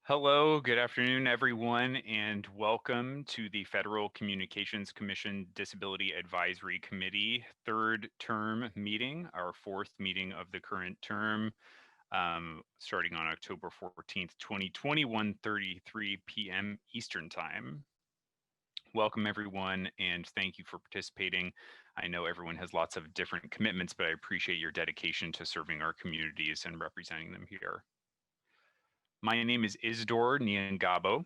Hello, good afternoon, everyone, and welcome to the Federal Communications Commission Disability Advisory Committee third term meeting, our fourth meeting of the current term, starting on October 14th, 2020, 1:33 p.m. Eastern Time. Welcome, everyone, and thank you for participating. I know everyone has lots of different commitments, but I appreciate your dedication to serving our communities and representing them here. My name is Isidore Niangabo.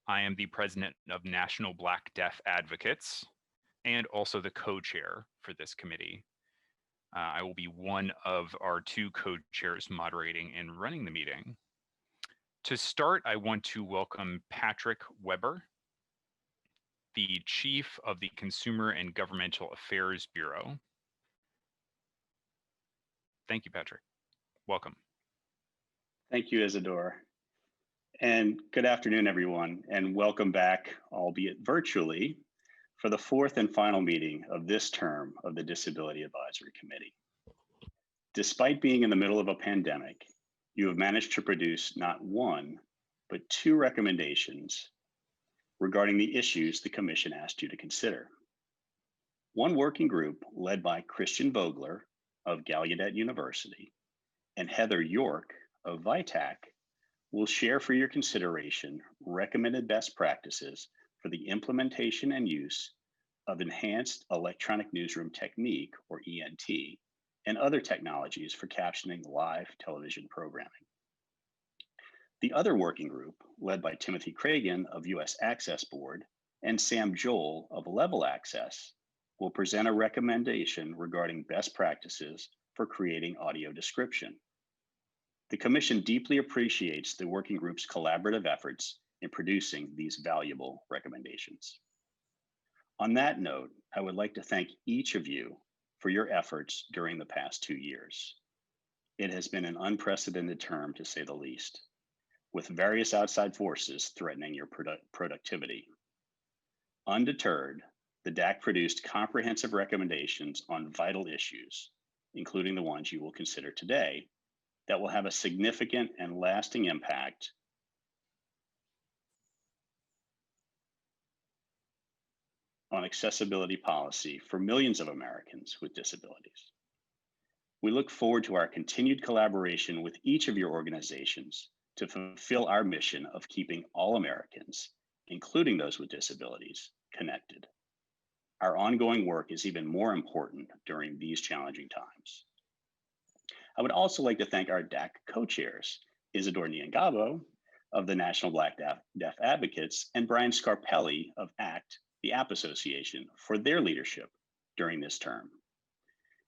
I am the president of National Black Deaf Advocates and also the co-chair for this committee. I will be one of our two co-chairs moderating and running the meeting. To start, I want to welcome Patrick Weber, the chief of the Consumer and Governmental Affairs Bureau. Thank you, Patrick. Welcome. Thank you, Isidore. And good afternoon, everyone, and welcome back, albeit virtually, for the fourth and final meeting of this term of the Disability Advisory Committee. Despite being in the middle of a pandemic, you have managed to produce not one, but two recommendations regarding the issues the Commission asked you to consider. One working group led by Christian Vogler of Gallaudet University and Heather York of VITAC will share for your consideration recommended best practices for the implementation and use of enhanced electronic newsroom technique, or ENT, and other technologies for captioning live television programming. The other working group, led by Timothy Cragen of US Access Board and Sam Joel of Level Access, will present a recommendation regarding best practices for creating audio description. The Commission deeply appreciates the working group's collaborative efforts in producing these valuable recommendations. On that note, I would like to thank each of you for your efforts during the past 2 years. It has been an unprecedented term, to say the least, with various outside forces threatening your productivity. Undeterred, the DAC produced comprehensive recommendations on vital issues, including the ones you will consider today, that will have a significant and lasting impact on accessibility policy for millions of Americans with disabilities. We look forward to our continued collaboration with each of your organizations to fulfill our mission of keeping all Americans, including those with disabilities, connected. Our ongoing work is even more important during these challenging times. I would also like to thank our DAC co-chairs, Isidore Niangabo of the National Black Deaf Advocates and Brian Scarpelli of ACT, the App Association, for their leadership during this term.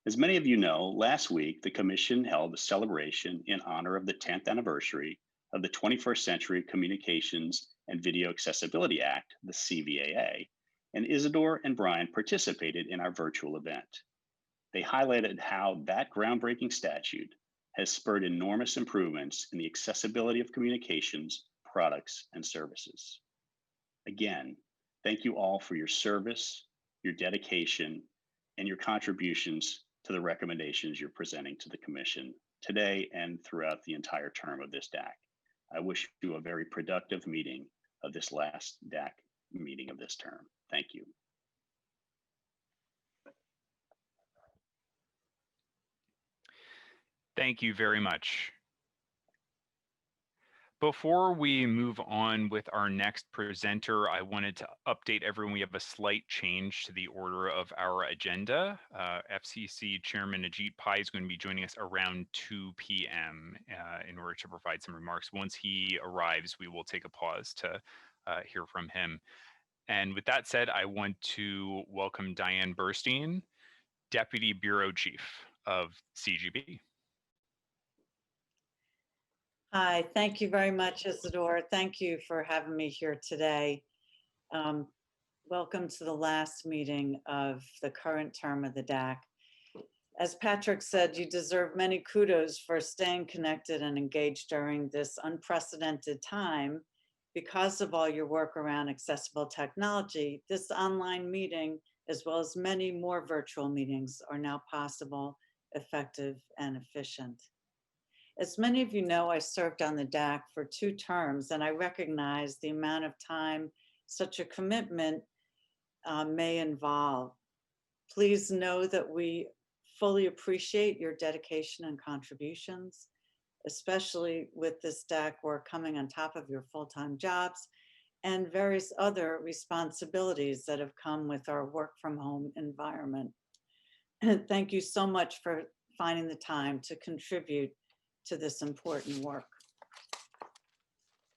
As many of you know, last week, the Commission held a celebration in honor of the 10th anniversary of the 21st Century Communications and Video Accessibility Act, the CVAA, and Isidore and Brian participated in our virtual event. They highlighted how that groundbreaking statute has spurred enormous improvements in the accessibility of communications, products, and services. Again, thank you all for your service, your dedication, and your contributions to the recommendations you're presenting to the Commission today and throughout the entire term of this DAC. I wish you a very productive meeting of this last DAC meeting of this term. Thank you. Thank you very much. Before we move on with our next presenter, I wanted to update everyone. We have a slight change to the order of our agenda. FCC Chairman Ajit Pai is going to be joining us around 2 p.m. In order to provide some remarks. Once he arrives, we will take a pause to hear from him. And with that said, I want to welcome Diane Burstein, Deputy Bureau Chief of CGB. Hi, thank you very much, Isidore. Thank you for having me here today. Welcome to the last meeting of the current term of the DAC. As Patrick said, you deserve many kudos for staying connected and engaged during this unprecedented time. Because of all your work around accessible technology, this online meeting, as well as many more virtual meetings, are now possible, effective, and efficient. As many of you know, I served on the DAC for 2 terms, and I recognize the amount of time such a commitment may involve. Please know that we fully appreciate your dedication and contributions, especially with this DAC work coming on top of your full-time jobs and various other responsibilities that have come with our work from home environment. And thank you so much for finding the time to contribute to this important work.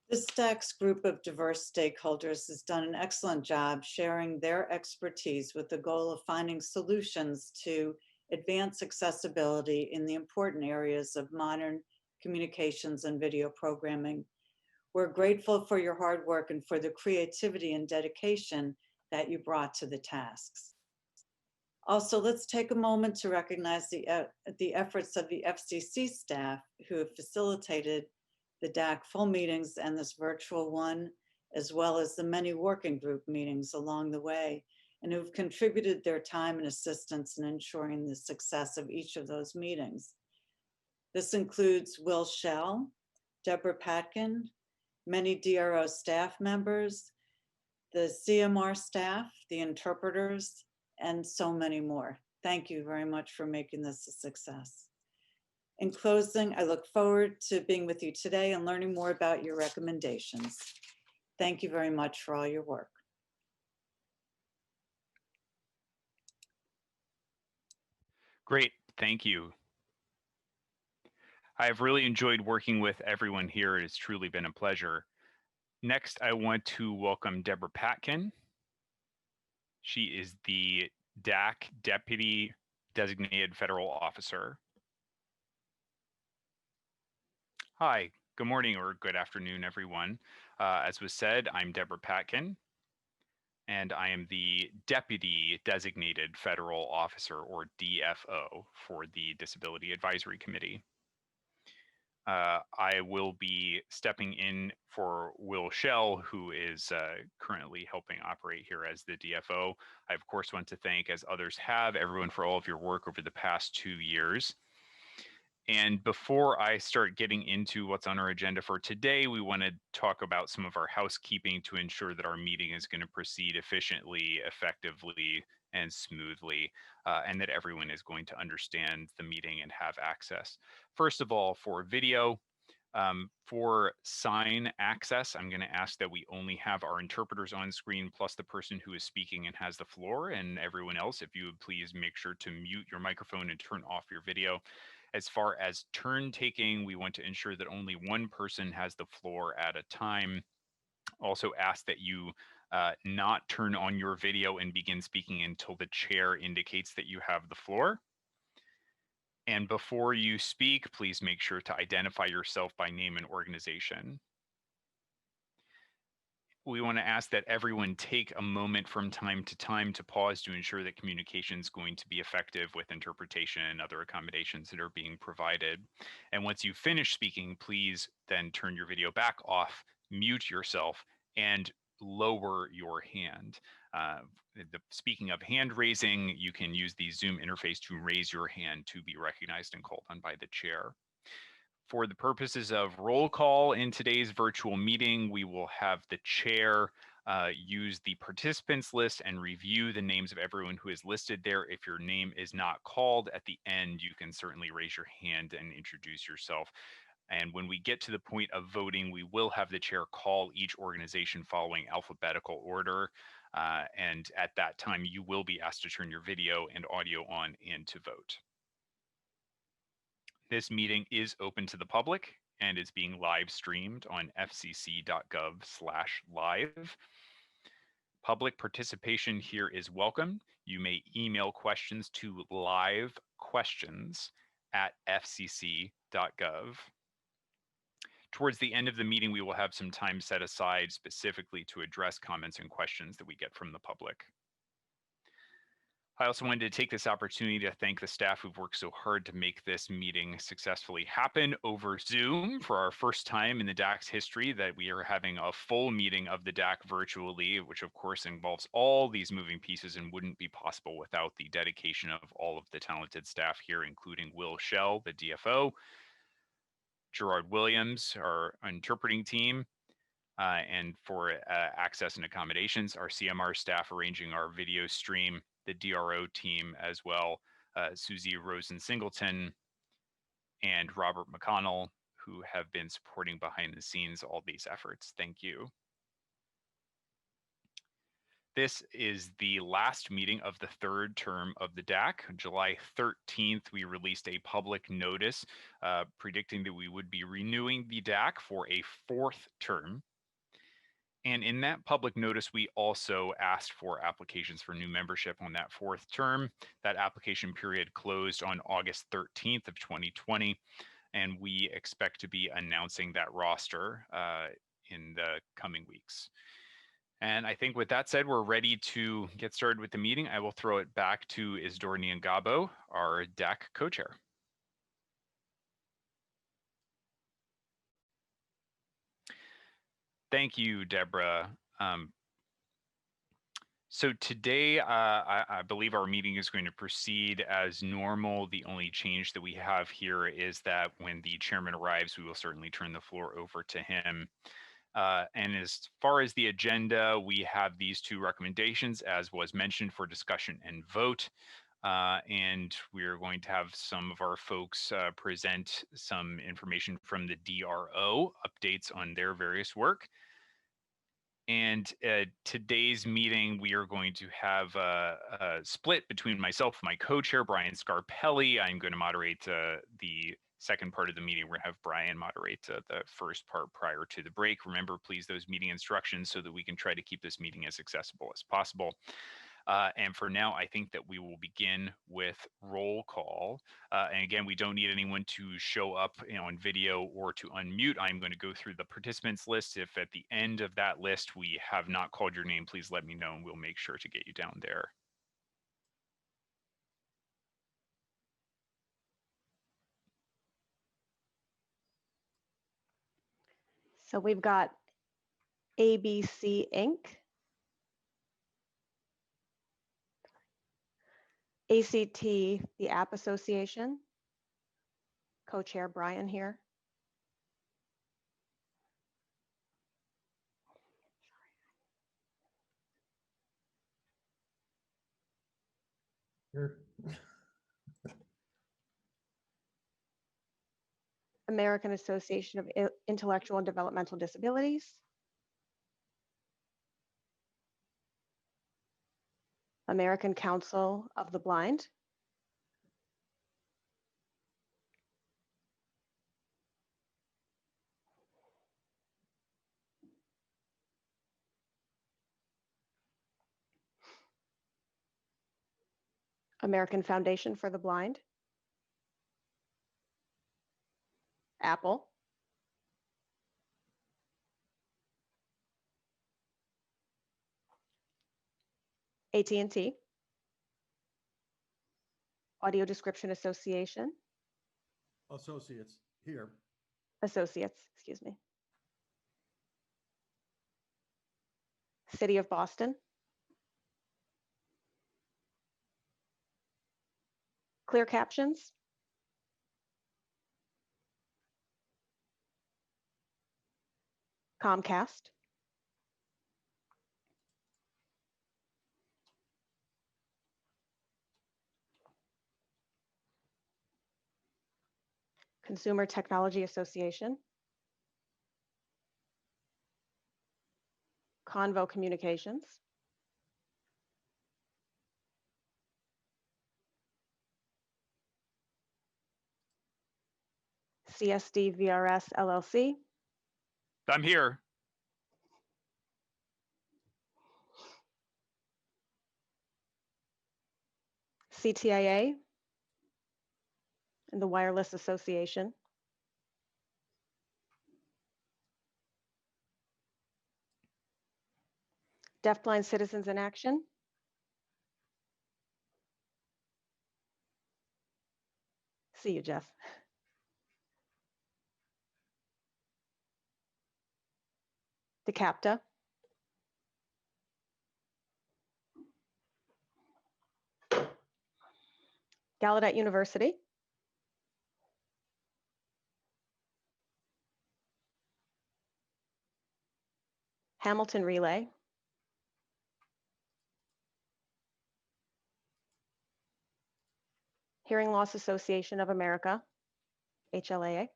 This DAC's group of diverse stakeholders has done an excellent job sharing their expertise with the goal of finding solutions to advance accessibility in the important areas of modern communications and video programming. We're grateful for your hard work and for the creativity and dedication that you brought to the tasks. Also, let's take a moment to recognize the efforts of the FCC staff who have facilitated the DAC full meetings and this virtual one, as well as the many working group meetings along the way, and who've contributed their time and assistance in ensuring the success of each of those meetings. This includes Will Shell, Deborah Patkin, many DRO staff members, the CMR staff, the interpreters, and so many more. Thank you very much for making this a success. In closing, I look forward to being with you today and learning more about your recommendations. Thank you very much for all your work. Great, thank you. I have really enjoyed working with everyone here. It has truly been a pleasure. Next, I want to welcome Deborah Patkin. She is the DAC Deputy Designated Federal Officer. Hi, good morning or good afternoon, everyone. As was said, I'm Deborah Patkin, and I am the Deputy Designated Federal Officer, or DFO, for the Disability Advisory Committee. I will be stepping in for Will Shell, who is currently helping operate here as the DFO. I, of course, want to thank, as others have, everyone for all of your work over the past 2 years. And before I start getting into what's on our agenda for today, we want to talk about some of our housekeeping to ensure that our meeting is going to proceed efficiently, effectively, and smoothly, and that everyone is going to understand the meeting and have access. First of all, for video, for sign access, I'm going to ask that we only have our interpreters on screen plus the person who is speaking and has the floor, and everyone else, if you would please make sure to mute your microphone and turn off your video. As far as turn taking, we want to ensure that only one person has the floor at a time. Also ask that you not turn on your video and begin speaking until the chair indicates that you have the floor. And before you speak, please make sure to identify yourself by name and organization. We want to ask that everyone take a moment from time to pause to ensure that communication is going to be effective with interpretation and other accommodations that are being provided. And once you finish speaking, please then turn your video back off, mute yourself, and lower your hand. Speaking of hand raising, you can use the Zoom interface to raise your hand to be recognized and called on by the chair. For the purposes of roll call in today's virtual meeting, we will have the chair use the participants list and review the names of everyone who is listed there. If your name is not called at the end, you can certainly raise your hand and introduce yourself. And when we get to the point of voting, we will have the chair call each organization following alphabetical order. And at that time, you will be asked to turn your video and audio on and to vote. This meeting is open to the public and is being live streamed on fcc.gov/live. Public participation here is welcome. You may email questions to livequestions@fcc.gov. Towards the end of the meeting, we will have some time set aside specifically to address comments and questions that we get from the public. I also wanted to take this opportunity to thank the staff who've worked so hard to make this meeting successfully happen over Zoom for our first time in the DAC's history that we are having a full meeting of the DAC virtually, which of course involves all these moving pieces and wouldn't be possible without the dedication of all of the talented staff here, including Will Shell, the DFO, Gerard Williams, our interpreting team, and for access and accommodations, our CMR staff arranging our video stream, the DRO team as well, Susie Rosen-Singleton and Robert McConnell, who have been supporting behind the scenes all these efforts. Thank you. This is the last meeting of the third term of the DAC. July 13th, we released a public notice predicting that we would be renewing the DAC for a fourth term. And in that public notice, we also asked for applications for new membership on that fourth term. That application period closed on August 13th of 2020, and we expect to be announcing that roster in the coming weeks. And I think with that said, we're ready to get started with the meeting. I will throw it back to Isidore Niangabo, our DAC co-chair. Thank you, Deborah. So today, I believe our meeting is going to proceed as normal. The only change that we have here is that when the chairman arrives, we will certainly turn the floor over to him. And as far as the agenda, we have these two recommendations, as was mentioned, for discussion and vote. And we're going to have some of our folks present some information from the DRO, updates on their various work. And today's meeting, we are going to have a split between myself and my co-chair, Brian Scarpelli. I'm going to moderate the second part of the meeting. We're going to have Brian moderate the first part prior to the break. Remember, please, those meeting instructions so that we can try to keep this meeting as accessible as possible. And for now, I think that we will begin with roll call. And again, we don't need anyone to show up on video or to unmute. I'm going to go through the participants list. If at the end of that list we have not called your name, please let me know and we'll make sure to get you down there. So we've got ABC Inc., ACT, the App Association, co-chair Brian here. Sure. American Association of Intellectual and Developmental Disabilities. American Council of the Blind. American Foundation for the Blind. Apple. AT&T. Audio Description Association. Associates here. Associates, excuse me. City of Boston. Clear Captions. Comcast. Consumer Technology Association. Convo Communications. CSD VRS LLC. I'm here. CTIA and the Wireless Association. Deafblind Citizens in Action. See you, Jeff. DeCapta. Gallaudet University. Hamilton Relay, Hearing Loss Association of America, HLAA,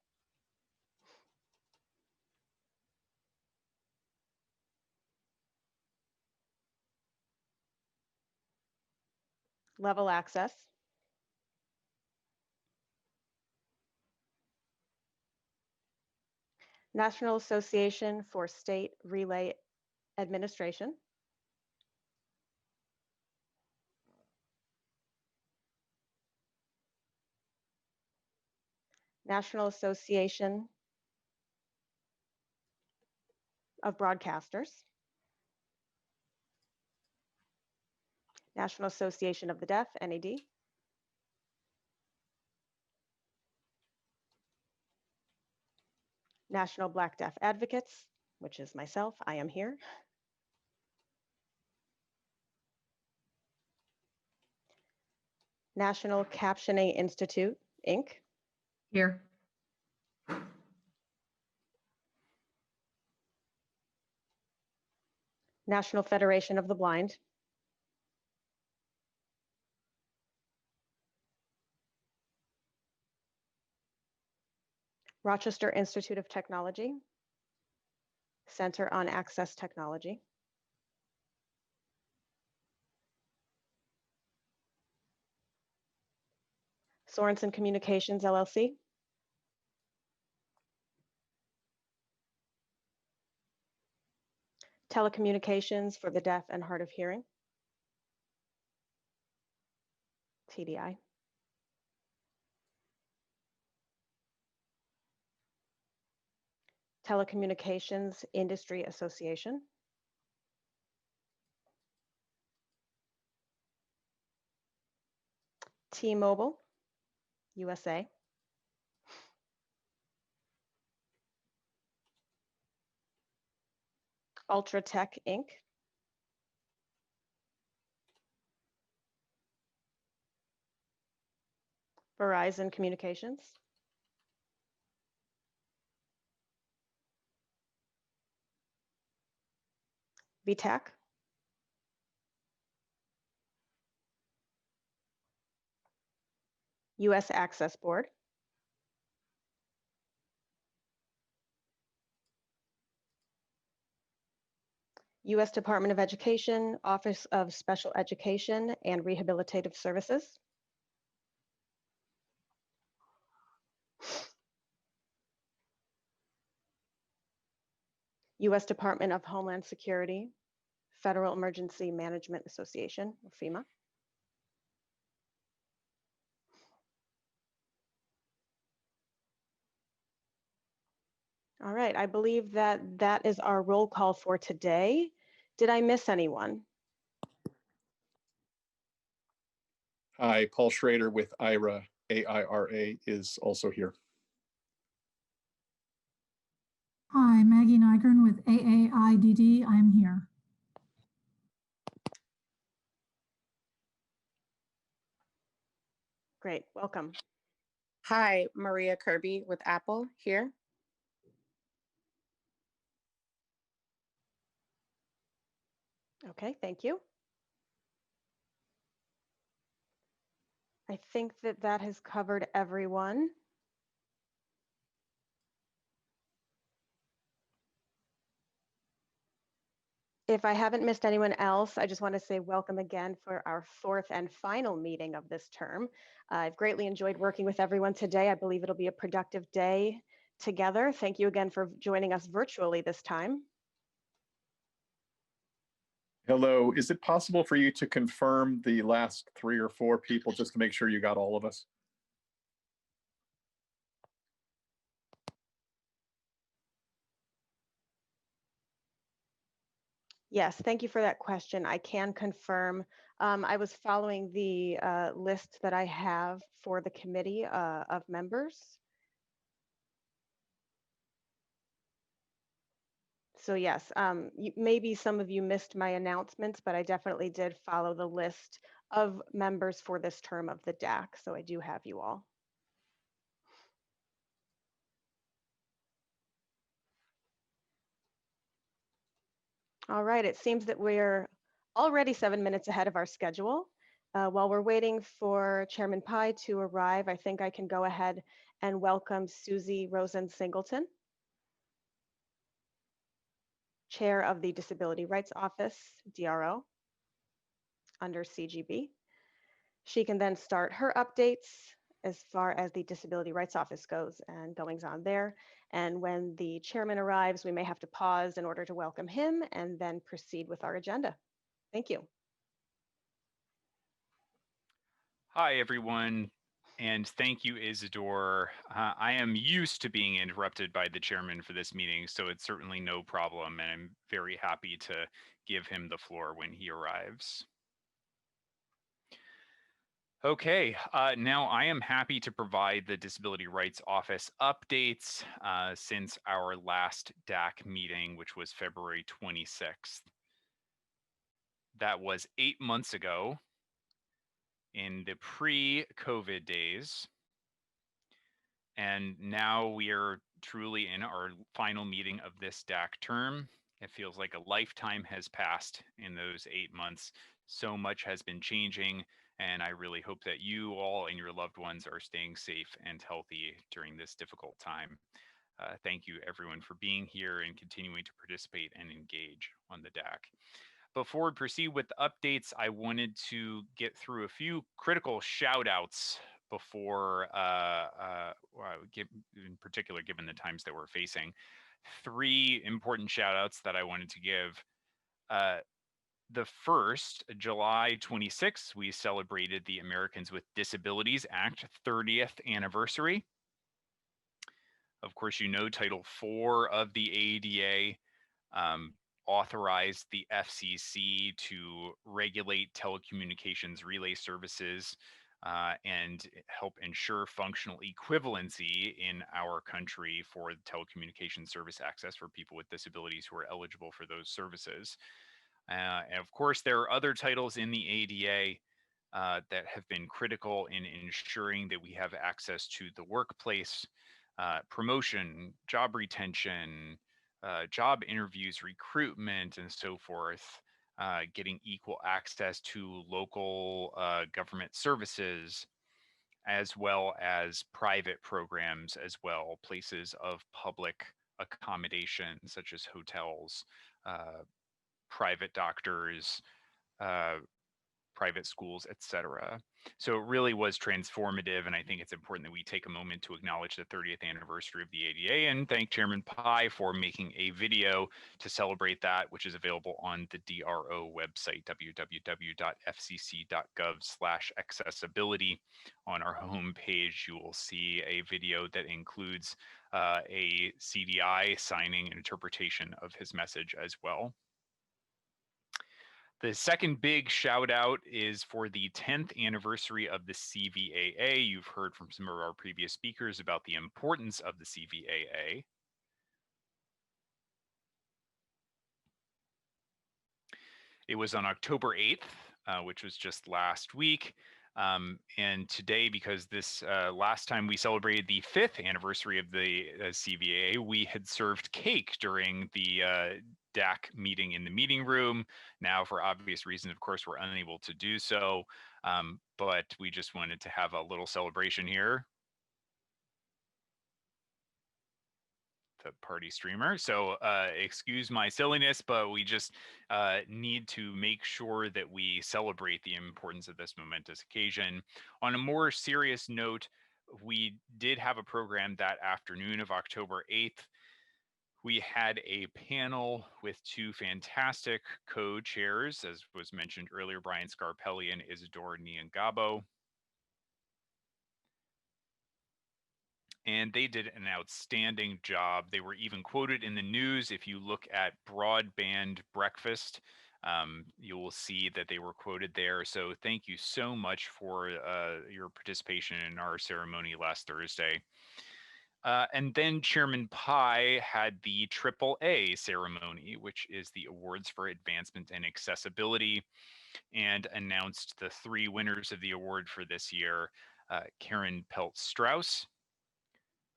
Level Access, National Association for State Relay Administration, National Association of Broadcasters, National Association of the Deaf, NAD, National Black Deaf Advocates, which is myself, I am here. National Captioning Institute, Inc. Here. National Federation of the Blind, Rochester Institute of Technology, Center on Access Technology, Sorensen Communications, LLC, Telecommunications for the Deaf and Hard of Hearing, TDI, Telecommunications Industry Association, T-Mobile, USA, Ultratech, Inc., Verizon Communications, VTAC, US Access Board, US Department of Education, Office of Special Education and Rehabilitative Services, US Department of Homeland Security, Federal Emergency Management Association, or FEMA. All right, I believe that that is our roll call for today. Did I miss anyone? Hi, Paul Schrader with IRA, AIRA is also here. Hi, Maggie Nygren with AAIDD. I'm here. Great, welcome. Hi, Maria Kirby with Apple here. Okay, thank you. I think that that has covered everyone. If I haven't missed anyone else, I just want to say welcome again for our fourth and final meeting of this term. I've greatly enjoyed working with everyone today. I believe it'll be a productive day together. Thank you again for joining us virtually this time. Hello, is it possible for you to confirm the last 3 or 4 people just to make sure you got all of us? Yes, thank you for that question. I can confirm. I was following the list that I have for the committee of members. So yes, maybe some of you missed my announcements, but I definitely did follow the list of members for this term of the DAC. So I do have you all. All right, it seems that we're already 7 minutes ahead of our schedule. While we're waiting for Chairman Pai to arrive, I think I can go ahead and welcome Susie Rosen Singleton, Chair of the Disability Rights Office, DRO, under CGB. She can then start her updates as far as the Disability Rights Office goes and goings on there. And when the chairman arrives, we may have to pause in order to welcome him and then proceed with our agenda. Thank you. Hi, everyone, and thank you, Isidore. I am used to being interrupted by the chairman for this meeting, so it's certainly no problem, and I'm very happy to give him the floor when he arrives. Okay, now I am happy to provide the Disability Rights Office updates since our last DAC meeting, which was February 26th. That was 8 months ago in the pre-COVID days. And now we are truly in our final meeting of this DAC term. It feels like a lifetime has passed in those 8 months. So much has been changing, and I really hope that you all and your loved ones are staying safe and healthy during this difficult time. Thank you, everyone, for being here and continuing to participate and engage on the DAC. Before we proceed with the updates, I wanted to get through a few critical shout outs before, in particular, given the times that we're facing. 3 important shout outs that I wanted to give. The first, July 26th, we celebrated the Americans with Disabilities Act 30th anniversary. Of course, you know, Title IV of the ADA authorized the FCC to regulate telecommunications relay services and help ensure functional equivalency in our country for telecommunications service access for people with disabilities who are eligible for those services. And of course, there are other titles in the ADA that have been critical in ensuring that we have access to the workplace, promotion, job retention, job interviews, recruitment, and so forth, getting equal access to local government services, as well as private programs as well, places of public accommodation, such as hotels, private doctors, private schools, etc. So it really was transformative, and I think it's important that we take a moment to acknowledge the 30th anniversary of the ADA and thank Chairman Pai for making a video to celebrate that, which is available on the DRO website, www.fcc.gov/accessibility. On our homepage, you will see a video that includes a CDI signing and interpretation of his message as well. The second big shout out is for the 10th anniversary of the CVAA. You've heard from some of our previous speakers about the importance of the CVAA. It was on October 8th, which was just last week. And today, because this last time we celebrated the 5th anniversary of the CVAA, we had served cake during the DAC meeting in the meeting room. Now, for obvious reasons, of course, we're unable to do so, but we just wanted to have a little celebration here. The party streamer. So excuse my silliness, but we just need to make sure that we celebrate the importance of this momentous occasion. On a more serious note, we did have a program that afternoon of October 8th. We had a panel with 2 fantastic co-chairs, as was mentioned earlier, Brian Scarpelli and Isidore Niangabo. And they did an outstanding job. They were even quoted in the news. If you look at Broadband Breakfast, you will see that they were quoted there. So thank you so much for your participation in our ceremony last Thursday. And then Chairman Pai had the AAA ceremony, which is the Awards for Advancement and Accessibility, and announced the 3 winners of the award for this year, Karen Pelt-Strauss,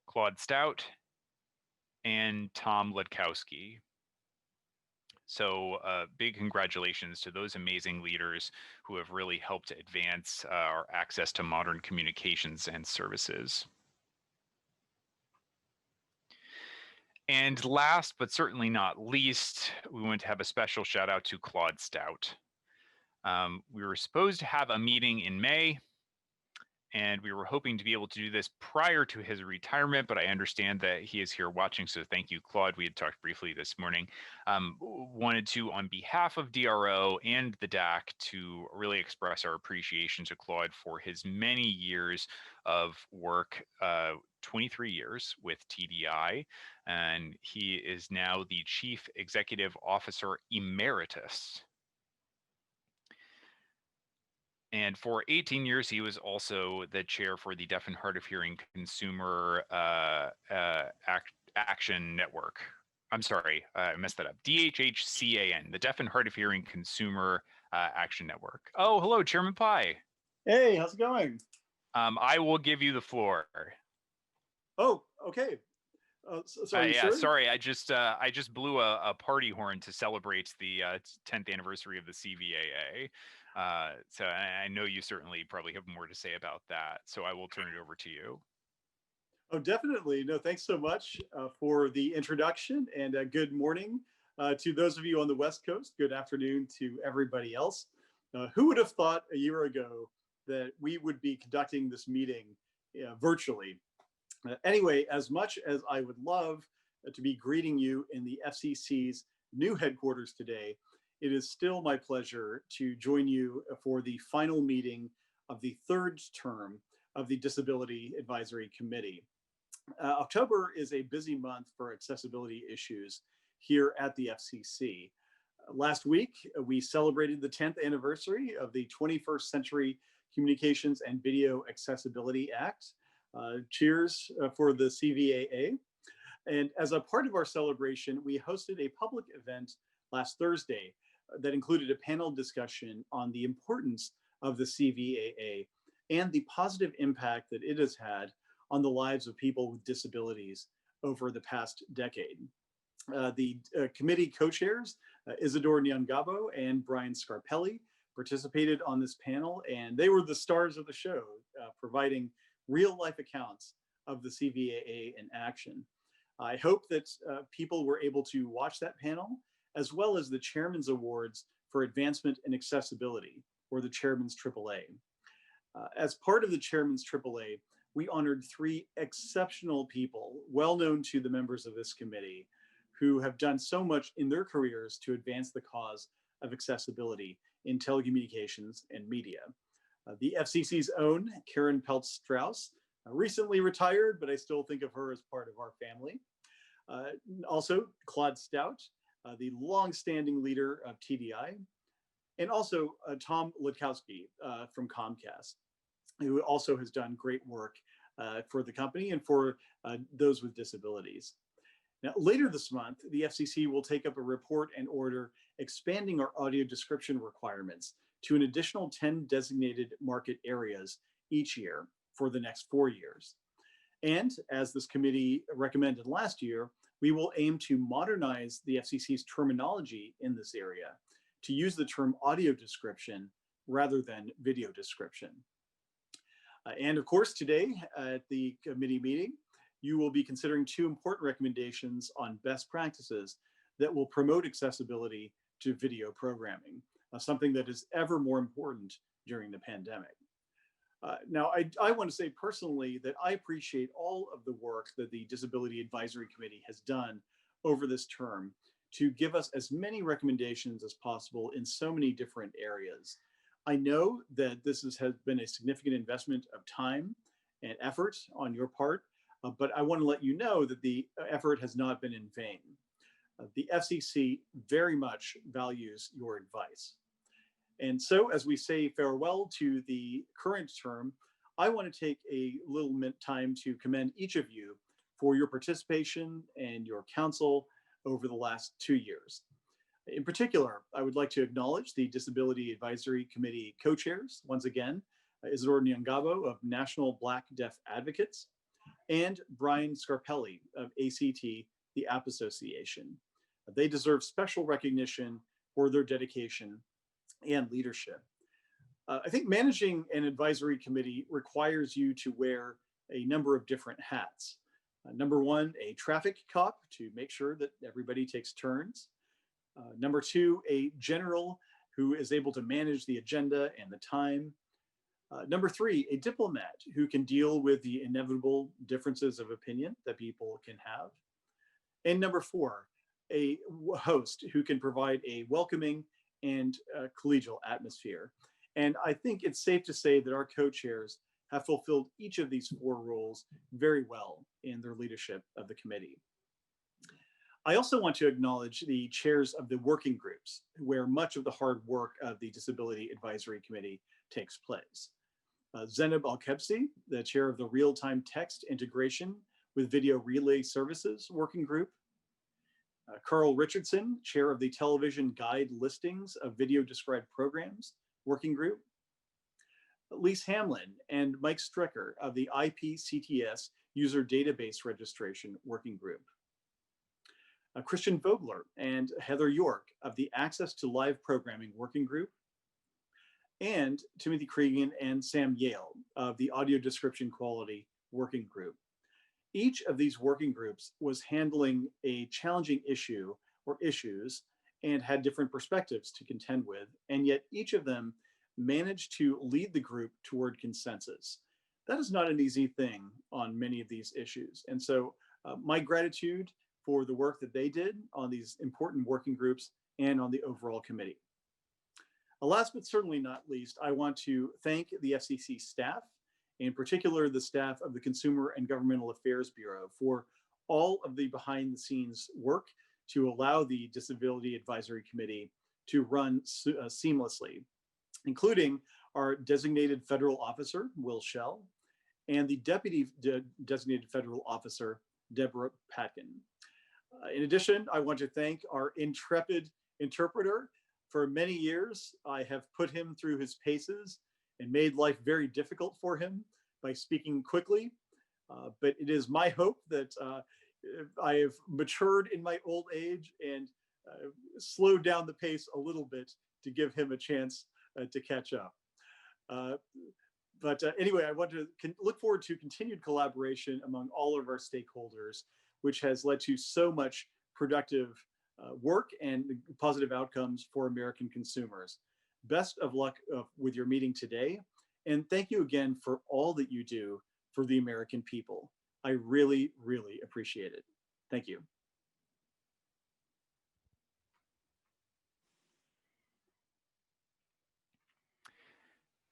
Claude Stout, and Tom Ledkowski. So big congratulations to those amazing leaders who have really helped advance our access to modern communications and services. And last, but certainly not least, we want to have a special shout out to Claude Stout. We were supposed to have a meeting in May, and we were hoping to be able to do this prior to his retirement, but I understand that he is here watching, so thank you, Claude. We had talked briefly this morning. Wanted to, on behalf of DRO and the DAC, to really express our appreciation to Claude for his many years of work, 23 years with TDI, and he is now the Chief Executive Officer Emeritus. And for 18 years, he was also the chair for the Deaf and Hard of Hearing Consumer Action Network. I'm sorry, I messed that up. DHHCAN, the Deaf and Hard of Hearing Consumer Action Network. Oh, hello, Chairman Pai. Hey, how's it going? I will give you the floor. Oh, okay. So are you Yeah, sure? sorry, I just blew a party horn to celebrate the 10th anniversary of the CVAA. So I know you certainly probably have more to say about that. So I will turn it over to you. Oh, definitely. No, thanks so much for the introduction, and good morning to those of you on the West Coast. Good afternoon to everybody else. Who would have thought a year ago that we would be conducting this meeting virtually? Anyway, as much as I would love to be greeting you in the FCC's new headquarters today, it is still my pleasure to join you for the final meeting of the third term of the Disability Advisory Committee. October is a busy month for accessibility issues here at the FCC. Last week, we celebrated the 10th anniversary of the 21st Century Communications and Video Accessibility Act. Cheers for the CVAA. And as a part of our celebration, we hosted a public event last Thursday that included a panel discussion on the importance of the CVAA and the positive impact that it has had on the lives of people with disabilities over the past decade. The committee co-chairs, Isidore Nyangabo and Brian Scarpelli, participated on this panel, and they were the stars of the show, providing real-life accounts of the CVAA in action. I hope that people were able to watch that panel, as well as the Chairman's Awards for Advancement in Accessibility, or the Chairman's AAA. As part of the Chairman's AAA, we honored 3 exceptional people, well known to the members of this committee, who have done so much in their careers to advance the cause of accessibility in telecommunications and media. The FCC's own Karen Peltz-Strauss, recently retired, but I still think of her as part of our family. Also, Claude Stout, the longstanding leader of TDI, and also Tom Ludkowski from Comcast, who also has done great work for the company and for those with disabilities. Now, later this month, the FCC will take up a report and order expanding our audio description requirements to an additional 10 designated market areas each year for the next 4 years. And as this committee recommended last year, we will aim to modernize the FCC's terminology in this area to use the term audio description rather than video description. And of course, today at the committee meeting, you will be considering 2 important recommendations on best practices that will promote accessibility to video programming, something that is ever more important during the pandemic. Now, I want to say personally that I appreciate all of the work that the Disability Advisory Committee has done over this term to give us as many recommendations as possible in so many different areas. I know that this has been a significant investment of time and effort on your part, but I want to let you know that the effort has not been in vain. The FCC very much values your advice. And so as we say farewell to the current term, I want to take a little time to commend each of you for your participation and your counsel over the last 2 years. In particular, I would like to acknowledge the Disability Advisory Committee co-chairs, once again, Isidore Nyangabo of National Black Deaf Advocates, and Brian Scarpelli of ACT, the App Association. They deserve special recognition for their dedication and leadership. I think managing an advisory committee requires you to wear a number of different hats. Number one, a traffic cop to make sure that everybody takes turns. Number two, a general who is able to manage the agenda and the time. Number three, a diplomat who can deal with the inevitable differences of opinion that people can have. And number four, a host who can provide a welcoming and collegial atmosphere. And I think it's safe to say that our co-chairs have fulfilled each of these four roles very well in their leadership of the committee. I also want to acknowledge the chairs of the working groups, where much of the hard work of the Disability Advisory Committee takes place. Zenab Al-Kebsi, the chair of the Real-Time Text Integration with Video Relay Services Working Group. Carl Richardson, chair of the Television Guide Listings of Video Described Programs Working Group. Lise Hamlin and Mike Strecker of the IPCTS User Database Registration Working Group. Christian Vogler and Heather York of the Access to Live Programming Working Group. And Timothy Cregan and Sam Yale of the Audio Description Quality Working Group. Each of these working groups was handling a challenging issue or issues and had different perspectives to contend with, and yet each of them managed to lead the group toward consensus. That is not an easy thing on many of these issues. And so my gratitude for the work that they did on these important working groups and on the overall committee. Last but certainly not least, I want to thank the FCC staff, in particular the staff of the Consumer and Governmental Affairs Bureau, for all of the behind the scenes work to allow the Disability Advisory Committee to run seamlessly, including our designated federal officer, Will Schell, and the deputy designated federal officer, Deborah Patkin. In addition, I want to thank our intrepid interpreter. For many years, I have put him through his paces and made life very difficult for him by speaking quickly. But it is my hope that I have matured in my old age and slowed down the pace a little bit to give him a chance to catch up. But anyway, I want to look forward to continued collaboration among all of our stakeholders, which has led to so much productive work and positive outcomes for American consumers. Best of luck with your meeting today. And thank you again for all that you do for the American people. I really, really appreciate it. Thank you.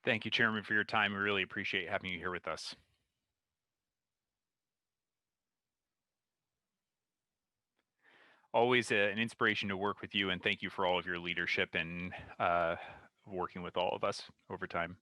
Thank you, Chairman, for your time. We really appreciate having you here with us. Always an inspiration to work with you, and thank you for all of your leadership and working with all of us over time.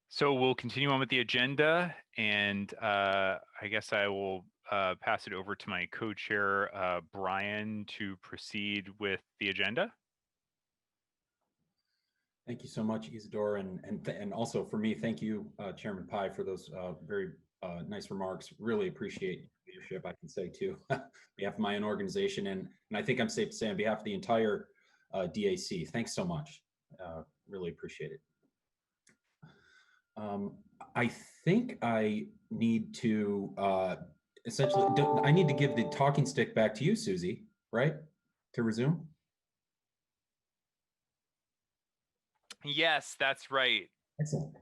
So we'll continue on with the agenda, and I guess I will pass it over to my co-chair, Brian, to proceed with the agenda. Thank you so much, Isadora, and also for me, thank you, Chairman Pai, for those very nice remarks. Really appreciate leadership, I can say too, on behalf of my own organization, and I think I'm safe to say on behalf of the entire DAC. Thanks so much. Really appreciate it. I think I need to essentially, I need to give the talking stick back to you, Susie, right? To resume? Yes, that's right. Excellent.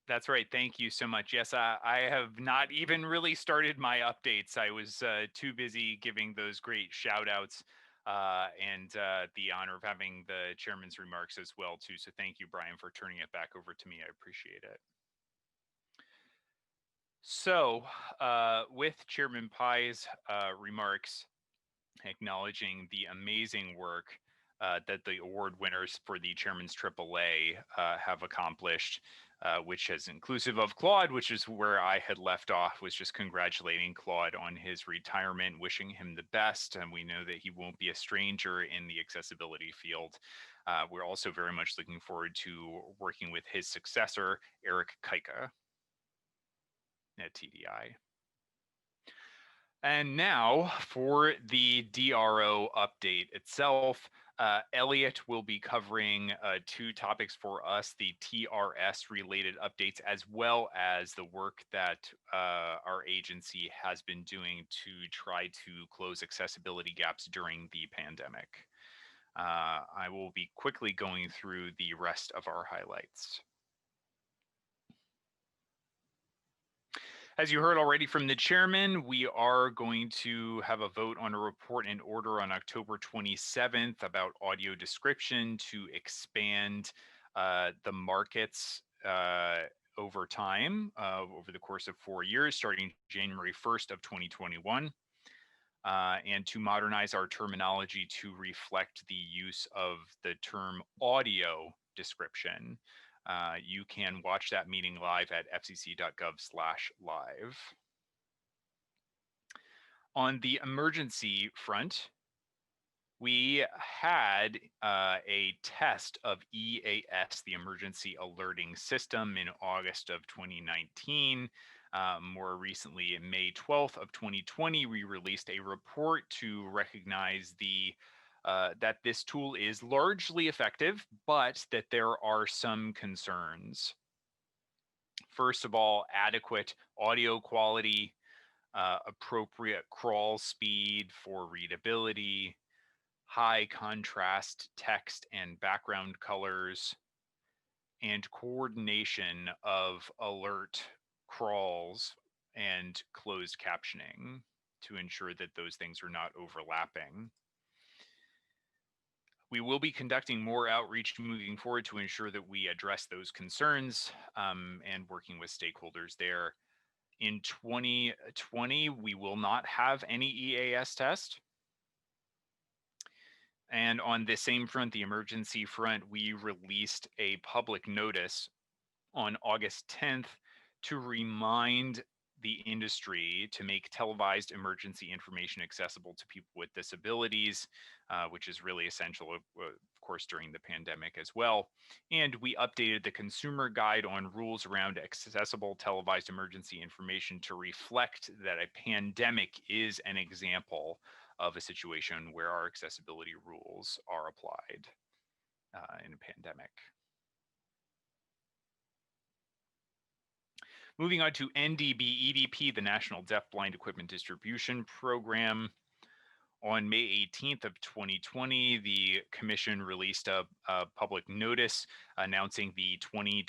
That's right. Thank you so much. Yes, I have not even really started my updates. I was too busy giving those great shout outs and the honor of having the chairman's remarks as well too. So thank you, Brian, for turning it back over to me. I appreciate it. So with Chairman Pai's remarks, acknowledging the amazing work that the award winners for the Chairman's AAA have accomplished, which is inclusive of Claude, which is where I had left off, was just congratulating Claude on his retirement, wishing him the best. And we know that he won't be a stranger in the accessibility field. We're also very much looking forward to working with his successor, Eric Kaika at TDI. And now for the DRO update itself. Elliot will be covering 2 topics for us, the TRS related updates, as well as the work that our agency has been doing to try to close accessibility gaps during the pandemic. I will be quickly going through the rest of our highlights. As you heard already from the chairman, we are going to have a vote on a report and order on October 27th about audio description to expand the markets over time, over the course of 4 years, starting January 1st of 2021, and to modernize our terminology to reflect the use of the term audio description. You can watch that meeting live at fcc.gov/live. On the emergency front, we had a test of EAS, the Emergency Alerting System, in August of 2019. More recently, in May 12th of 2020, we released a report to recognize that this tool is largely effective, but that there are some concerns. First of all, adequate audio quality, appropriate crawl speed for readability, high contrast text and background colors, and coordination of alert crawls and closed captioning to ensure that those things are not overlapping. We will be conducting more outreach moving forward to ensure that we address those concerns and working with stakeholders there. In 2020, we will not have any EAS test. And on the same front, the emergency front, we released a public notice on August 10th to remind the industry to make televised emergency information accessible to people with disabilities, which is really essential, of course, during the pandemic as well. And we updated the consumer guide on rules around accessible televised emergency information to reflect that a pandemic is an example of a situation where our accessibility rules are applied in a pandemic. Moving on to NDB-EDP, the National Deafblind Equipment Distribution Program. On May 18th of 2020, the Commission released a public notice announcing the 2020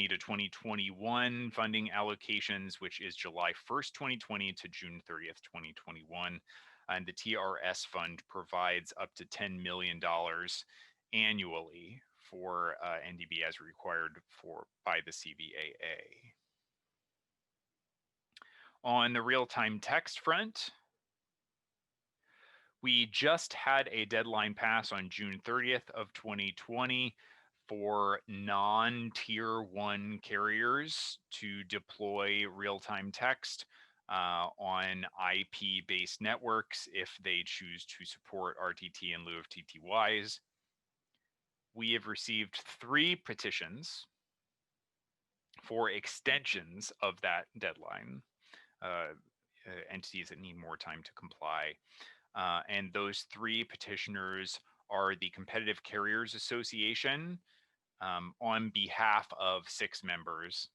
to 2021 funding allocations, which is July 1st, 2020 to June 30th, 2021. And the TRS fund provides up to $10 million annually for NDB as required by the CVAA. On the real-time text front, we just had a deadline pass on June 30th of 2020 for non-tier 1 carriers to deploy real-time text on IP-based networks if they choose to support RTT in lieu of TTYs. We have received 3 petitions for extensions of that deadline. Entities that need more time to comply. And those 3 petitioners are the Competitive Carriers Association on behalf of 6 members.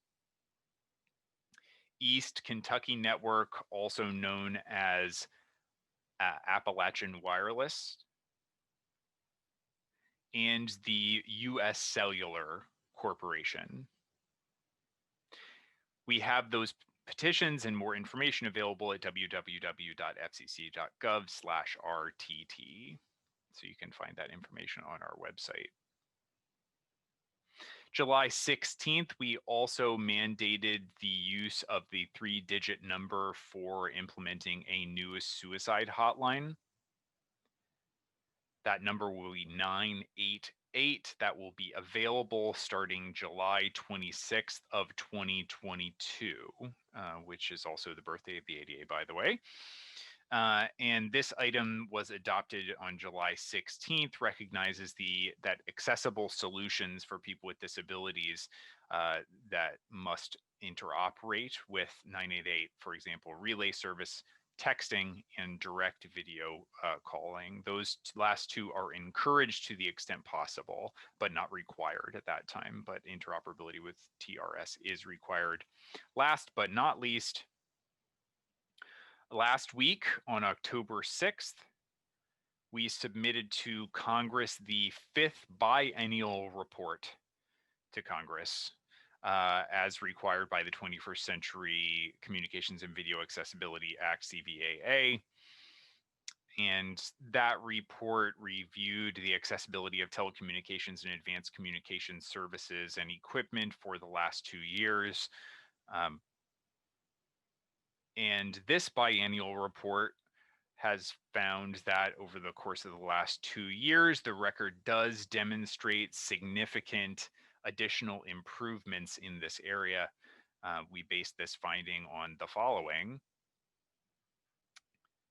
East Kentucky Network, also known as Appalachian Wireless, and the US Cellular Corporation. We have those petitions and more information available at www.fcc.gov/RTT. So you can find that information on our website. July 16th, we also mandated the use of the 3-digit number for implementing a new suicide hotline. That number will be 8 that will be available starting July 26th of 2022, which is also the birthday of the ADA, by the way. And this item was adopted on July 16th, recognizes that accessible solutions for people with disabilities that must interoperate with 988, for example, relay service, texting, and direct video calling. Those last two are encouraged to the extent possible, but not required at that time. But interoperability with TRS is required. Last but not least, last week on October 6th, we submitted to Congress the 5th biennial report to Congress as required by the 21st Century Communications and Video Accessibility Act, CVAA. And that report reviewed the accessibility of telecommunications and advanced communication services and equipment for the last 2 years. And this biennial report has found that over the course of the last 2 years, the record does demonstrate significant additional improvements in this area. We based this finding on the following.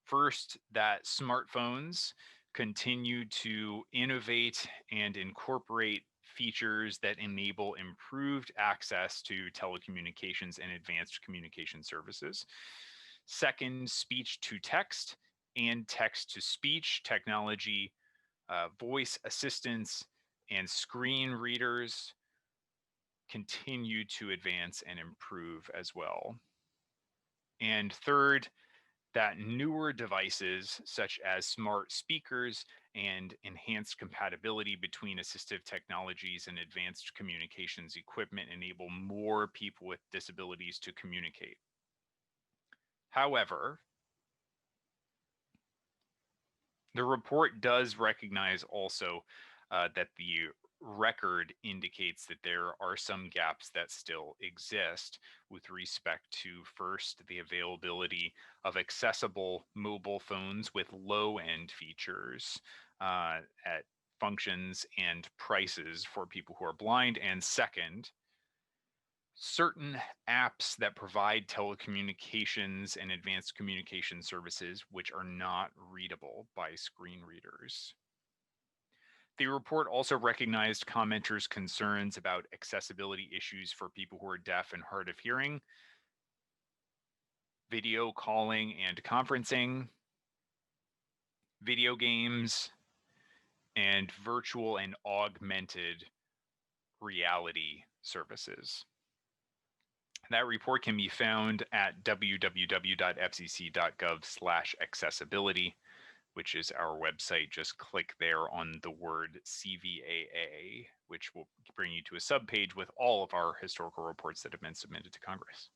First, that smartphones continue to innovate and incorporate features that enable improved access to telecommunications and advanced communication services. Second, speech to text and text to speech technology, voice assistants, and screen readers continue to advance and improve as well. And third, that newer devices such as smart speakers and enhanced compatibility between assistive technologies and advanced communications equipment enable more people with disabilities to communicate. However, the report does recognize also that the record indicates that there are some gaps that still exist with respect to, first, the availability of accessible mobile phones with low-end features at functions and prices for people who are blind, and second, certain apps that provide telecommunications and advanced communication services which are not readable by screen readers. The report also recognized commenters' concerns about accessibility issues for people who are deaf and hard of hearing, video calling and conferencing, video games, and virtual and augmented reality services. That report can be found at www.fcc.gov/accessibility, which is our website. Just click there on the word CVAA, which will bring you to a subpage with all of our historical reports that have been submitted to Congress.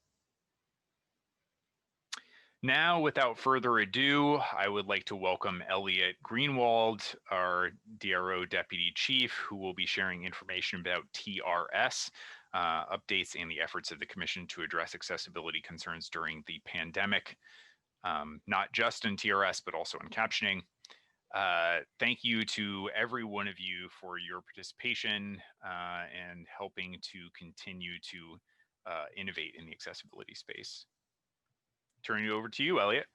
Now, without further ado, I would like to welcome Elliot Greenwald, our DRO Deputy Chief, who will be sharing information about TRS, updates and the efforts of the Commission to address accessibility concerns during the pandemic, not just in TRS, but also in captioning. Thank you to every one of you for your participation and helping to continue to innovate in the accessibility space. Turning it over to you, Elliot.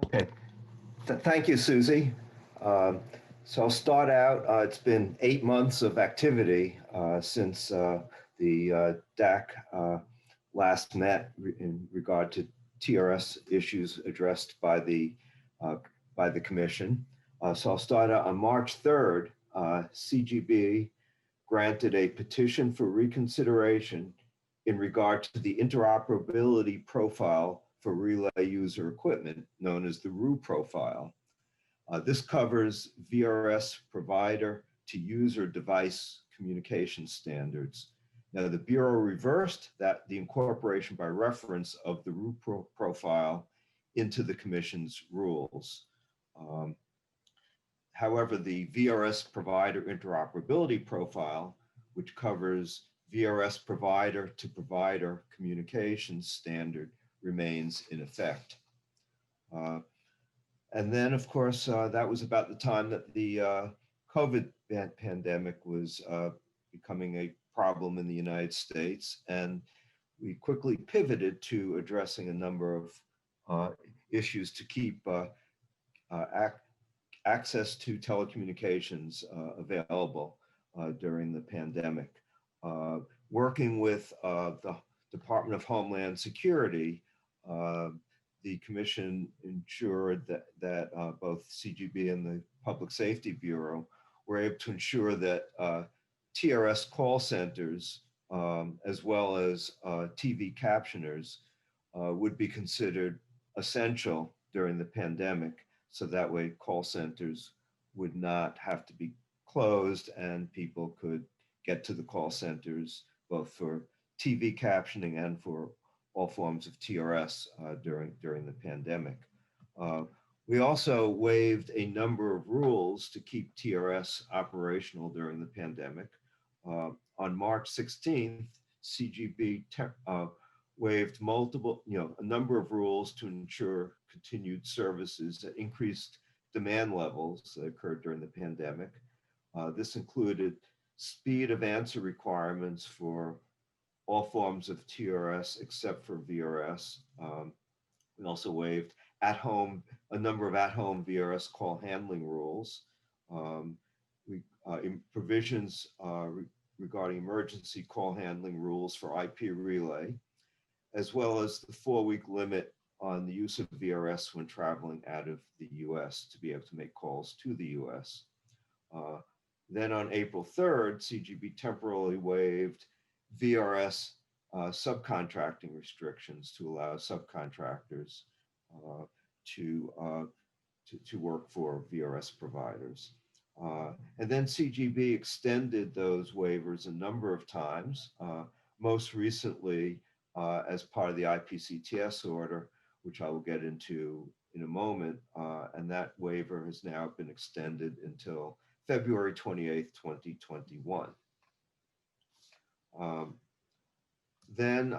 Okay, thank you, Susie. So I'll start out. It's been 8 months of activity since the DAC last met in regard to TRS issues addressed by the Commission. So I'll start out on March 3rd. CGB granted a petition for reconsideration in regard to the interoperability profile for relay user equipment, known as the RU profile. This covers VRS provider to user device communication standards. Now, the Bureau reversed the incorporation by reference of the RU profile into the Commission's rules. However, the VRS provider interoperability profile, which covers VRS provider to provider communication standard, remains in effect. And then, of course, that was about the time that the COVID pandemic was becoming a problem in the United States, and we quickly pivoted to addressing a number of issues to keep access to telecommunications available during the pandemic. Working with the Department of Homeland Security, the commission ensured that both CGB and the Public Safety Bureau were able to ensure that TRS call centers, as well as TV captioners, would be considered essential during the pandemic. So that way call centers would not have to be closed and people could get to the call centers both for TV captioning and for all forms of TRS during the pandemic. We also waived a number of rules to keep TRS operational during the pandemic. On March 16th, CGB waived a number of rules to ensure continued services that increased demand levels that occurred during the pandemic. This included speed of answer requirements for all forms of TRS except for VRS. We also waived a number of at-home VRS call handling rules. Provisions regarding emergency call handling rules for IP relay, as well as the 4-week limit on the use of VRS when traveling out of the US to be able to make calls to the US. Then on April 3rd, CGB temporarily waived VRS subcontracting restrictions to allow subcontractors to work for VRS providers. And then CGB extended those waivers a number of times, most recently as part of the IPCTS order, which I will get into in a moment. And that waiver has now been extended until February 28th, 2021. Then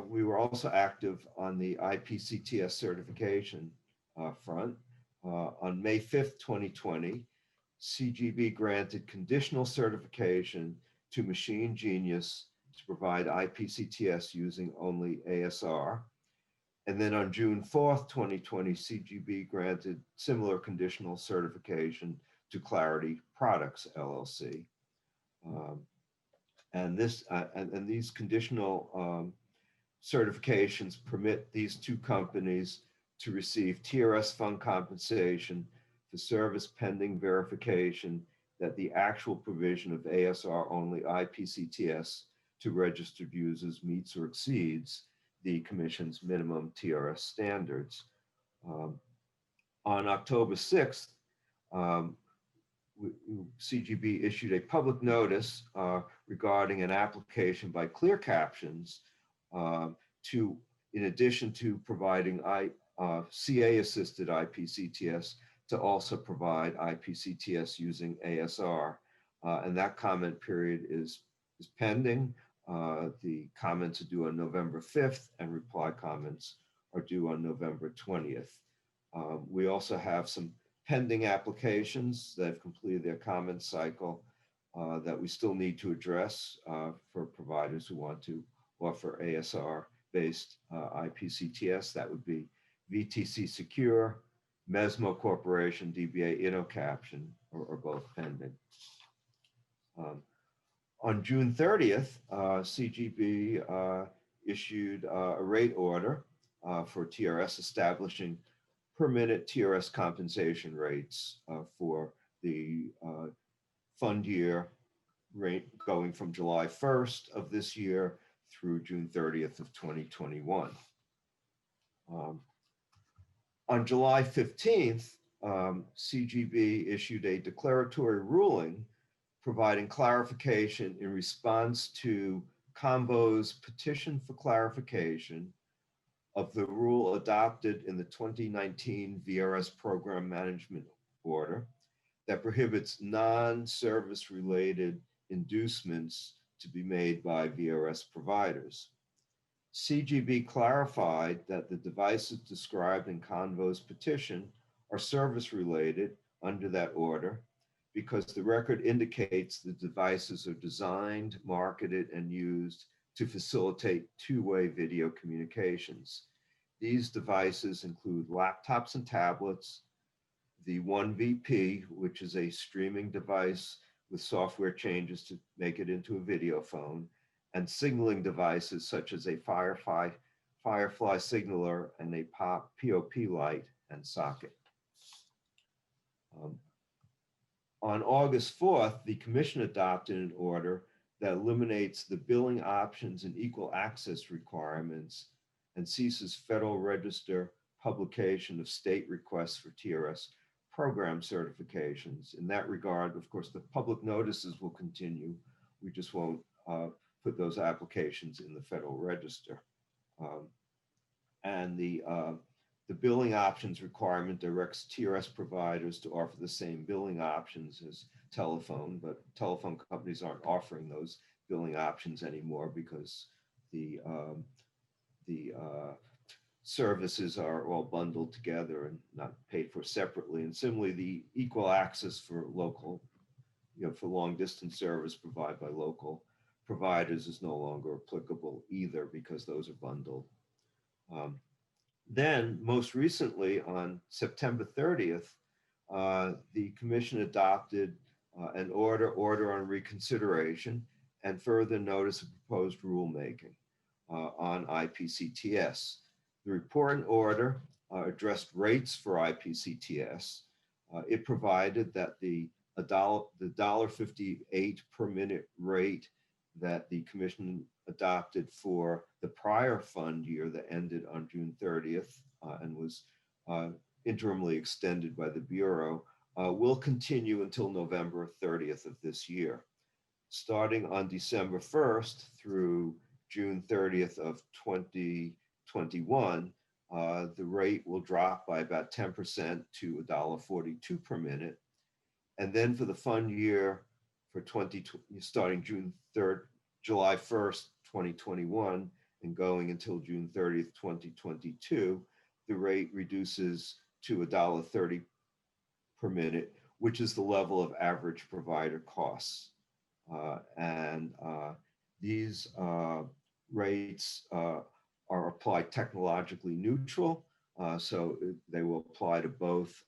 we were also active on the IPCTS certification front. On May 5th, 2020, CGB granted conditional certification to Machine Genius to provide IPCTS using only ASR. And then on June 4th, 2020, CGB granted similar conditional certification to Clarity Products, LLC. And these conditional certifications permit these two companies to receive TRS fund compensation for service pending verification that the actual provision of ASR only IPCTS to registered users meets or exceeds the Commission's minimum TRS standards. On October 6th, CGB issued a public notice regarding an application by Clear Captions in addition to providing CA-assisted IPCTS, to also provide IPCTS using ASR. And that comment period is pending. The comments are due on November 5th and reply comments are due on November 20th. We also have some pending applications that have completed their comment cycle that we still need to address for providers who want to offer ASR-based IPCTS. That would be VTC Secure, Mesmo Corporation, DBA InnoCaption, or both pending. On June 30th, CGB issued a rate order for TRS establishing per minute TRS compensation rates for the fund year rate going from July 1st of this year through June 30th of 2021. On July 15th, CGB issued a declaratory ruling providing clarification in response to Combo's petition for clarification of the rule adopted in the 2019 VRS Program Management Order that prohibits non-service related inducements to be made by VRS providers. CGB clarified that the devices described in Convo's petition are service related under that order, because the record indicates the devices are designed, marketed, and used to facilitate two-way video communications. These devices include laptops and tablets, the 1VP, which is a streaming device with software changes to make it into a video phone, and signaling devices such as a Firefly signaler and a POP light and socket. On August 4th, the Commission adopted an order that eliminates the billing options and equal access requirements and ceases Federal Register publication of state requests for TRS program certifications. In that regard, of course, the public notices will continue. We just won't put those applications in the Federal Register. And the billing options requirement directs TRS providers to offer the same billing options as telephone, but telephone companies aren't offering those billing options anymore because the services are all bundled together and not paid for separately. And similarly, the equal access for local, for long distance service provided by local providers is no longer applicable either because those are bundled. Then, most recently, on September 30th, the Commission adopted an order on reconsideration and further notice of proposed rulemaking on IPCTS. The report and order addressed rates for IPCTS. It provided that the $1.58 per minute rate that the Commission adopted for the prior fund year that ended on June 30th and was interimly extended by the Bureau will continue until November 30th of this year. Starting on December 1st through June 30th of 2021, the rate will drop by about 10% to $1.42 per minute. And then for the fund year for starting July 1st, 2021, and going until June 30th, 2022, the rate reduces to $1.30 per minute, which is the level of average provider costs. These rates are applied technologically neutral, so they will apply to both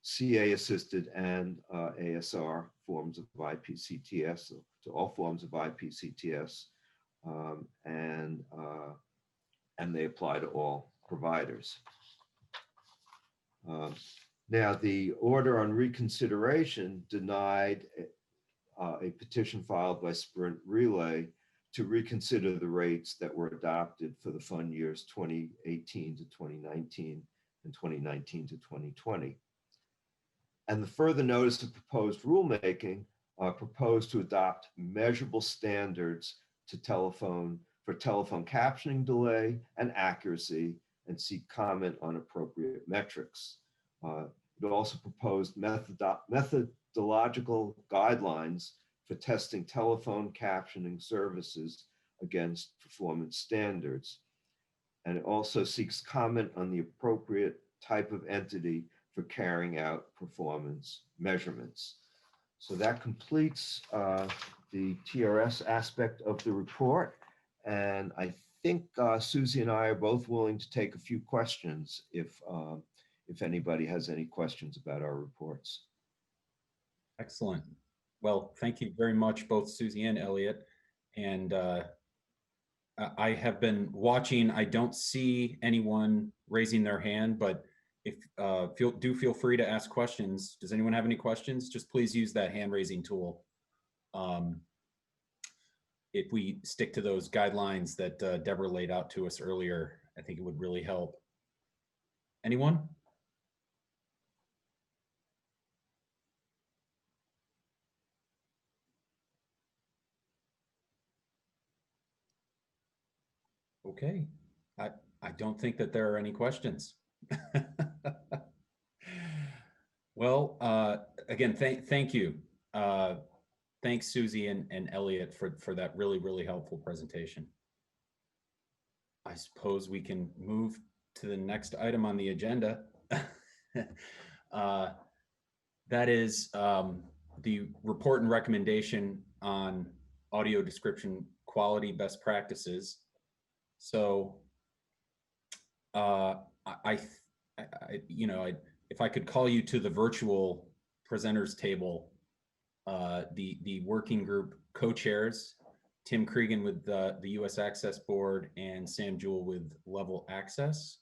CA-assisted and ASR forms of IPCTS, to all forms of IPCTS, and they apply to all providers. Now, the order on reconsideration denied a petition filed by Sprint Relay to reconsider the rates that were adopted for the fund years 2018 to 2019 and 2019 to 2020. And the further notice of proposed rulemaking proposed to adopt measurable standards for telephone captioning delay and accuracy and seek comment on appropriate metrics. It also proposed methodological guidelines for testing telephone captioning services against performance standards. And it also seeks comment on the appropriate type of entity for carrying out performance measurements. So that completes the TRS aspect of the report. And I think Susie and I are both willing to take a few questions if anybody has any questions about our reports. Excellent. Well, thank you very much, both Susie and Elliot. And I have been watching. I don't see anyone raising their hand, but if do feel free to ask questions. Does anyone have any questions? Just please use that hand raising tool. If we stick to those guidelines that Deborah laid out to us earlier, I think it would really help. Anyone? Okay, I don't think that there are any questions. Well, again, thank you. Thanks, Susie and Elliot, for that really helpful presentation. I suppose we can move to the next item on the agenda. That is the report and recommendation on audio description quality best practices. So if I could call you to the virtual presenters table, the working group co-chairs, Tim Cregan with the US Access Board and Sam Jewell with Level Access,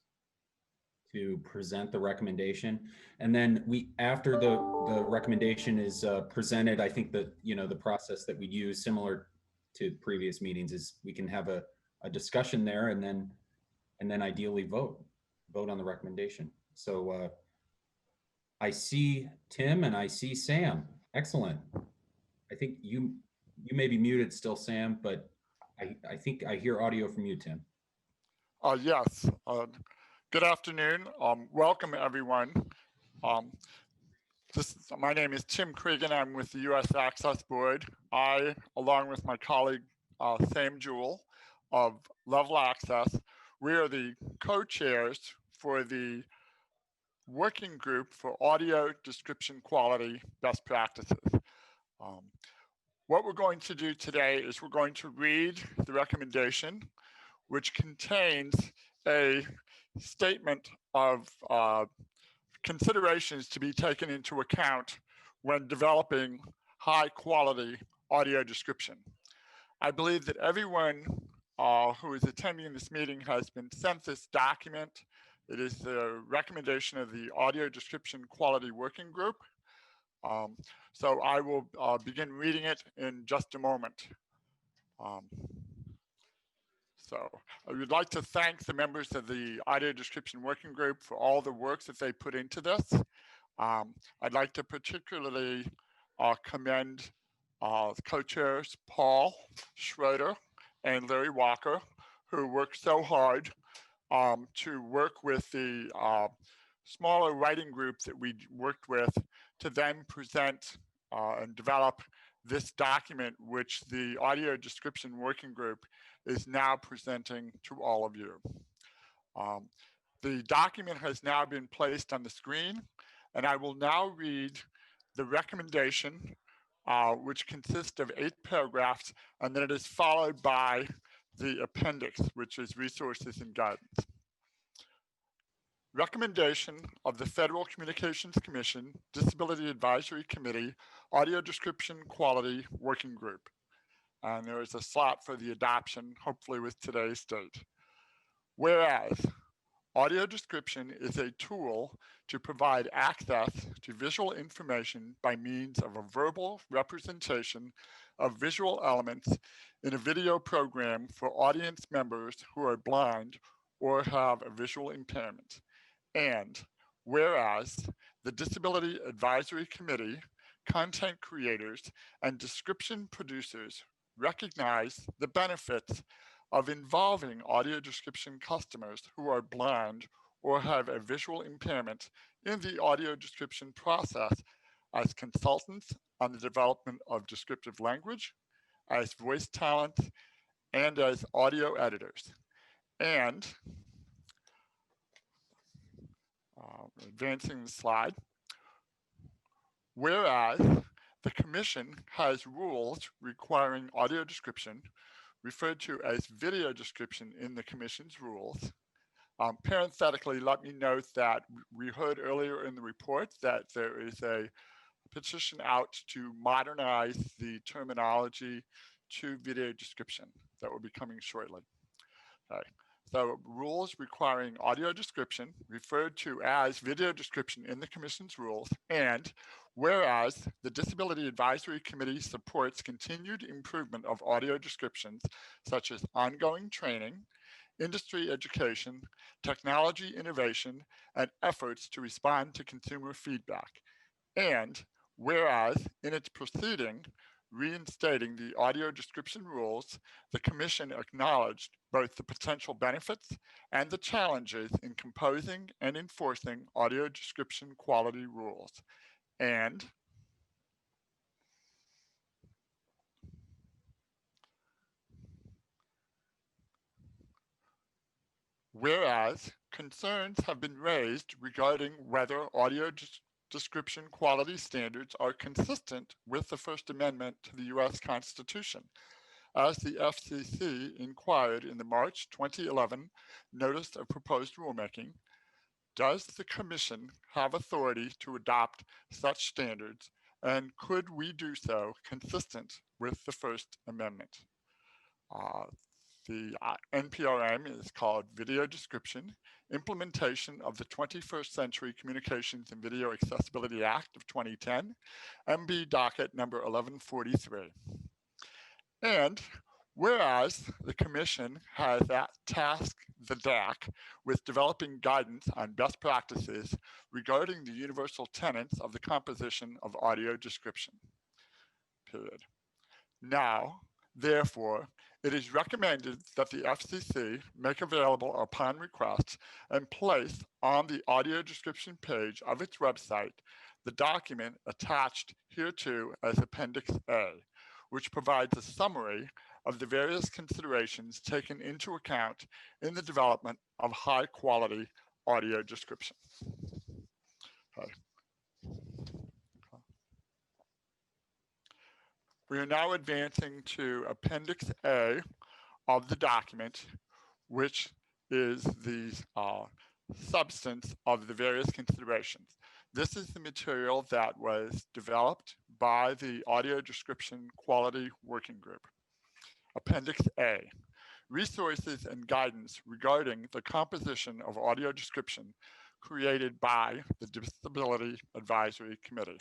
to present the recommendation. And then after the recommendation is presented, I think that, the process that we use, similar to previous meetings, is we can have a discussion there and then ideally vote on the recommendation. So I see Tim and I see Sam. Excellent. I think you may be muted still, Sam, but I think I hear audio from you, Tim. Yes. Good afternoon. Welcome, everyone. My name is Tim Cregan. I'm with the US Access Board. I, along with my colleague, Sam Jewell of Level Access, we are the co-chairs for the working group for audio description quality best practices. What we're going to do today is we're going to read the recommendation, which contains a statement of considerations to be taken into account when developing high quality audio description. I believe that everyone who is attending this meeting has been sent this document. It is the recommendation of the Audio Description Quality Working Group. So I will begin reading it in just a moment. So I would like to thank the members of the Audio Description Working Group for all the work that they put into this. I'd like to particularly commend co-chairs Paul Schroeder and Larry Walker, who worked so hard to work with the smaller writing group that we worked with to then present and develop this document, which the Audio Description Working Group is now presenting to all of you. The document has now been placed on the screen, and I will now read the recommendation, which consists of 8 paragraphs, and then it is followed by the appendix, which is resources and guidance. Recommendation of the Federal Communications Commission Disability Advisory Committee Audio Description Quality Working Group. And there is a slot for the adoption, hopefully with today's date. Whereas audio description is a tool to provide access to visual information by means of a verbal representation of visual elements in a video program for audience members who are blind or have a visual impairment. And whereas the Disability Advisory Committee, content creators, and description producers recognize the benefits of involving audio description customers who are blind or have a visual impairment in the audio description process as consultants on the development of descriptive language, as voice talent, and as audio editors. And advancing the slide, whereas the Commission has rules requiring audio description, referred to as video description in the Commission's rules. Parenthetically, let me note that we heard earlier in the report that there is a petition out to modernize the terminology to video description that will be coming shortly. Okay. So rules requiring audio description, referred to as video description in the Commission's rules, and whereas the Disability Advisory Committee supports continued improvement of audio descriptions, such as ongoing training, industry education, technology innovation, and efforts to respond to consumer feedback. And whereas in its proceeding, reinstating the audio description rules, the Commission acknowledged both the potential benefits and the challenges in composing and enforcing audio description quality rules. And whereas concerns have been raised regarding whether audio description quality standards are consistent with the First Amendment to the U.S. Constitution, as the FCC inquired in the March 2011 Notice of Proposed Rulemaking. Does the Commission have authority to adopt such standards, and could we do so consistent with the First Amendment? The NPRM is called Video Description, Implementation of the 21st Century Communications and Video Accessibility Act of 2010, MB docket number 1143. And whereas the Commission has tasked the DAC with developing guidance on best practices regarding the universal tenets of the composition of audio description, period. Now, therefore, it is recommended that the FCC make available upon request and place on the audio description page of its website the document attached hereto as Appendix A, which provides a summary of the various considerations taken into account in the development of high-quality audio description. Okay. We are now advancing to Appendix A of the document, which is the substance of the various considerations. This is the material that was developed by the Audio Description Quality Working Group. Appendix A, resources and guidance regarding the composition of audio description created by the Disability Advisory Committee.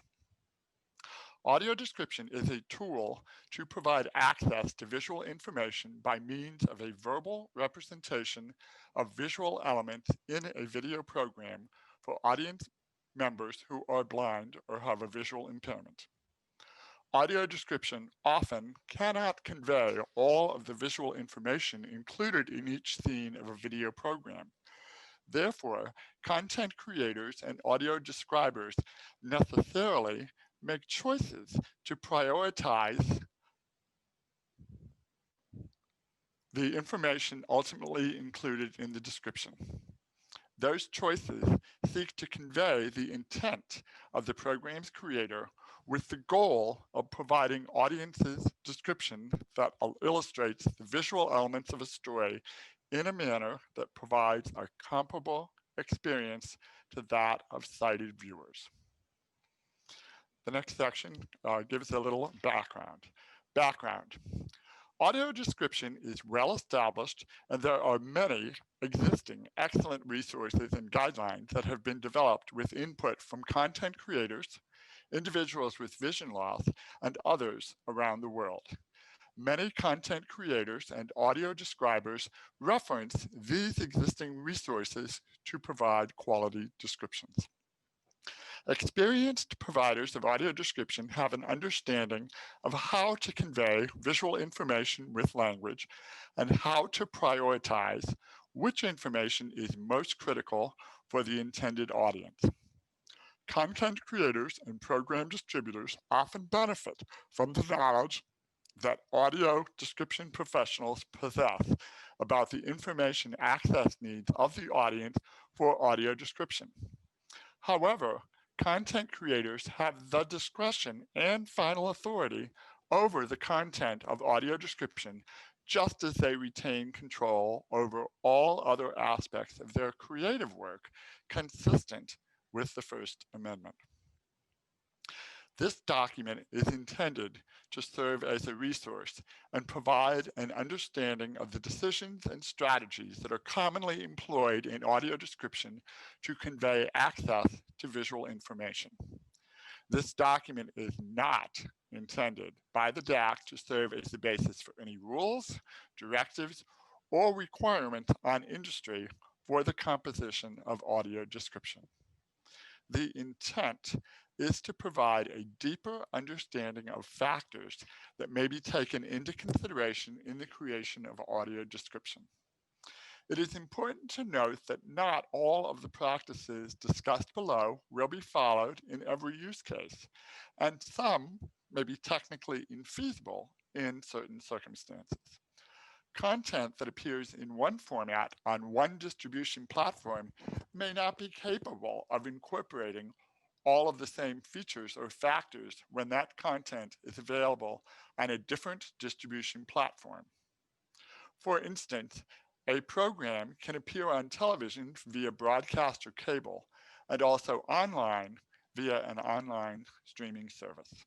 Audio description is a tool to provide access to visual information by means of a verbal representation of visual elements in a video program for audience members who are blind or have a visual impairment. Audio description often cannot convey all of the visual information included in each scene of a video program. Therefore, content creators and audio describers necessarily make choices to prioritize the information ultimately included in the description. Those choices seek to convey the intent of the program's creator with the goal of providing audiences description that illustrates the visual elements of a story in a manner that provides a comparable experience to that of sighted viewers. The next section gives a little background. Audio description is well established, and there are many existing excellent resources and guidelines that have been developed with input from content creators, individuals with vision loss, and others around the world. Many content creators and audio describers reference these existing resources to provide quality descriptions. Experienced providers of audio description have an understanding of how to convey visual information with language and how to prioritize which information is most critical for the intended audience. Content creators and program distributors often benefit from the knowledge that audio description professionals possess about the information access needs of the audience for audio description. However, content creators have the discretion and final authority over the content of audio description, just as they retain control over all other aspects of their creative work consistent with the First Amendment. This document is intended to serve as a resource and provide an understanding of the decisions and strategies that are commonly employed in audio description to convey access to visual information. This document is not intended by the DAC to serve as the basis for any rules, directives, or requirements on industry for the composition of audio description. The intent is to provide a deeper understanding of factors that may be taken into consideration in the creation of audio description. It is important to note that not all of the practices discussed below will be followed in every use case, and some may be technically infeasible in certain circumstances. Content that appears in one format on one distribution platform may not be capable of incorporating all of the same features or factors when that content is available on a different distribution platform. For instance, a program can appear on television via broadcast or cable, and also online via an online streaming service.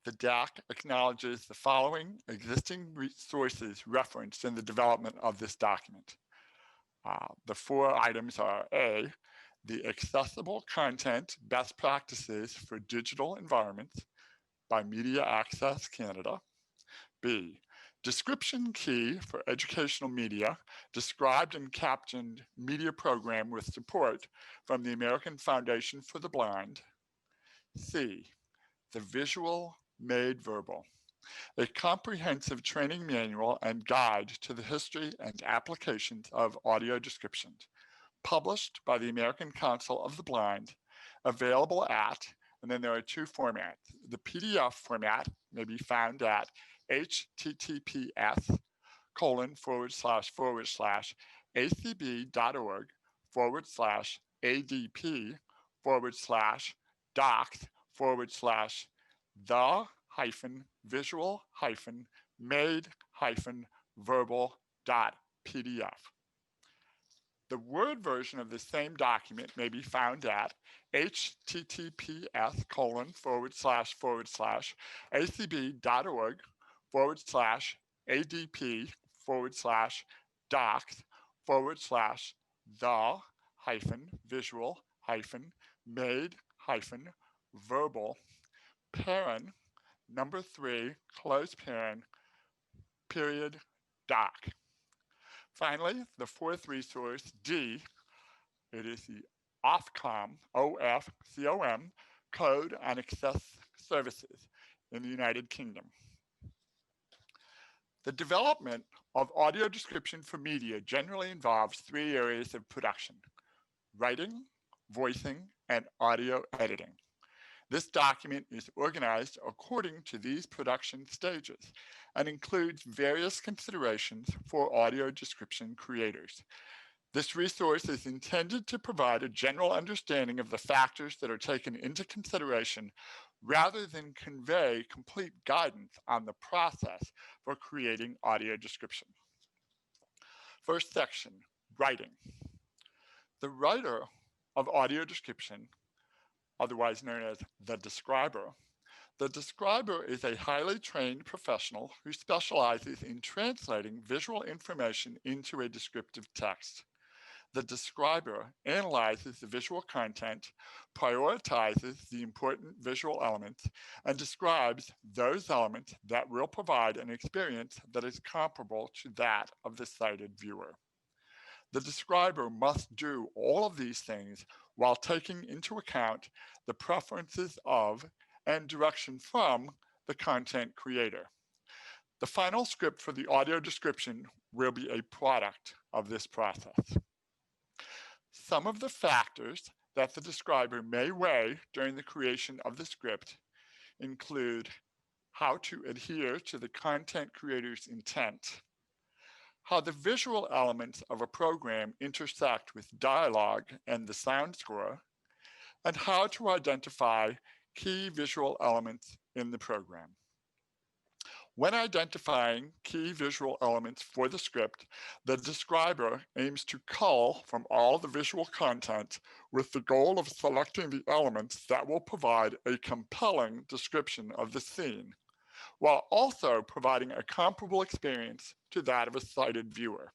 The DAC acknowledges the following existing resources referenced in the development of this document. The 4 items are A, the accessible content best practices for digital environments by Media Access Canada. B, description key for educational media, described and captioned media program with support from the American Foundation for the Blind. C, the visual made verbal, a comprehensive training manual and guide to the history and applications of audio descriptions, published by the American Council of the Blind, available at, and then there are 2 formats. The PDF format may be found at https://acb.org/docs/the-visual-made-verbal.pdf. The Word version of the same document may be found at http://acb.org/adp//the-visual-made-verbal.pdf. Finally, the 4th resource, D, it is the Ofcom, OFCOM, Code on Access Services in the United Kingdom. The development of audio description for media generally involves 3 areas of production: writing, voicing, and audio editing. This document is organized according to these production stages and includes various considerations for audio description creators. This resource is intended to provide a general understanding of the factors that are taken into consideration rather than convey complete guidance on the process for creating audio description. First section, writing. The writer of audio description, otherwise known as the describer is a highly trained professional who specializes in translating visual information into a descriptive text. The describer analyzes the visual content, prioritizes the important visual elements, and describes those elements that will provide an experience that is comparable to that of the sighted viewer. The describer must do all of these things while taking into account the preferences of and direction from the content creator. The final script for the audio description will be a product of this process. Some of the factors that the describer may weigh during the creation of the script include how to adhere to the content creator's intent, how the visual elements of a program intersect with dialogue and the sound score, and how to identify key visual elements in the program. When identifying key visual elements for the script, the describer aims to cull from all the visual content with the goal of selecting the elements that will provide a compelling description of the scene, while also providing a comparable experience to that of a sighted viewer.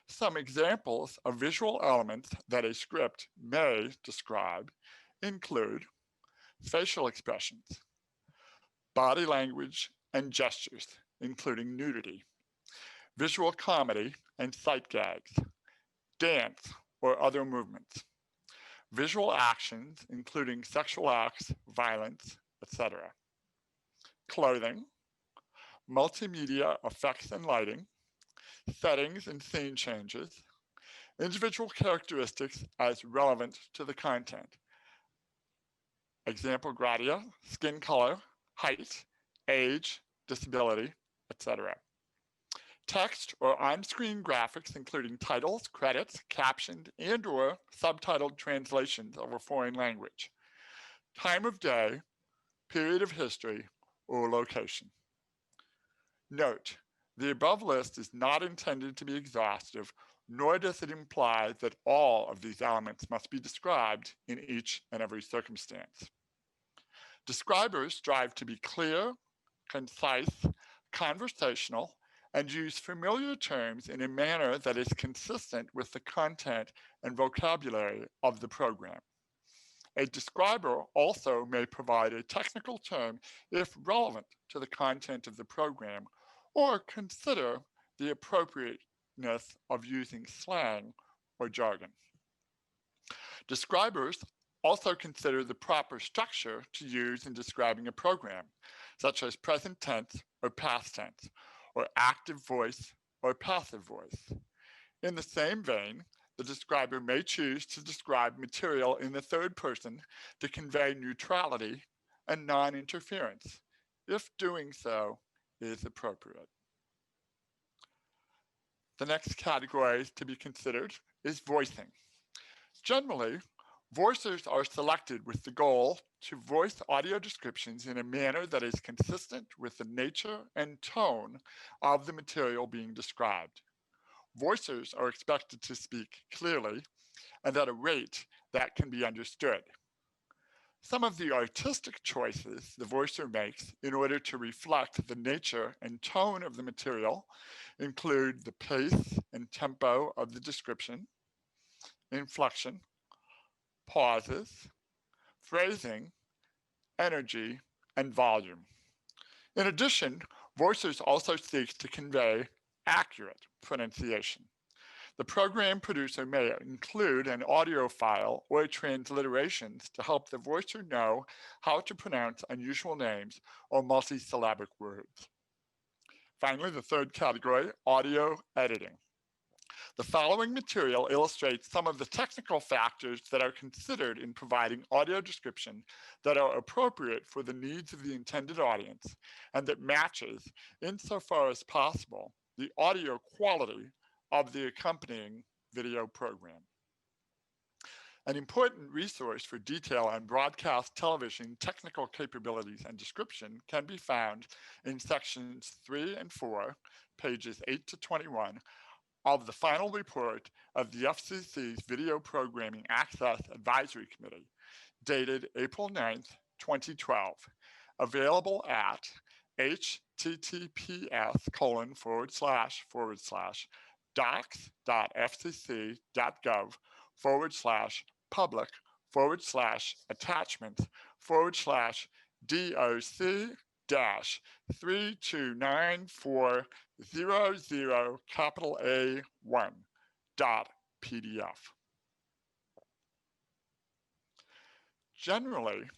Some examples of visual elements that a script may describe include facial expressions, body language and gestures, including nudity, visual comedy and sight gags, dance or other movements, visual actions, including sexual acts, violence, etc., clothing, multimedia effects and lighting, settings and scene changes, individual characteristics as relevant to the content. Example gratia, skin color, height, age, disability, etc. text or on-screen graphics, including titles, credits, captioned and/or subtitled translations of a foreign language, time of day, period of history, or location. Note, the above list is not intended to be exhaustive, nor does it imply that all of these elements must be described in each and every circumstance. Describers strive to be clear, concise, conversational, and use familiar terms in a manner that is consistent with the content and vocabulary of the program. A describer also may provide a technical term if relevant to the content of the program, or consider the appropriateness of using slang or jargon. Describers also consider the proper structure to use in describing a program, such as present tense or past tense, or active voice or passive voice. In the same vein, the describer may choose to describe material in the third person to convey neutrality and non-interference, if doing so is appropriate. The next category to be considered is voicing. Generally, voicers are selected with the goal to voice audio descriptions in a manner that is consistent with the nature and tone of the material being described. Voicers are expected to speak clearly and at a rate that can be understood. Some of the artistic choices the voicer makes in order to reflect the nature and tone of the material include the pace and tempo of the description, inflection, pauses, phrasing, energy, and volume. In addition, voicers also seek to convey accurate pronunciation. The program producer may include an audio file or transliterations to help the voicer know how to pronounce unusual names or multisyllabic words. Finally, the third category, audio editing. The following material illustrates some of the technical factors that are considered in providing audio description that are appropriate for the needs of the intended audience and that matches, insofar as possible, the audio quality of the accompanying video program. An important resource for detail on broadcast television technical capabilities and description can be found in sections 3 and 4, pages 8 to 21, of the final report of the FCC's Video Programming Access Advisory Committee, dated April 9th, 2012, available at https://docs.fcc.gov/public/attachment/A1.pdf. Generally,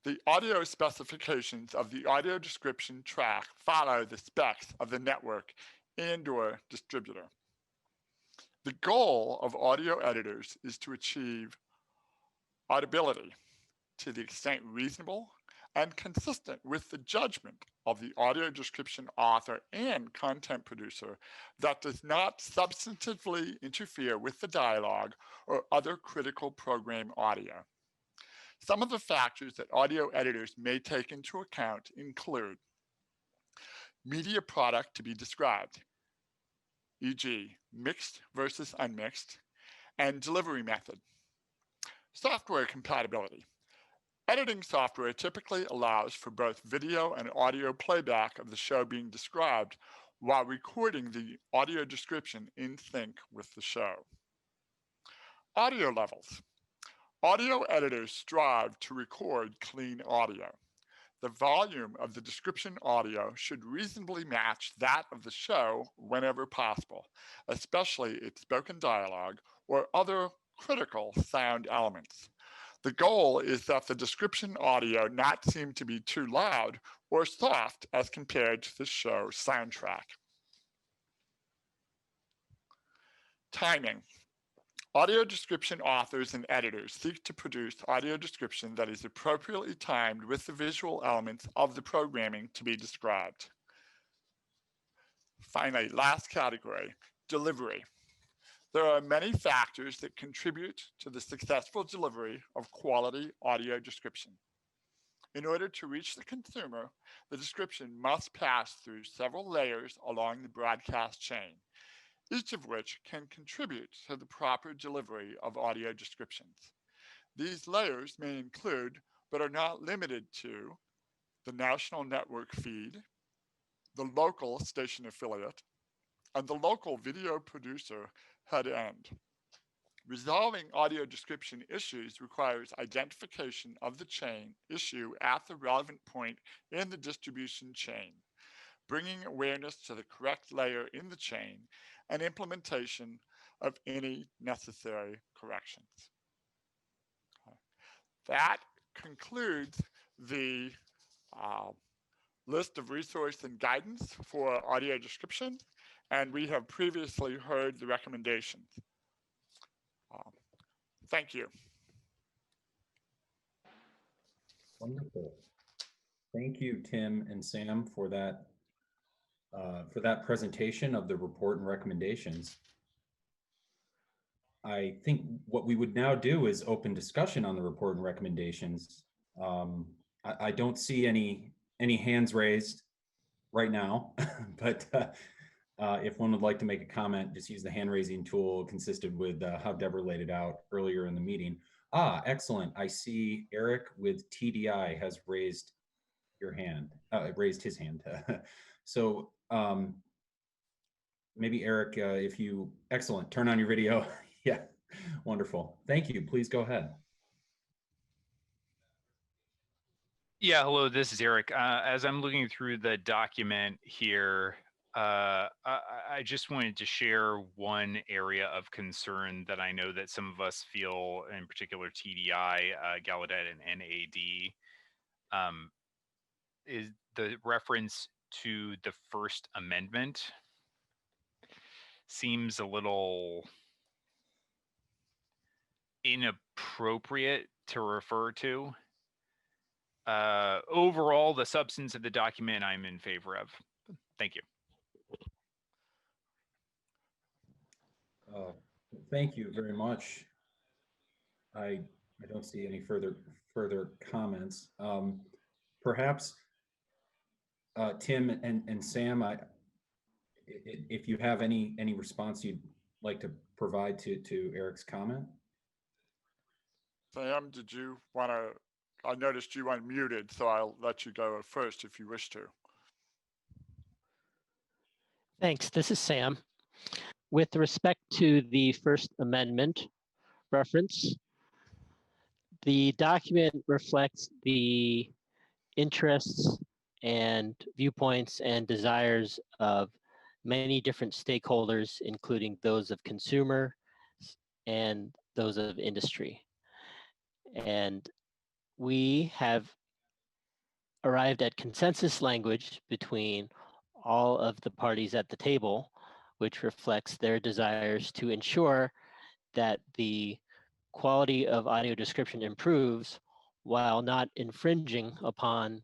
the audio specifications of the audio description track follow the specs of the network and/or distributor. The goal of audio editors is to achieve audibility to the extent reasonable and consistent with the judgment of the audio description author and content producer that does not substantively interfere with the dialogue or other critical program audio. Some of the factors that audio editors may take into account include media product to be described, e.g. mixed versus unmixed, and delivery method. Software compatibility. Editing software typically allows for both video and audio playback of the show being described while recording the audio description in sync with the show. Audio levels. Audio editors strive to record clean audio. The volume of the description audio should reasonably match that of the show whenever possible, especially its spoken dialogue or other critical sound elements. The goal is that the description audio not seem to be too loud or soft as compared to the show soundtrack. Timing. Audio description authors and editors seek to produce audio description that is appropriately timed with the visual elements of the programming to be described. Finally, last category, delivery. There are many factors that contribute to the successful delivery of quality audio description. In order to reach the consumer, the description must pass through several layers along the broadcast chain, each of which can contribute to the proper delivery of audio descriptions. These layers may include, but are not limited to, the national network feed, the local station affiliate, and the local video producer head end. Resolving audio description issues requires identification of the chain issue at the relevant point in the distribution chain, bringing awareness to the correct layer in the chain, and implementation of any necessary corrections. That concludes the list of resource and guidance for audio description, and we have previously heard the recommendations. Thank you. Wonderful. Thank you, Tim and Sam, for that presentation of the report and recommendations. I think what we would now do is open discussion on the report and recommendations. I don't see any hands raised right now, but if one would like to make a comment, just use the hand raising tool consistent with how Deborah laid it out earlier in the meeting. Excellent. I see Eric with TDI has raised his hand. So maybe Eric, if you, excellent, turn on your video. Yeah, wonderful. Thank you. Please go ahead. Yeah, hello, this is Eric. As I'm looking through the document here, I just wanted to share one area of concern that I know that some of us feel, in particular TDI, Gallaudet, and NAD, is the reference to the First Amendment seems a little inappropriate to refer to. Overall, the substance of the document I'm in favor of. Thank you. Thank you very much. I don't see any further comments. Perhaps Tim and Sam, if you have any response you'd like to provide to Eric's comment. Sam, did you want to? I noticed you unmuted, so I'll let you go first if you wish to. Thanks. This is Sam. With respect to the First Amendment reference, the document reflects the interests and viewpoints and desires of many different stakeholders, including those of consumer and those of industry. And we have arrived at consensus language between all of the parties at the table, which reflects their desires to ensure that the quality of audio description improves while not infringing upon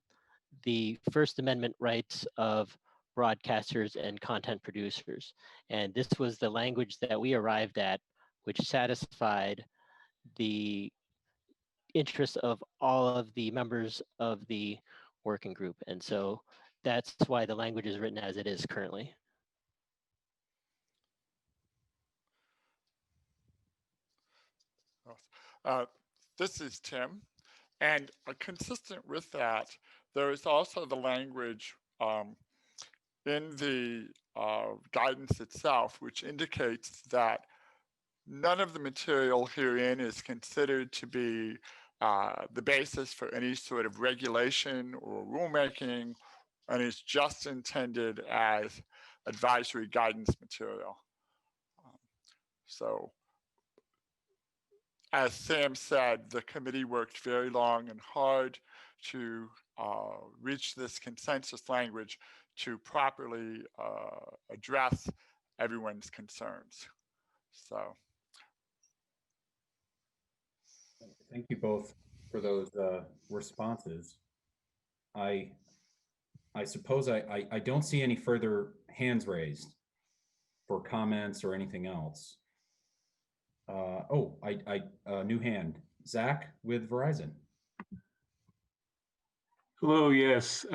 the First Amendment rights of broadcasters and content producers. And this was the language that we arrived at, which satisfied the interests of all of the members of the working group. And so that's why the language is written as it is currently. This is Tim, and consistent with that, there is also the language in the guidance itself, which indicates that none of the material herein is considered to be the basis for any sort of regulation or rulemaking, and is just intended as advisory guidance material. So, as Sam said, the committee worked very long and hard to reach this consensus language to properly address everyone's concerns. So. Thank you both for those responses. I suppose I don't see any further hands raised for comments or anything else? New hand. Zach with Verizon. Hello, yes,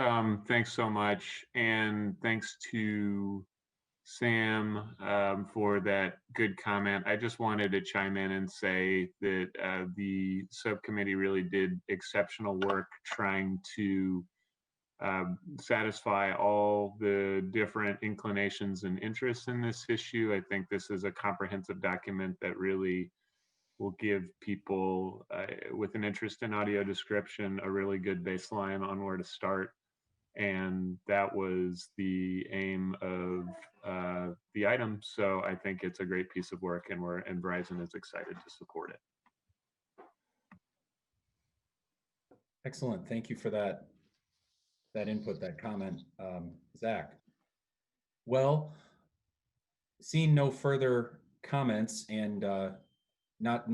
thanks so much. And thanks to Sam for that good comment. I just wanted to chime in and say that the subcommittee really did exceptional work trying to satisfy all the different inclinations and interests in this issue. I think this is a comprehensive document that really will give people with an interest in audio description a really good baseline on where to start. And that was the aim of the item. So I think it's a great piece of work, and Verizon is excited to support it. Excellent. Thank you for that input, that comment, Zach. Well, seeing no further comments and not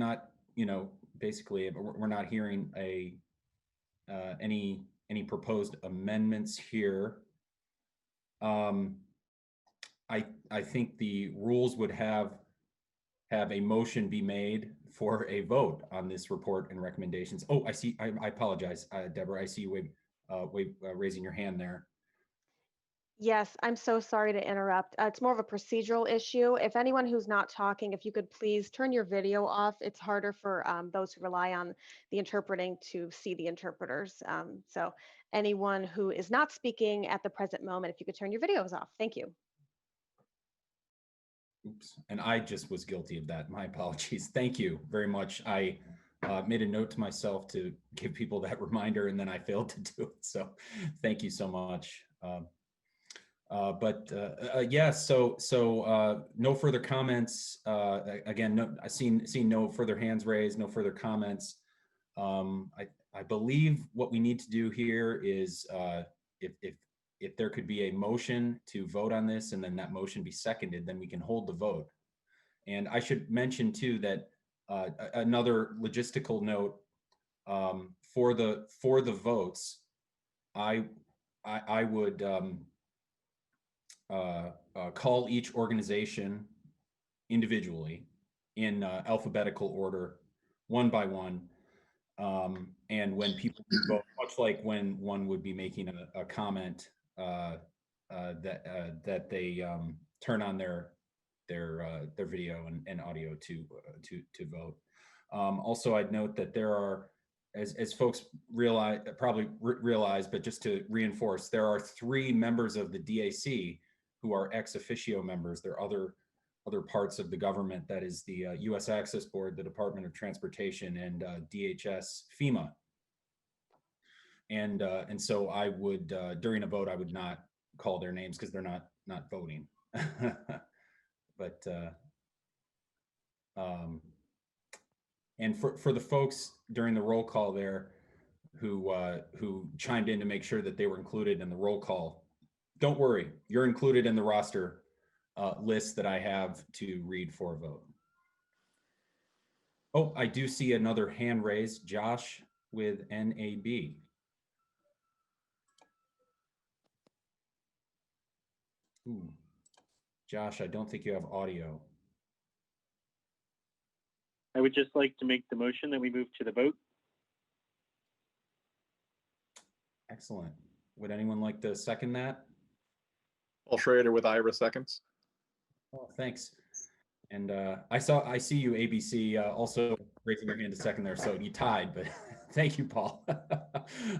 basically we're not hearing any proposed amendments here. I think the rules would have a motion be made for a vote on this report and recommendations. Oh, I see. I apologize, Deborah. I see you raising your hand there. Yes, I'm so sorry to interrupt. It's more of a procedural issue. If anyone who's not talking, if you could please turn your video off. It's harder for those who rely on the interpreting to see the interpreters. So anyone who is not speaking at the present moment, if you could turn your videos off. Thank you. Oops, and I just was guilty of that. My apologies. Thank you very much. I made a note to myself to give people that reminder, and then I failed to do it. So thank you so much. Yes, so no further comments. Again, I seen no further hands raised, no further comments. I believe what we need to do here is if there could be a motion to vote on this and then that motion be seconded, then we can hold the vote. And I should mention too that another logistical note for the votes, I would call each organization individually in alphabetical order, one by one. And when people vote, much like when one would be making a comment, that they turn on their video and audio to vote. Also, I'd note that there are, as folks probably realize, but just to reinforce, there are 3 members of the DAC who are ex officio members. There are other parts of the government, that is the U.S. Access Board, the Department of Transportation, and DHS, FEMA. And so I would, during a vote, I would not call their names because they're not voting. But and for the folks during the roll call there who chimed in to make sure that they were included in the roll call, don't worry, you're included in the roster list that I have to read for a vote. Oh, I do see another hand raised, Josh with NAB. Ooh. Josh, I don't think you have audio. I would just like to make the motion that we move to the vote. Excellent. Would anyone like to second that? Paul Schrader with Ira seconds. Oh, thanks. And I see you, ABC, also raising your hand a second there. So you tied, but thank you, Paul.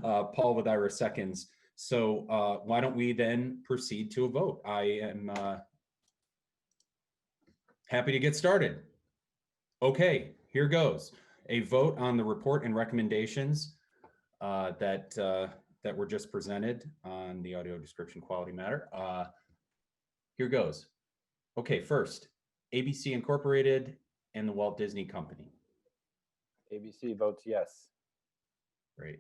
Paul with Ira seconds. So why don't we then proceed to a vote? I am happy to get started. Okay, here goes. A vote on the report and recommendations that were just presented on the audio description quality matter. Here goes. Okay, first, ABC Incorporated and the Walt Disney Company. ABC votes yes. Great.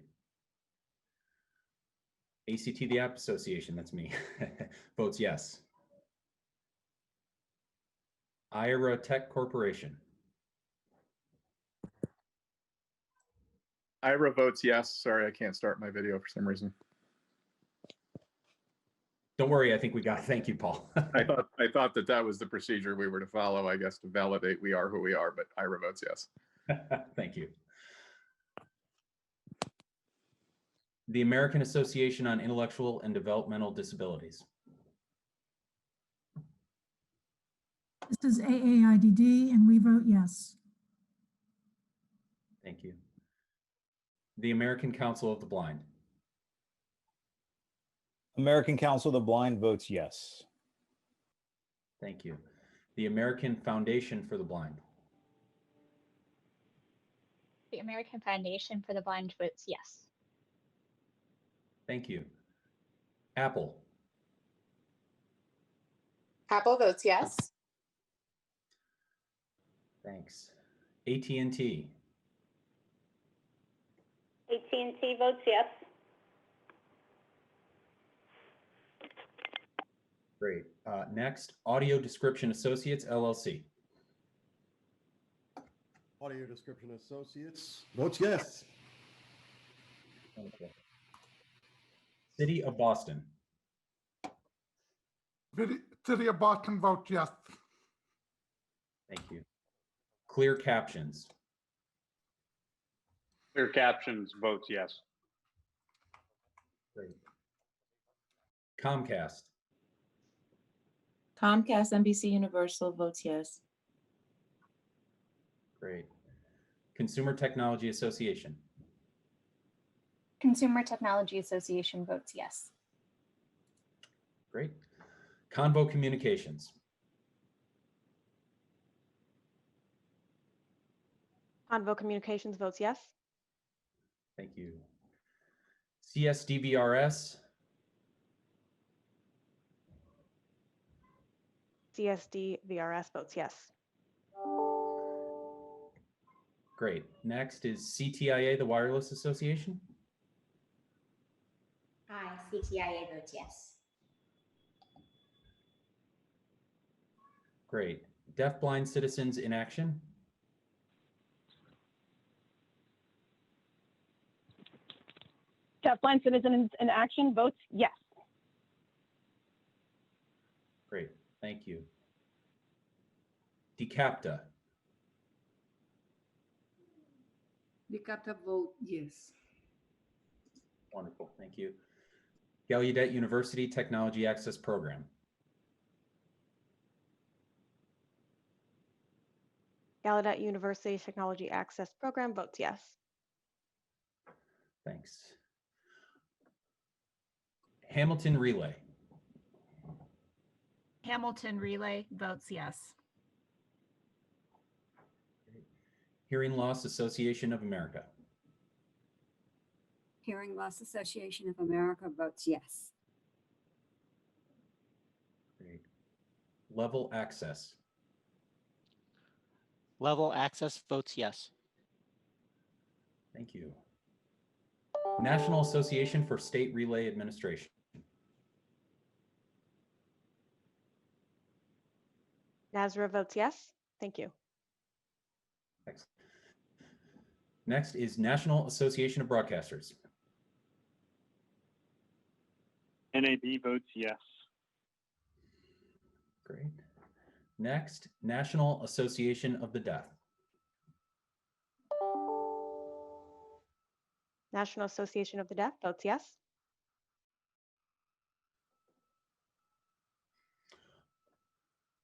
ACT, the App Association, that's me, votes yes. Ira Tech Corporation. Ira votes yes. Sorry, I can't start my video for some reason. Don't worry, I think we got it. Thank you, Paul. I thought that was the procedure we were to follow, I guess, to validate we are who we are, but Ira votes yes. Thank you. The American Association on Intellectual and Developmental Disabilities. This is AAIDD, and we vote yes. Thank you. The American Council of the Blind. American Council of the Blind votes yes. Thank you. The American Foundation for the Blind. The American Foundation for the Blind votes yes. Thank you. Apple. Apple votes yes. Thanks. AT&T. AT&T votes yes. Great. Next, Audio Description Associates, LLC. Audio Description Associates votes yes. Okay. City of Boston. City of Boston votes yes. Thank you. Clear Captions. Clear Captions votes yes. Great. Comcast. Comcast NBC Universal votes yes. Great. Consumer Technology Association. Consumer Technology Association votes yes. Great. Convo Communications. Convo Communications votes yes. Thank you. CSDVRS. CSD-VRS votes yes. Great. Next is CTIA, the Wireless Association. Hi, CTIA votes yes. Great. Deafblind Citizens in Action. Deafblind Citizens in Action votes yes. Great. Thank you. DeCapta. DeCapta vote yes. Wonderful. Thank you. Gallaudet University Technology Access Program. Gallaudet University Technology Access Program votes yes. Thanks. Hamilton Relay. Hamilton Relay votes yes. Hearing Loss Association of America. Hearing Loss Association of America votes yes. Great. Level Access. Level Access votes yes. Thank you. National Association for State Relay Administration. NASRA votes yes. Thank you. Excellent. Next is National Association of Broadcasters. NAB votes yes. Great. Next, National Association of the Deaf. National Association of the Deaf votes yes.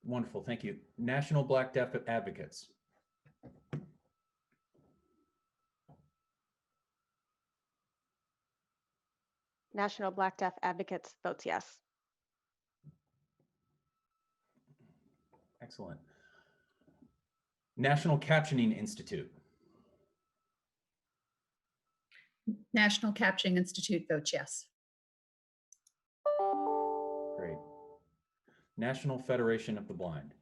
Wonderful, thank you. National Black Deaf Advocates. National Black Deaf Advocates votes yes. Excellent. National Captioning Institute. National Captioning Institute votes yes. Great. National Federation of the Blind.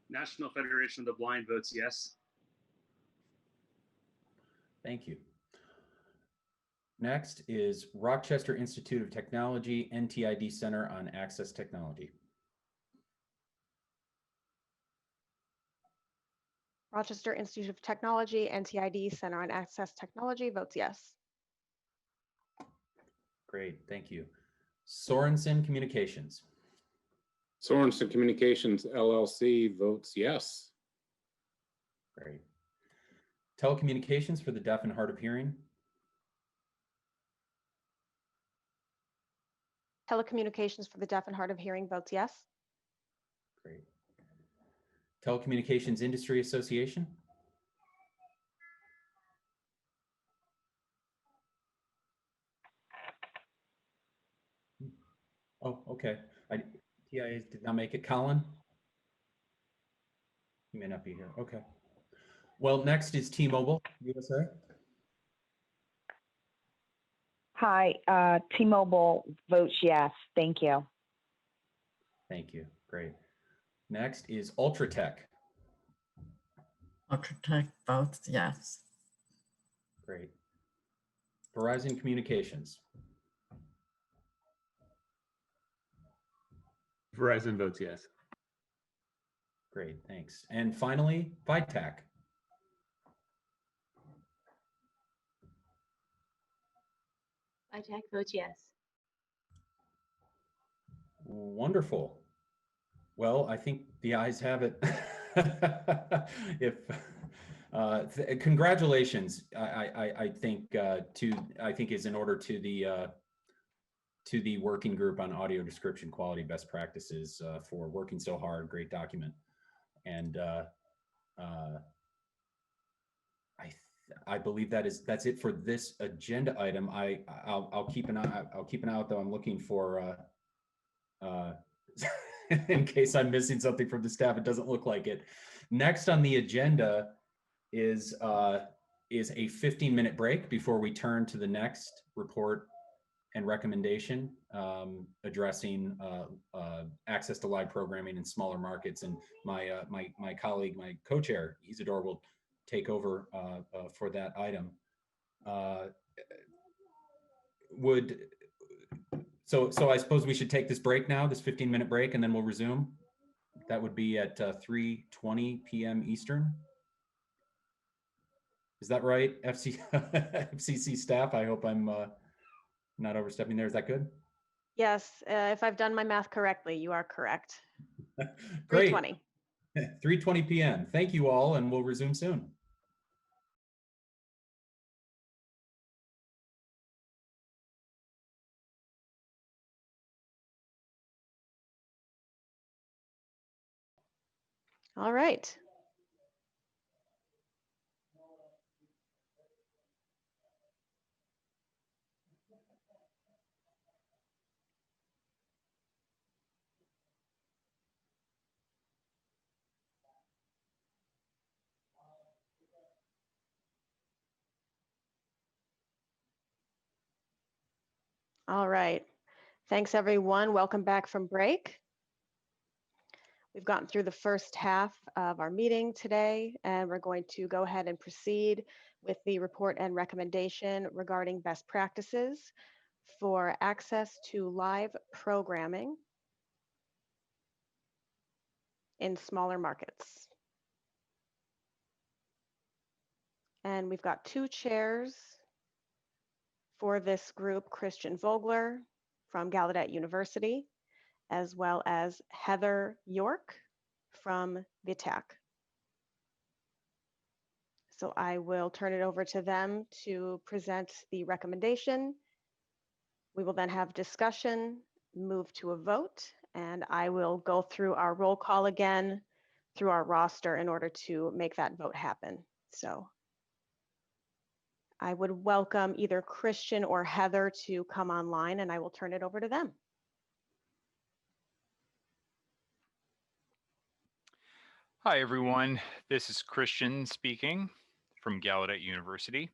National Federation of the Blind votes yes. Thank you. Next is Rochester Institute of Technology, NTID Center on Access Technology. Rochester Institute of Technology, NTID Center on Access Technology votes yes. Great, thank you. Sorensen Communications. Sorensen Communications LLC votes yes. Great. Telecommunications for the deaf and hard of hearing. Telecommunications for the deaf and hard of hearing votes yes. Great. Telecommunications Industry Association. Oh, okay. TIA did not make it. Colin? He may not be here. Okay. Well, next is T-Mobile USA. Hi, T-Mobile votes yes. Thank you. Thank you. Great. Next is Ultratech. Ultratech votes yes. Great. Verizon Communications. Verizon votes yes. Great, thanks. And finally, Vitac. Vitac votes yes. Wonderful. Well, I think the ayes have it. Congratulations, I think is in order to the working group on audio description quality best practices for working so hard. Great document, and I believe that's it for this agenda item. I'll keep an eye out though. I'm looking for in case I'm missing something from the staff. It doesn't look like it. Next on the agenda is a 15-minute break before we turn to the next report and recommendation addressing access to live programming in smaller markets. And my colleague, my co-chair, Isidore, will take over for that item. So I suppose we should take this break now, this 15-minute break, and then we'll resume. That would be at 3:20 p.m. Eastern. Is that right, FCC staff? I hope I'm not overstepping there. Is that good? Yes, if I've done my math correctly, you are correct. Great. 3:20. 3:20 p.m. Thank you all, and we'll resume soon. All right. All right. Thanks, everyone. Welcome back from break. We've gotten through the first half of our meeting today, and we're going to go ahead and proceed with the report and recommendation regarding best practices for access to live programming in smaller markets. And we've got two chairs for this group, Christian Vogler from Gallaudet University, as well as Heather York from Vitac. So I will turn it over to them to present the recommendation. We will then have discussion, move to a vote, and I will go through our roll call again through our roster in order to make that vote happen. So I would welcome either Christian or Heather to come online, and I will turn it over to them. Hi, everyone. This is Christian speaking from Gallaudet University.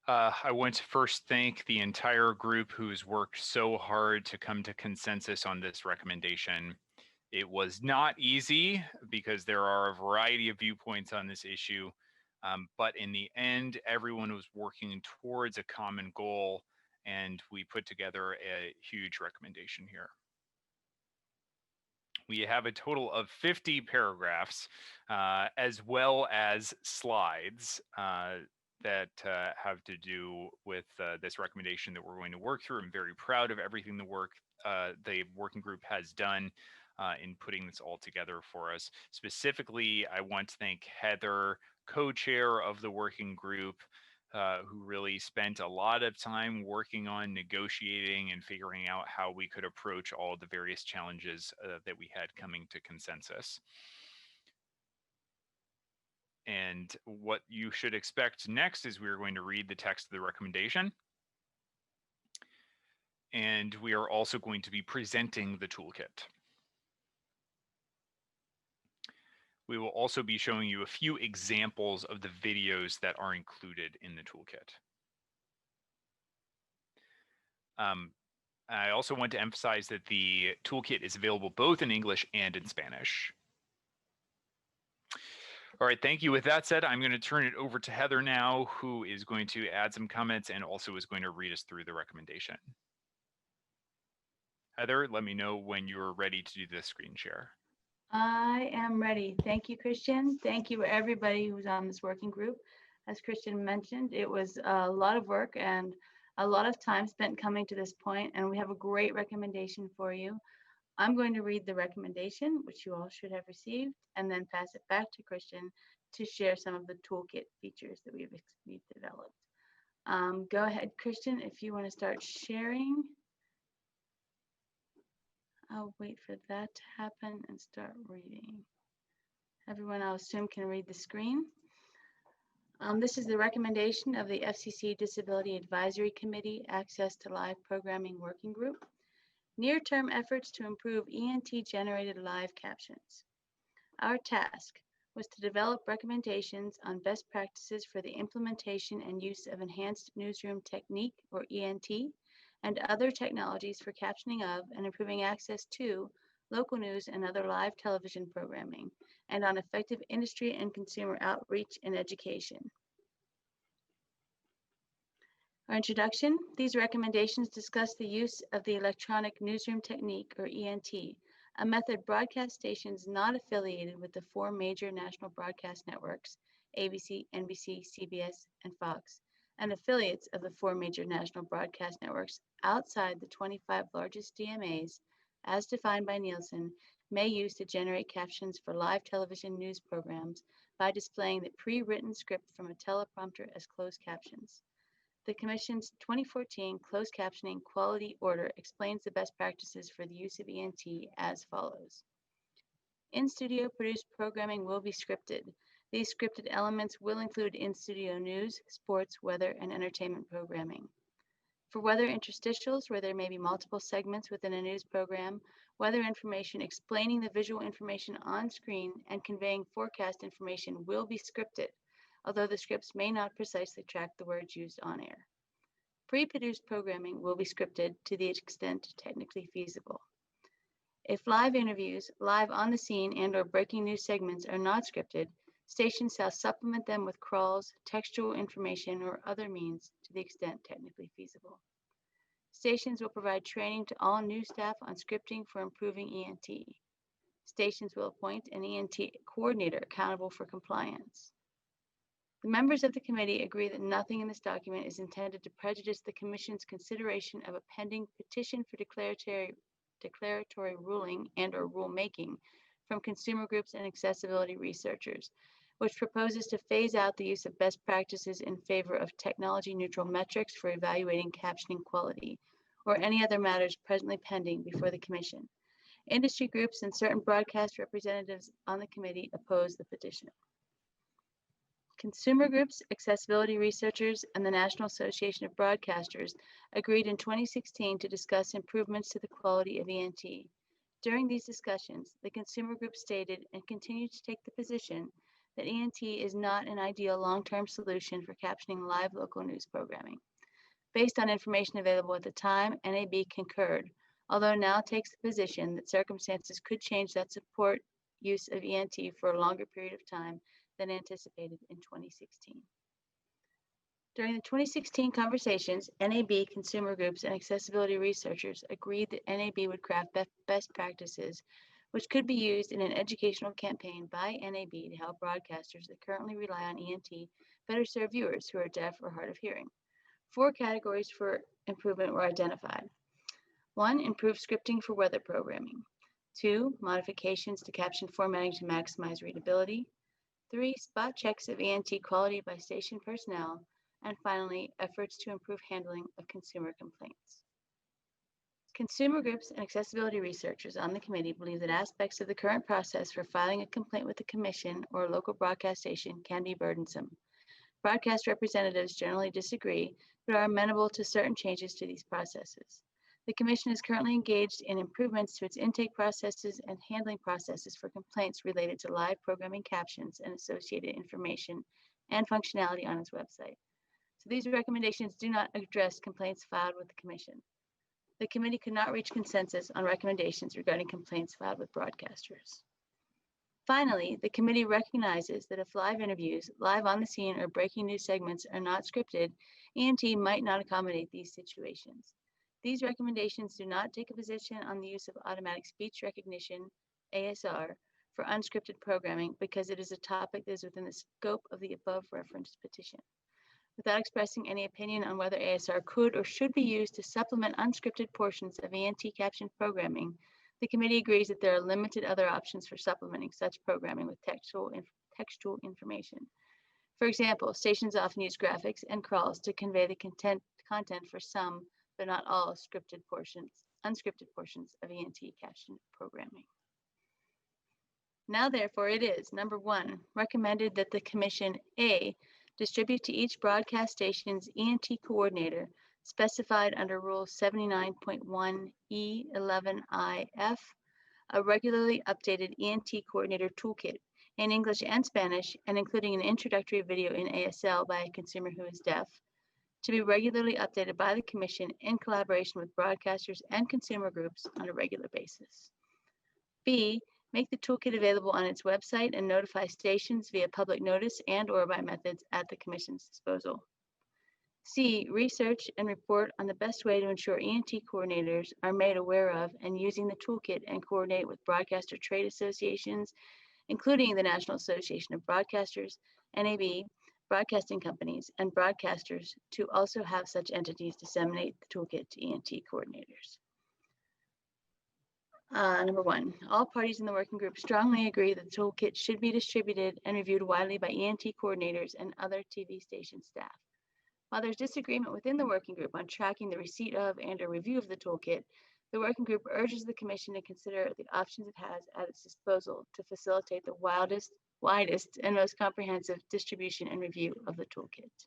I want to first thank the entire group who's worked so hard to come to consensus on this recommendation. It was not easy because there are a variety of viewpoints on this issue, but in the end, everyone was working towards a common goal, and we put together a huge recommendation here. We have a total of 50 paragraphs, as well as slides that have to do with this recommendation that we're going to work through. I'm very proud of everything the working group has done in putting this all together for us. Specifically, I want to thank Heather, co-chair of the working group, who really spent a lot of time working on negotiating and figuring out how we could approach all the various challenges that we had coming to consensus. And what you should expect next is we're going to read the text of the recommendation. And we are also going to be presenting the toolkit. We will also be showing you a few examples of the videos that are included in the toolkit. I also want to emphasize that the toolkit is available both in English and in Spanish. All right, thank you. With that said, I'm going to turn it over to Heather now, who is going to add some comments and also is going to read us through the recommendation. Heather, let me know when you're ready to do the screen share. I am ready. Thank you, Christian. Thank you, everybody who's on this working group. As Christian mentioned, it was a lot of work and a lot of time spent coming to this point, and we have a great recommendation for you. I'm going to read the recommendation, which you all should have received, and then pass it back to Christian to share some of the toolkit features that we've developed. Go ahead, Christian, if you want to start sharing. I'll wait for that to happen and start reading. Everyone, I'll assume, can read the screen. This is the recommendation of the FCC Disability Advisory Committee Access to Live Programming Working Group. Near-term efforts to improve ENT-generated live captions. Our task was to develop recommendations on best practices for the implementation and use of enhanced newsroom technique, or ENT, and other technologies for captioning of and improving access to local news and other live television programming, and on effective industry and consumer outreach and education. Our introduction: these recommendations discuss the use of the electronic newsroom technique, or ENT, a method broadcast stations not affiliated with the 4 major national broadcast networks, ABC, NBC, CBS, and Fox, and affiliates of the 4 major national broadcast networks outside the 25 largest DMAs, as defined by Nielsen, may use to generate captions for live television news programs by displaying the pre-written script from a teleprompter as closed captions. The Commission's 2014 Closed Captioning Quality Order explains the best practices for the use of ENT as follows. In-studio produced programming will be scripted. These scripted elements will include in-studio news, sports, weather, and entertainment programming. For weather interstitials, where there may be multiple segments within a news program, weather information explaining the visual information on screen and conveying forecast information will be scripted, although the scripts may not precisely track the words used on air. Pre-produced programming will be scripted to the extent technically feasible. If live interviews, live on the scene, and/or breaking news segments are not scripted, stations shall supplement them with crawls, textual information, or other means to the extent technically feasible. Stations will provide training to all news staff on scripting for improving ENT. Stations will appoint an ENT coordinator accountable for compliance. The members of the committee agree that nothing in this document is intended to prejudice the Commission's consideration of a pending petition for declaratory ruling and/or rulemaking from consumer groups and accessibility researchers, which proposes to phase out the use of best practices in favor of technology-neutral metrics for evaluating captioning quality, or any other matters presently pending before the Commission. Industry groups and certain broadcast representatives on the committee oppose the petition. Consumer groups, accessibility researchers, and the National Association of Broadcasters agreed in 2016 to discuss improvements to the quality of ENT. During these discussions, the consumer group stated and continued to take the position that ENT is not an ideal long-term solution for captioning live local news programming. Based on information available at the time, NAB concurred, although now takes the position that circumstances could change that support use of ENT for a longer period of time than anticipated in 2016. During the 2016 conversations, NAB, consumer groups, and accessibility researchers agreed that NAB would craft best practices which could be used in an educational campaign by NAB to help broadcasters that currently rely on ENT better serve viewers who are deaf or hard of hearing. 4 categories for improvement were identified. 1, improved scripting for weather programming. 2, modifications to caption formatting to maximize readability. 3, spot checks of ENT quality by station personnel. And finally, efforts to improve handling of consumer complaints. Consumer groups and accessibility researchers on the committee believe that aspects of the current process for filing a complaint with the commission or a local broadcast station can be burdensome. Broadcast representatives generally disagree, but are amenable to certain changes to these processes. The commission is currently engaged in improvements to its intake processes and handling processes for complaints related to live programming captions and associated information and functionality on its website. So these recommendations do not address complaints filed with the commission. The committee could not reach consensus on recommendations regarding complaints filed with broadcasters. Finally, the committee recognizes that if live interviews, live on the scene, or breaking news segments are not scripted, ENT might not accommodate these situations. These recommendations do not take a position on the use of automatic speech recognition, ASR, for unscripted programming because it is a topic that is within the scope of the above referenced petition. Without expressing any opinion on whether ASR could or should be used to supplement unscripted portions of ENT captioned programming, the committee agrees that there are limited other options for supplementing such programming with textual information. For example, stations often use graphics and crawls to convey the content for some, but not all, unscripted portions of ENT captioned programming. Now, therefore, it is, number 1, recommended that the Commission A, distribute to each broadcast station's ENT coordinator specified under Rule 79.1E11IF, a regularly updated ENT coordinator toolkit in English and Spanish, and including an introductory video in ASL by a consumer who is deaf, to be regularly updated by the Commission in collaboration with broadcasters and consumer groups on a regular basis. B, make the toolkit available on its website and notify stations via public notice and/or by methods at the Commission's disposal. C, research and report on the best way to ensure ENT coordinators are made aware of and using the toolkit and coordinate with broadcaster trade associations, including the National Association of Broadcasters, NAB, broadcasting companies, and broadcasters to also have such entities disseminate the toolkit to ENT coordinators. Number 1, all parties in the working group strongly agree that the toolkit should be distributed and reviewed widely by ENT coordinators and other TV station staff. While there's disagreement within the working group on tracking the receipt of and a review of the toolkit, the working group urges the Commission to consider the options it has at its disposal to facilitate the widest and most comprehensive distribution and review of the toolkit.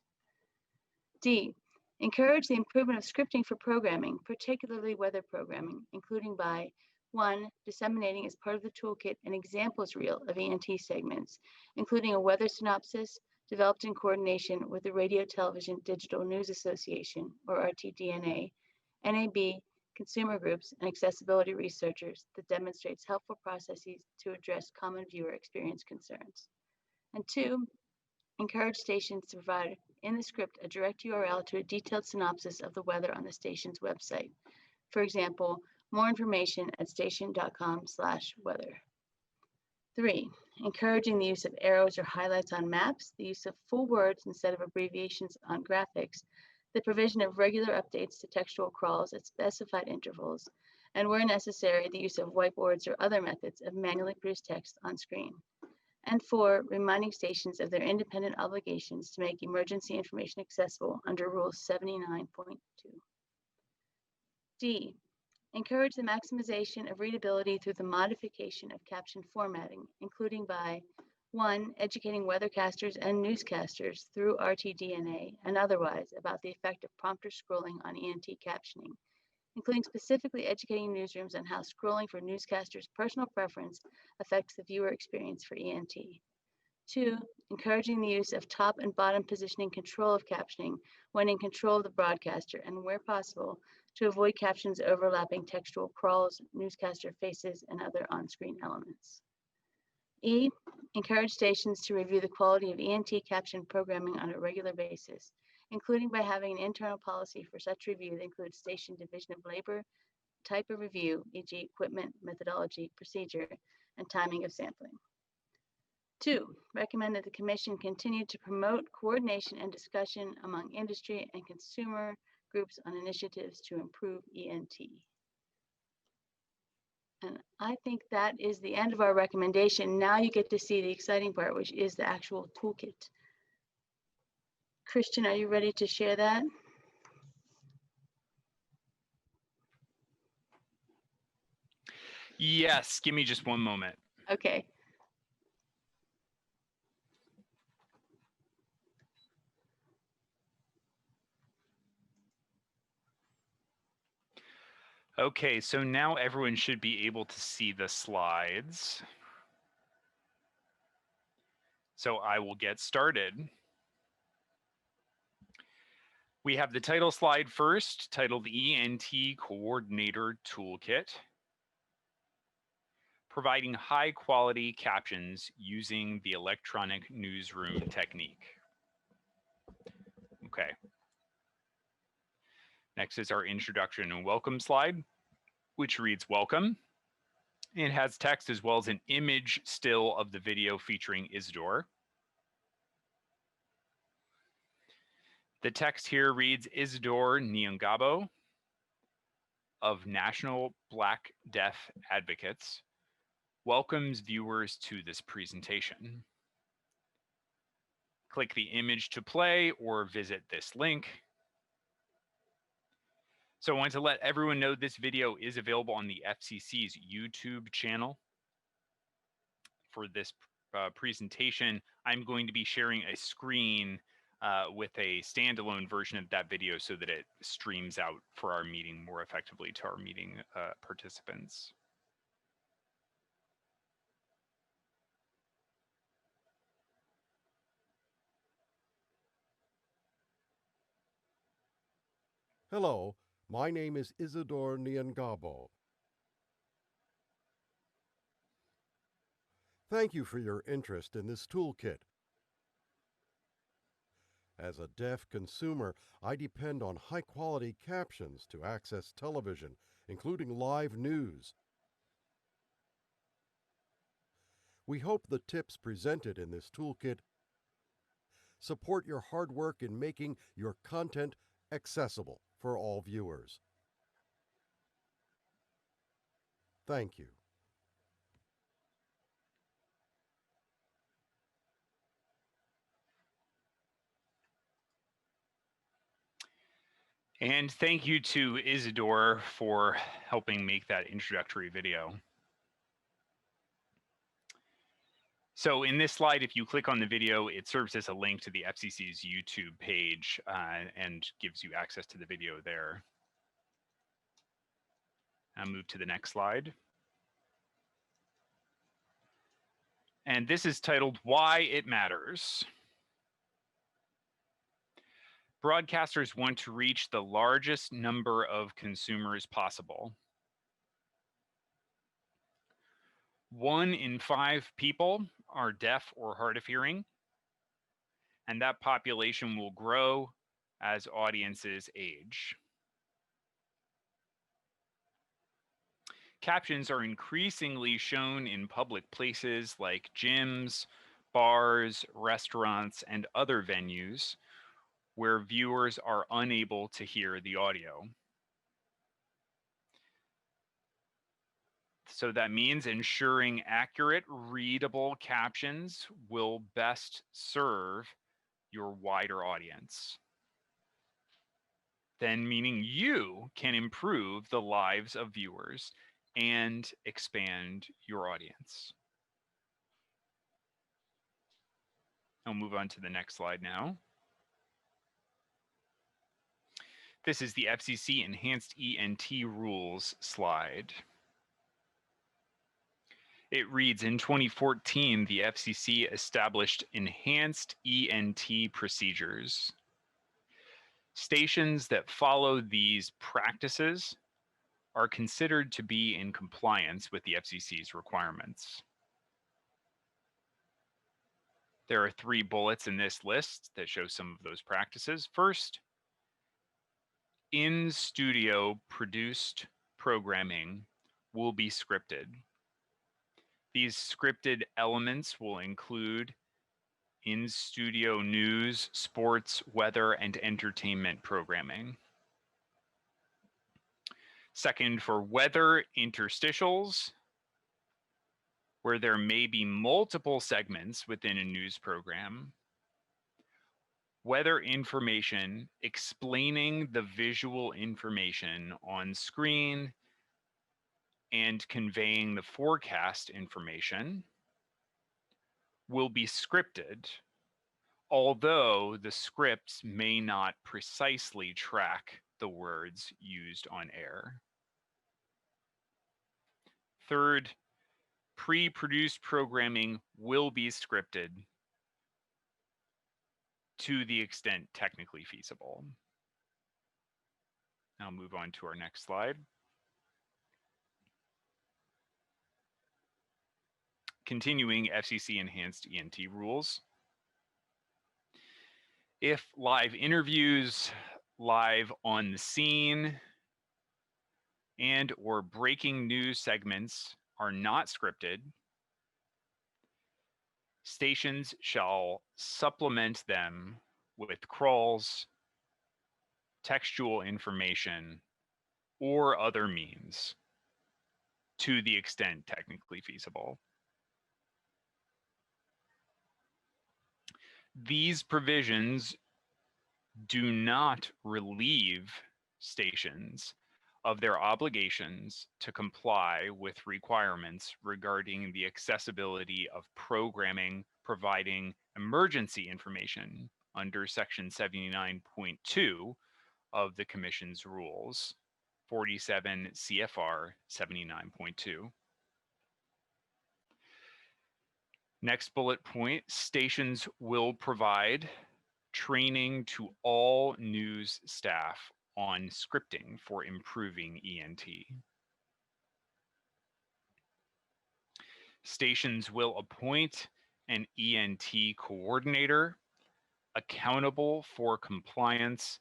D, encourage the improvement of scripting for programming, particularly weather programming, including by 1, disseminating as part of the toolkit an examples reel of ENT segments, including a weather synopsis developed in coordination with the Radio Television Digital News Association, or RTDNA, NAB, consumer groups, and accessibility researchers that demonstrates helpful processes to address common viewer experience concerns. And 2, encourage stations to provide in the script a direct URL to a detailed synopsis of the weather on the station's website. For example, more information at station.com/weather. 3, encouraging the use of arrows or highlights on maps, the use of full words instead of abbreviations on graphics, the provision of regular updates to textual crawls at specified intervals, and where necessary, the use of whiteboards or other methods of manually produced text on screen. And 4, reminding stations of their independent obligations to make emergency information accessible under Rule 79.2. D, encourage the maximization of readability through the modification of caption formatting, including by 1, educating weathercasters and newscasters through RTDNA and otherwise about the effect of prompter scrolling on ENT captioning, including specifically educating newsrooms on how scrolling for newscasters' personal preference affects the viewer experience for ENT. 2, encouraging the use of top and bottom positioning control of captioning when in control of the broadcaster and where possible to avoid captions overlapping textual crawls, newscaster faces, and other on-screen elements. E, encourage stations to review the quality of ENT caption programming on a regular basis, including by having an internal policy for such review that includes station division of labor, type of review, e.g. equipment, methodology, procedure, and timing of sampling. 2, recommend that the Commission continue to promote coordination and discussion among industry and consumer groups on initiatives to improve ENT. And I think that is the end of our recommendation. Now you get to see the exciting part, which is the actual toolkit. Christian, are you ready to share that? Yes, give me just one moment. Okay. Okay, so now everyone should be able to see the slides. So I will get started. We have the title slide first, titled ENT Coordinator Toolkit, providing high quality captions using the electronic newsroom technique. Okay. Next is our introduction and welcome slide, which reads welcome. It has text as well as an image still of the video featuring Isidore. The text here reads Isidore Nyangabo of National Black Deaf Advocates welcomes viewers to this presentation. Click the image to play or visit this link. So I want to let everyone know this video is available on the FCC's YouTube channel. For this presentation, I'm going to be sharing a screen with a standalone version of that video so that it streams out for our meeting more effectively to our meeting participants. Hello, my name is Isidore Nyangabo. Thank you for your interest in this toolkit. As a deaf consumer, I depend on high-quality captions to access television, including live news. We hope the tips presented in this toolkit support your hard work in making your content accessible for all viewers. Thank you. And thank you to Isidore for helping make that introductory video. So in this slide, if you click on the video, it serves as a link to the FCC's YouTube page and gives you access to the video there. I'll move to the next slide. And this is titled Why It Matters. Broadcasters want to reach the largest number of consumers possible. 1 in 5 people are deaf or hard of hearing, and that population will grow as audiences age. Captions are increasingly shown in public places like gyms, bars, restaurants, and other venues where viewers are unable to hear the audio. So that means ensuring accurate, readable captions will best serve your wider audience. Then meaning you can improve the lives of viewers and expand your audience. I'll move on to the next slide now. This is the FCC Enhanced ENT Rules slide. It reads, in 2014, the FCC established enhanced ENT procedures. Stations that follow these practices are considered to be in compliance with the FCC's requirements. There are 3 bullets in this list that show some of those practices. First, in-studio produced programming will be scripted. These scripted elements will include in-studio news, sports, weather, and entertainment programming. Second, for weather interstitials, where there may be multiple segments within a news program, weather information explaining the visual information on screen and conveying the forecast information will be scripted, although the scripts may not precisely track the words used on air. Third, pre-produced programming will be scripted to the extent technically feasible. I'll move on to our next slide. Continuing FCC enhanced ENT rules. If live interviews, live on the scene, and or breaking news segments are not scripted, stations shall supplement them with crawls, textual information, or other means to the extent technically feasible. These provisions do not relieve stations of their obligations to comply with requirements regarding the accessibility of programming providing emergency information under Section 79.2 of the Commission's rules, 47 CFR 79.2. Next bullet point, stations will provide training to all news staff on scripting for improving ENT. Stations will appoint an ENT coordinator accountable for compliance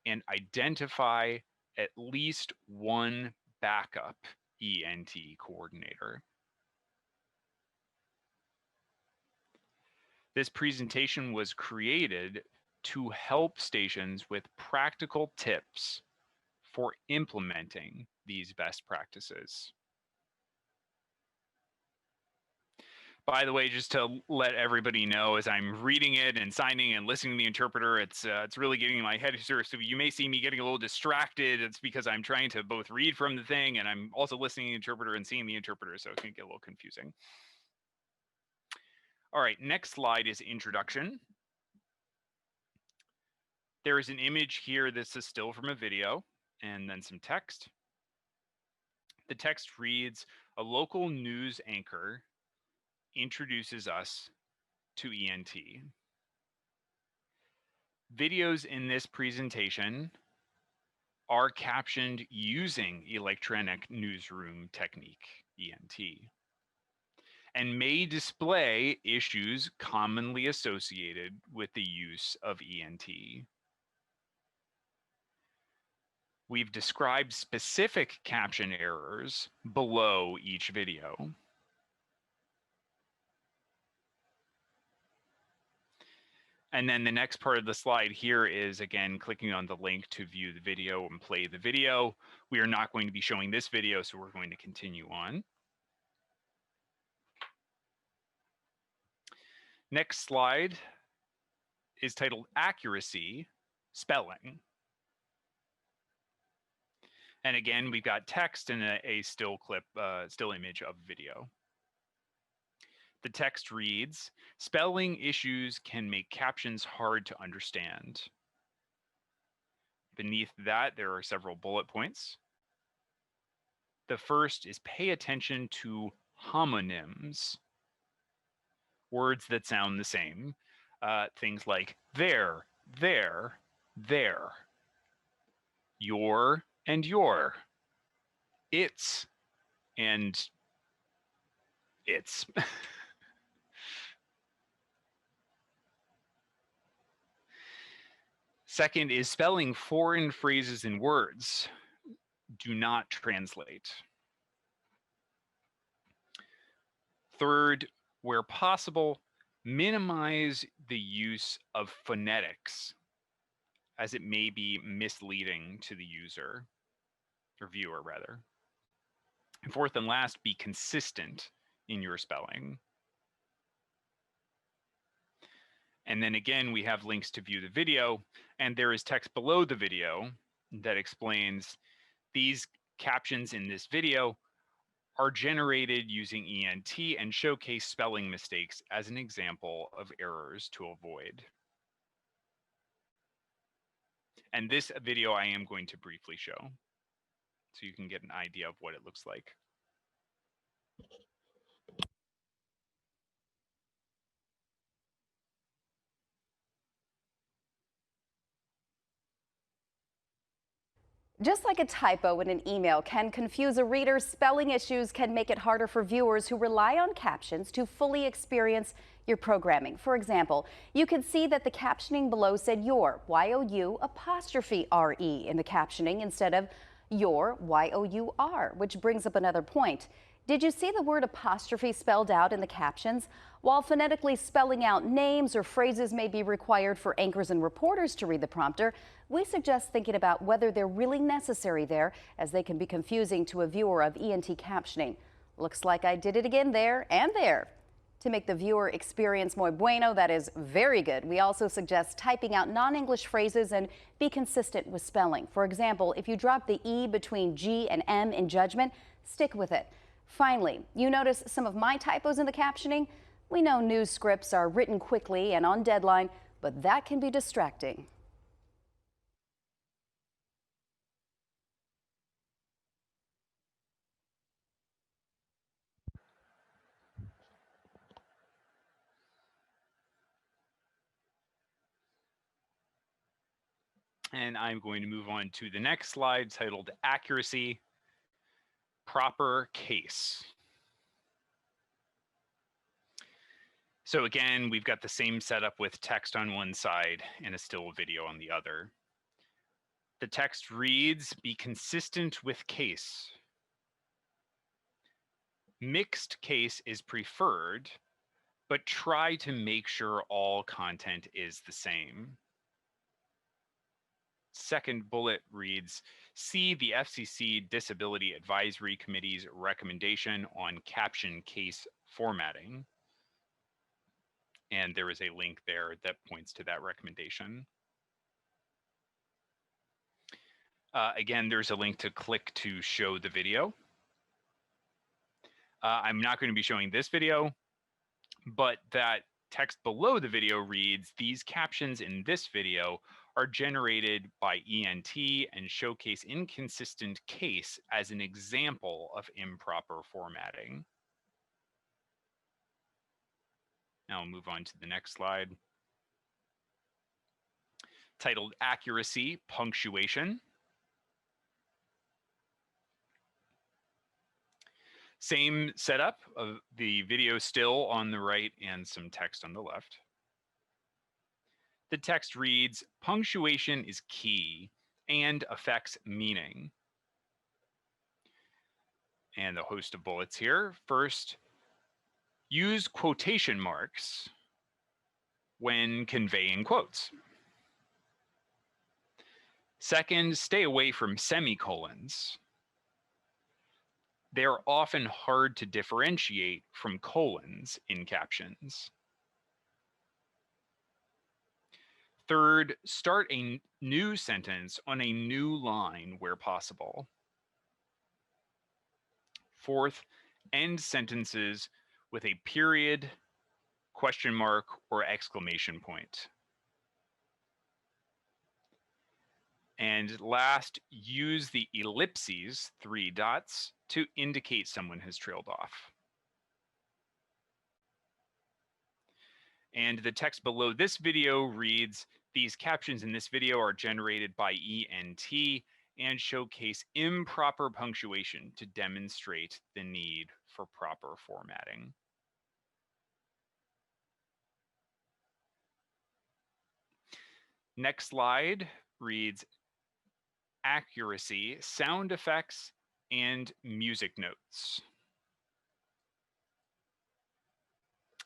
and identify at least one backup ENT coordinator. This presentation was created to help stations with practical tips for implementing these best practices. By the way, just to let everybody know, as I'm reading it and signing and listening to the interpreter, it's really getting in my head. So you may see me getting a little distracted. It's because I'm trying to both read from the thing and I'm also listening to the interpreter and seeing the interpreter, so it can get a little confusing. All right, next slide is introduction. There is an image here. This is still from a video, and then some text. The text reads, a local news anchor introduces us to ENT. Videos in this presentation are captioned using electronic newsroom technique, ENT, and may display issues commonly associated with the use of ENT. We've described specific caption errors below each video. And then the next part of the slide here is, again, clicking on the link to view the video and play the video. We are not going to be showing this video, so we're going to continue on. Next slide is titled Accuracy Spelling. And again, we've got text and a still clip, still image of video. The text reads, spelling issues can make captions hard to understand. Beneath that, there are several bullet points. The first is pay attention to homonyms, words that sound the same. Things like there, your and your, it's and its. Second is spelling foreign phrases and words. do not translate. Third, where possible, minimize the use of phonetics, as it may be misleading to the user, or viewer rather. And fourth and last, be consistent in your spelling. And then again, we have links to view the video, and there is text below the video that explains these captions in this video are generated using ENT and showcase spelling mistakes as an example of errors to avoid. And this video I am going to briefly show, so you can get an idea of what it looks like. Just like a typo in an email can confuse a reader, spelling issues can make it harder for viewers who rely on captions to fully experience your programming. For example, you can see that the captioning below said your, Y-O-U apostrophe R-E in the captioning instead of your, Y-O-U-R, which brings up another point. Did you see the word apostrophe spelled out in the captions? While phonetically spelling out names or phrases may be required for anchors and reporters to read the prompter, we suggest thinking about whether they're really necessary there, as they can be confusing to a viewer of ENT captioning. Looks like I did it again there and there. To make the viewer experience muy bueno, that is very good. We also suggest typing out non-English phrases and be consistent with spelling. For example, if you drop the E between G and M in judgment, stick with it. Finally, you notice some of my typos in the captioning? We know news scripts are written quickly and on deadline, but that can be distracting. And I'm going to move on to the next slide titled Accuracy, Proper Case. So again, we've got the same setup with text on one side and a still video on the other. The text reads, be consistent with case. Mixed case is preferred, but try to make sure all content is the same. Second bullet reads, see the FCC Disability Advisory Committee's recommendation on caption case formatting. And there is a link there that points to that recommendation. Again, there's a link to click to show the video. I'm not going to be showing this video, but that text below the video reads, these captions in this video are generated by ENT and showcase inconsistent case as an example of improper formatting. Now we'll move on to the next slide. Titled Accuracy, Punctuation. Same setup of the video still on the right and some text on the left. The text reads, punctuation is key and affects meaning. And a host of bullets here. First, use quotation marks when conveying quotes. Second, stay away from semicolons. They're often hard to differentiate from colons in captions. Third, start a new sentence on a new line where possible. Fourth, end sentences with a period, question mark, or exclamation point. And last, use the ellipses, 3 dots, to indicate someone has trailed off. And the text below this video reads, these captions in this video are generated by ENT and showcase improper punctuation to demonstrate the need for proper formatting. Next slide reads, accuracy, sound effects, and music notes.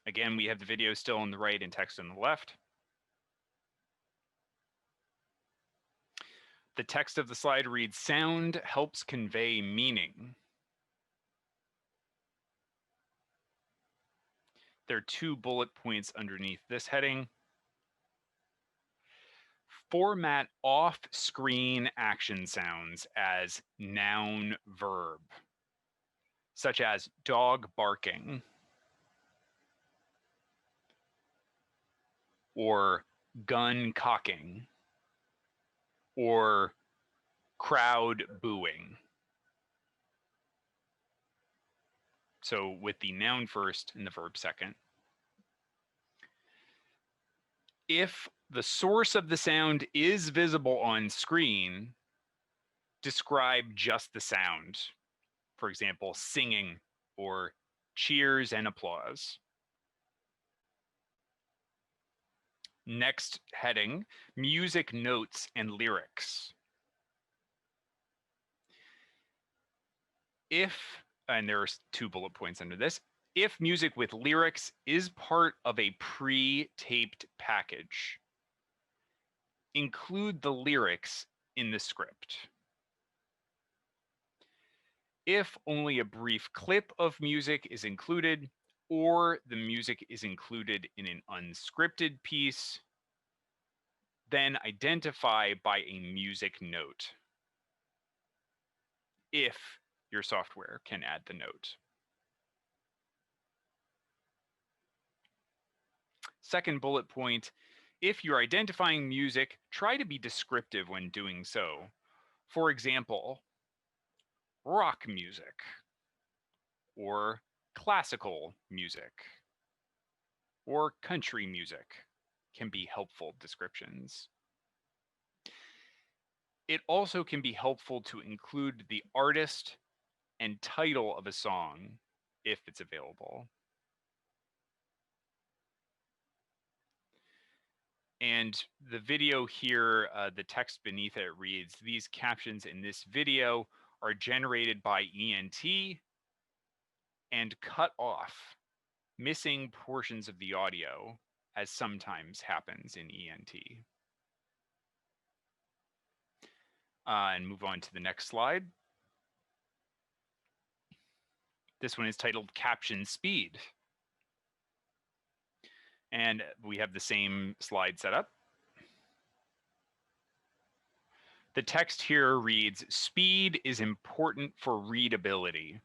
Again, we have the video still on the right and text on the left. The text of the slide reads, "Sound helps convey meaning." There are 2 bullet points underneath this heading. Format off-screen action sounds as noun verb, such as dog barking or gun cocking or crowd booing. So with the noun first and the verb second. If the source of the sound is visible on screen, describe just the sound. For example, singing or cheers and applause. Next heading, music notes and lyrics. If, and there's 2 bullet points under this, if music with lyrics is part of a pre-taped package, include the lyrics in the script. If only a brief clip of music is included, or the music is included in an unscripted piece, then identify by a music note, if your software can add the note. Second bullet point, if you're identifying music, try to be descriptive when doing so. For example, rock music or classical music or country music can be helpful descriptions. It also can be helpful to include the artist and title of a song if it's available. And the video here, the text beneath it reads, "These captions in this video are generated by ENT and cut off, missing portions of the audio, as sometimes happens in ENT." And move on to the next slide. This one is titled Caption Speed. And we have the same slide set up. The text here reads, "Speed is important for readability."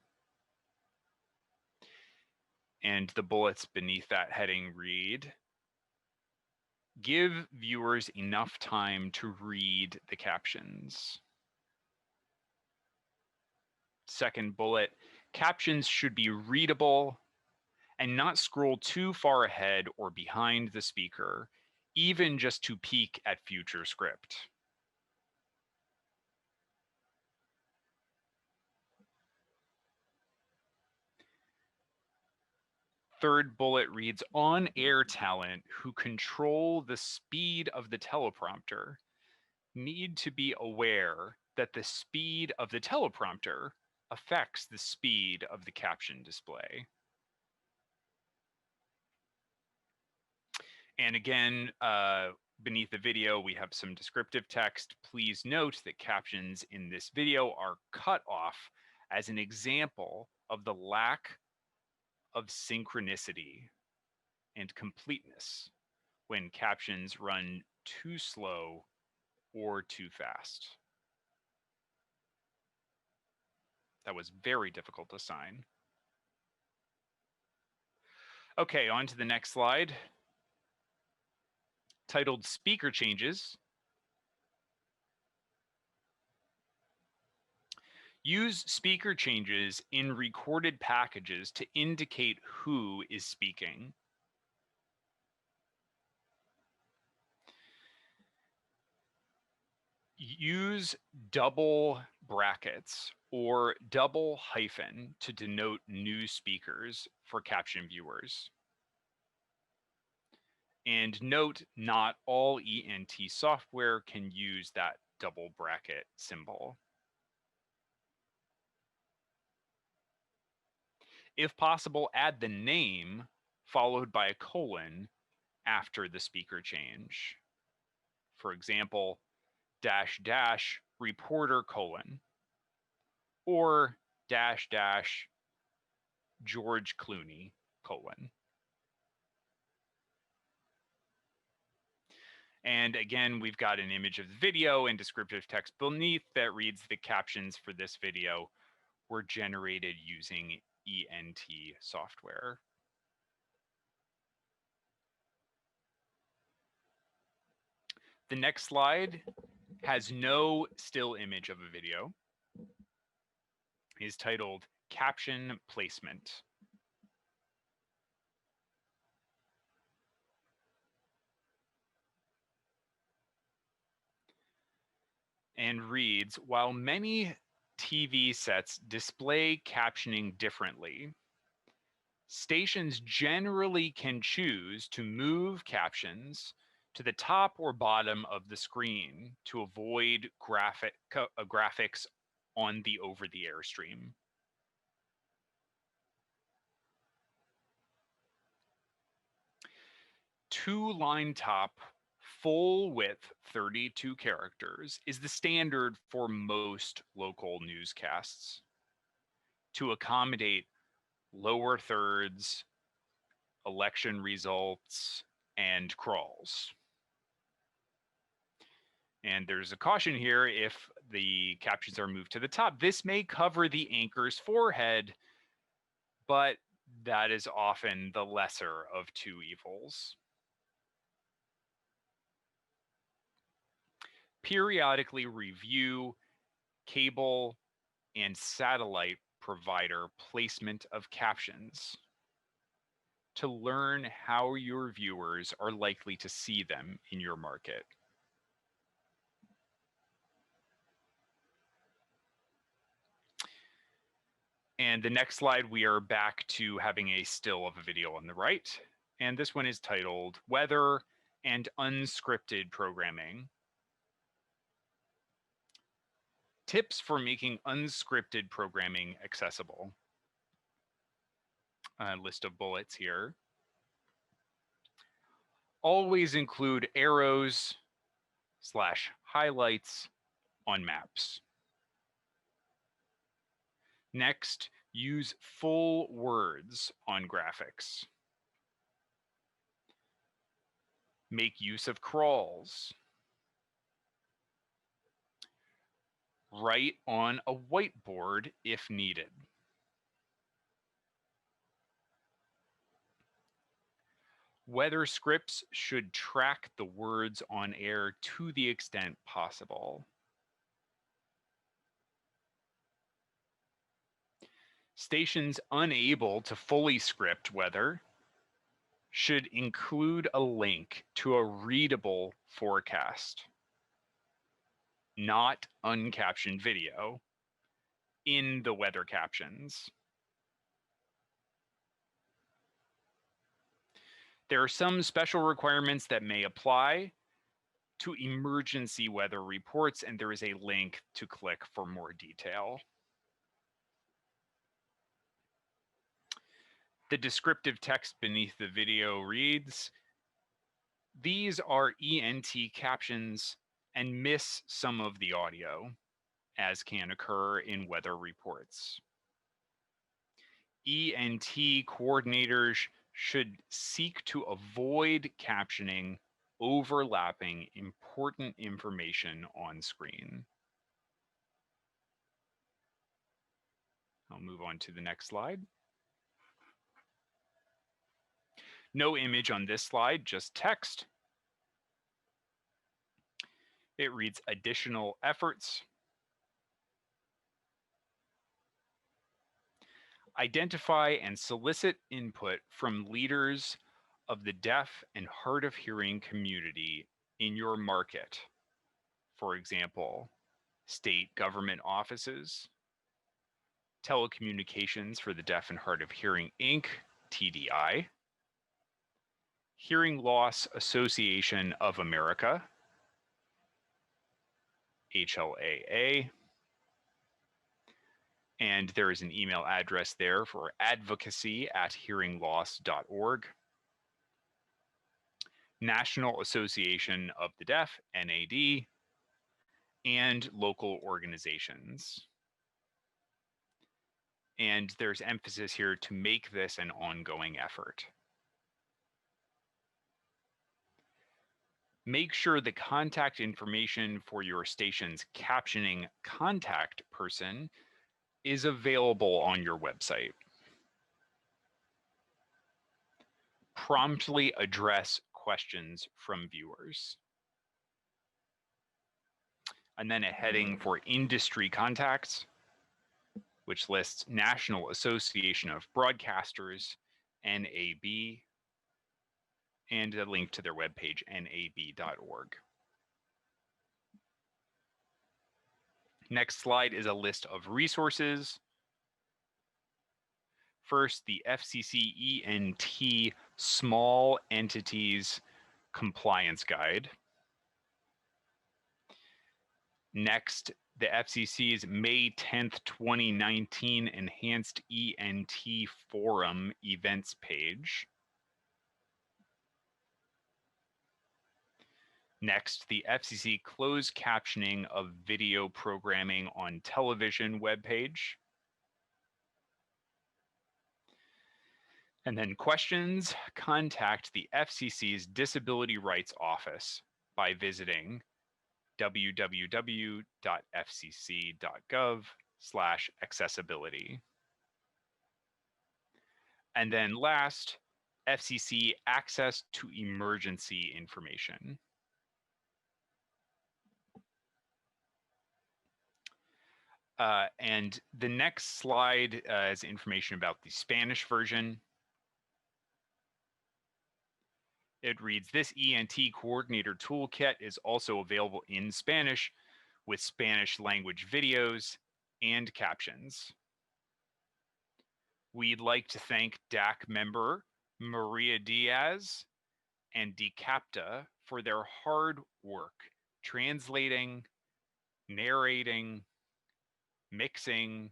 And the bullets beneath that heading read, "Give viewers enough time to read the captions." Second bullet, captions should be readable and not scroll too far ahead or behind the speaker, even just to peek at future script. Third bullet reads, "On-air talent who control the speed of the teleprompter need to be aware that the speed of the teleprompter affects the speed of the caption display." And again, beneath the video, we have some descriptive text. Please note that captions in this video are cut off as an example of the lack of synchronicity and completeness when captions run too slow or too fast. That was very difficult to sign. Okay, on to the next slide. Titled Speaker Changes. Use speaker changes in recorded packages to indicate who is speaking. Use double brackets or double hyphen to denote new speakers for caption viewers. And note, not all ENT software can use that double bracket symbol. If possible, add the name followed by a colon after the speaker change. For example, -- reporter colon, or -- George Clooney colon. And again, we've got an image of the video and descriptive text beneath that reads the captions for this video were generated using ENT software. The next slide has no still image of a video. It is titled Caption Placement. And reads, while many TV sets display captioning differently, stations generally can choose to move captions to the top or bottom of the screen to avoid graphics on the over-the-air stream. Two-line top, full width 32 characters is the standard for most local newscasts to accommodate lower thirds, election results, and crawls. And there's a caution here: if the captions are moved to the top, this may cover the anchor's forehead, but that is often the lesser of two evils. Periodically review cable and satellite provider placement of captions to learn how your viewers are likely to see them in your market. And the next slide, we are back to having a still of a video on the right. And this one is titled Weather and Unscripted Programming. Tips for making unscripted programming accessible. A list of bullets here. Always include arrows / highlights on maps. Next, use full words on graphics. Make use of crawls. Write on a whiteboard if needed. Weather scripts should track the words on air to the extent possible. Stations unable to fully script weather should include a link to a readable forecast, not uncaptioned video, in the weather captions. There are some special requirements that may apply to emergency weather reports, and there is a link to click for more detail. The descriptive text beneath the video reads, these are ENT captions and miss some of the audio, as can occur in weather reports. ENT coordinators should seek to avoid captioning overlapping important information on screen. I'll move on to the next slide. No image on this slide, just text. It reads additional efforts. Identify and solicit input from leaders of the deaf and hard of hearing community in your market. For example, state government offices, Telecommunications for the Deaf and Hard of Hearing, Inc., TDI, Hearing Loss Association of America, HLAA. And there is an email address there for advocacy@hearingloss.org. National Association of the Deaf, NAD, and local organizations. And there's emphasis here to make this an ongoing effort. Make sure the contact information for your station's captioning contact person is available on your website. Promptly address questions from viewers. And then a heading for industry contacts, which lists National Association of Broadcasters, NAB, and a link to their webpage, nab.org. Next slide is a list of resources. First, the FCC ENT Small Entities Compliance Guide. Next, the FCC's May 10th, 2019 Enhanced ENT Forum events page. Next, the FCC closed captioning of video programming on television webpage. And then questions, contact the FCC's Disability Rights Office by visiting www.fcc.gov/accessibility. And then last, FCC access to emergency information. And the next slide is information about the Spanish version. It reads, this ENT coordinator toolkit is also available in Spanish with Spanish language videos and captions. We'd like to thank DAC member Maria Diaz and DCAPTA for their hard work translating, narrating, mixing,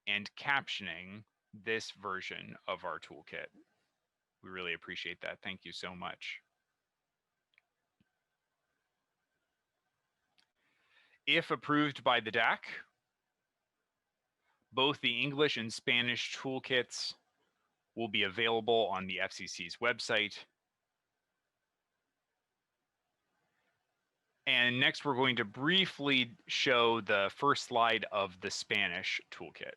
and captioning this version of our toolkit. We really appreciate that. Thank you so much. If approved by the DAC, both the English and Spanish toolkits will be available on the FCC's website. And next, we're going to briefly show the first slide of the Spanish toolkit.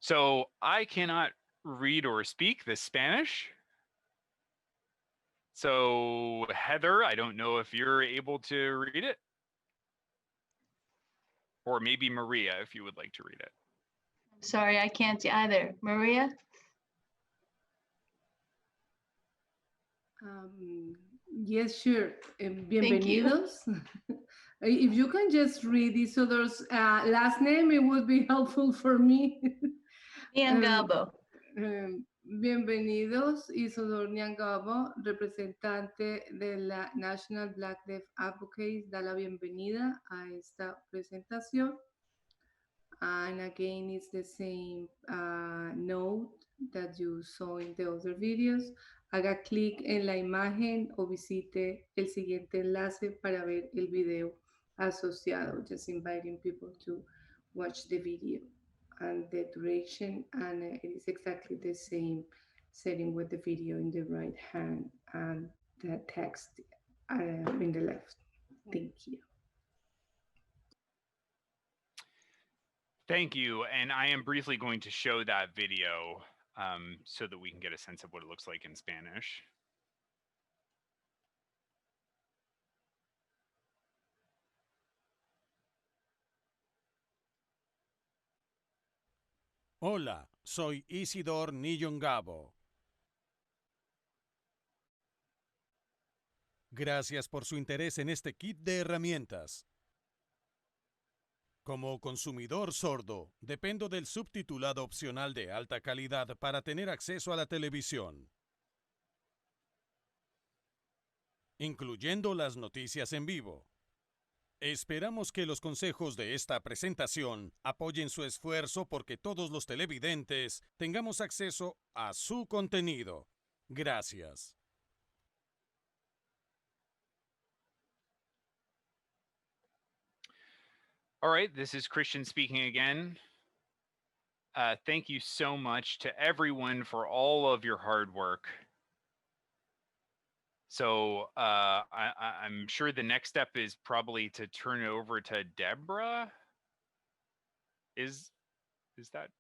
So I cannot read or speak the Spanish. So Heather, I don't know if you're able to read it. Or maybe Maria, if you would like to read it. Sorry, I can't either. Maria? Yes, sure. Thank you. Bienvenidos. If you can just read Isodor's last name, it would be helpful for me. Niangabo. Bienvenidos, Isidor Niangabo, representante de la National Black Deaf Advocates, da la bienvenida a esta presentación. And again, it's the same note that you saw in the other videos. Haga clic en la imagen o visite el siguiente enlace para ver el video asociado. Just inviting people to watch the video and the duration, and it is exactly the same setting with the video in the right hand and the text in the left. Thank you. Thank you. And I am briefly going to show that video so that we can get a sense of what it looks like in Spanish. Hola, soy Isidor Niongabo. Gracias por su interés en este kit de herramientas. Como consumidor sordo, dependo del subtitulado opcional de alta calidad para tener acceso a la televisión. incluyendo las noticias en vivo. Esperamos que los consejos de esta presentación apoyen su esfuerzo porque todos los televidentes tengamos acceso a su contenido. Gracias. All right, this is Christian speaking again. Thank you so much to everyone for all of your hard work. So I'm sure the next step is probably to turn it over to Deborah. Is that?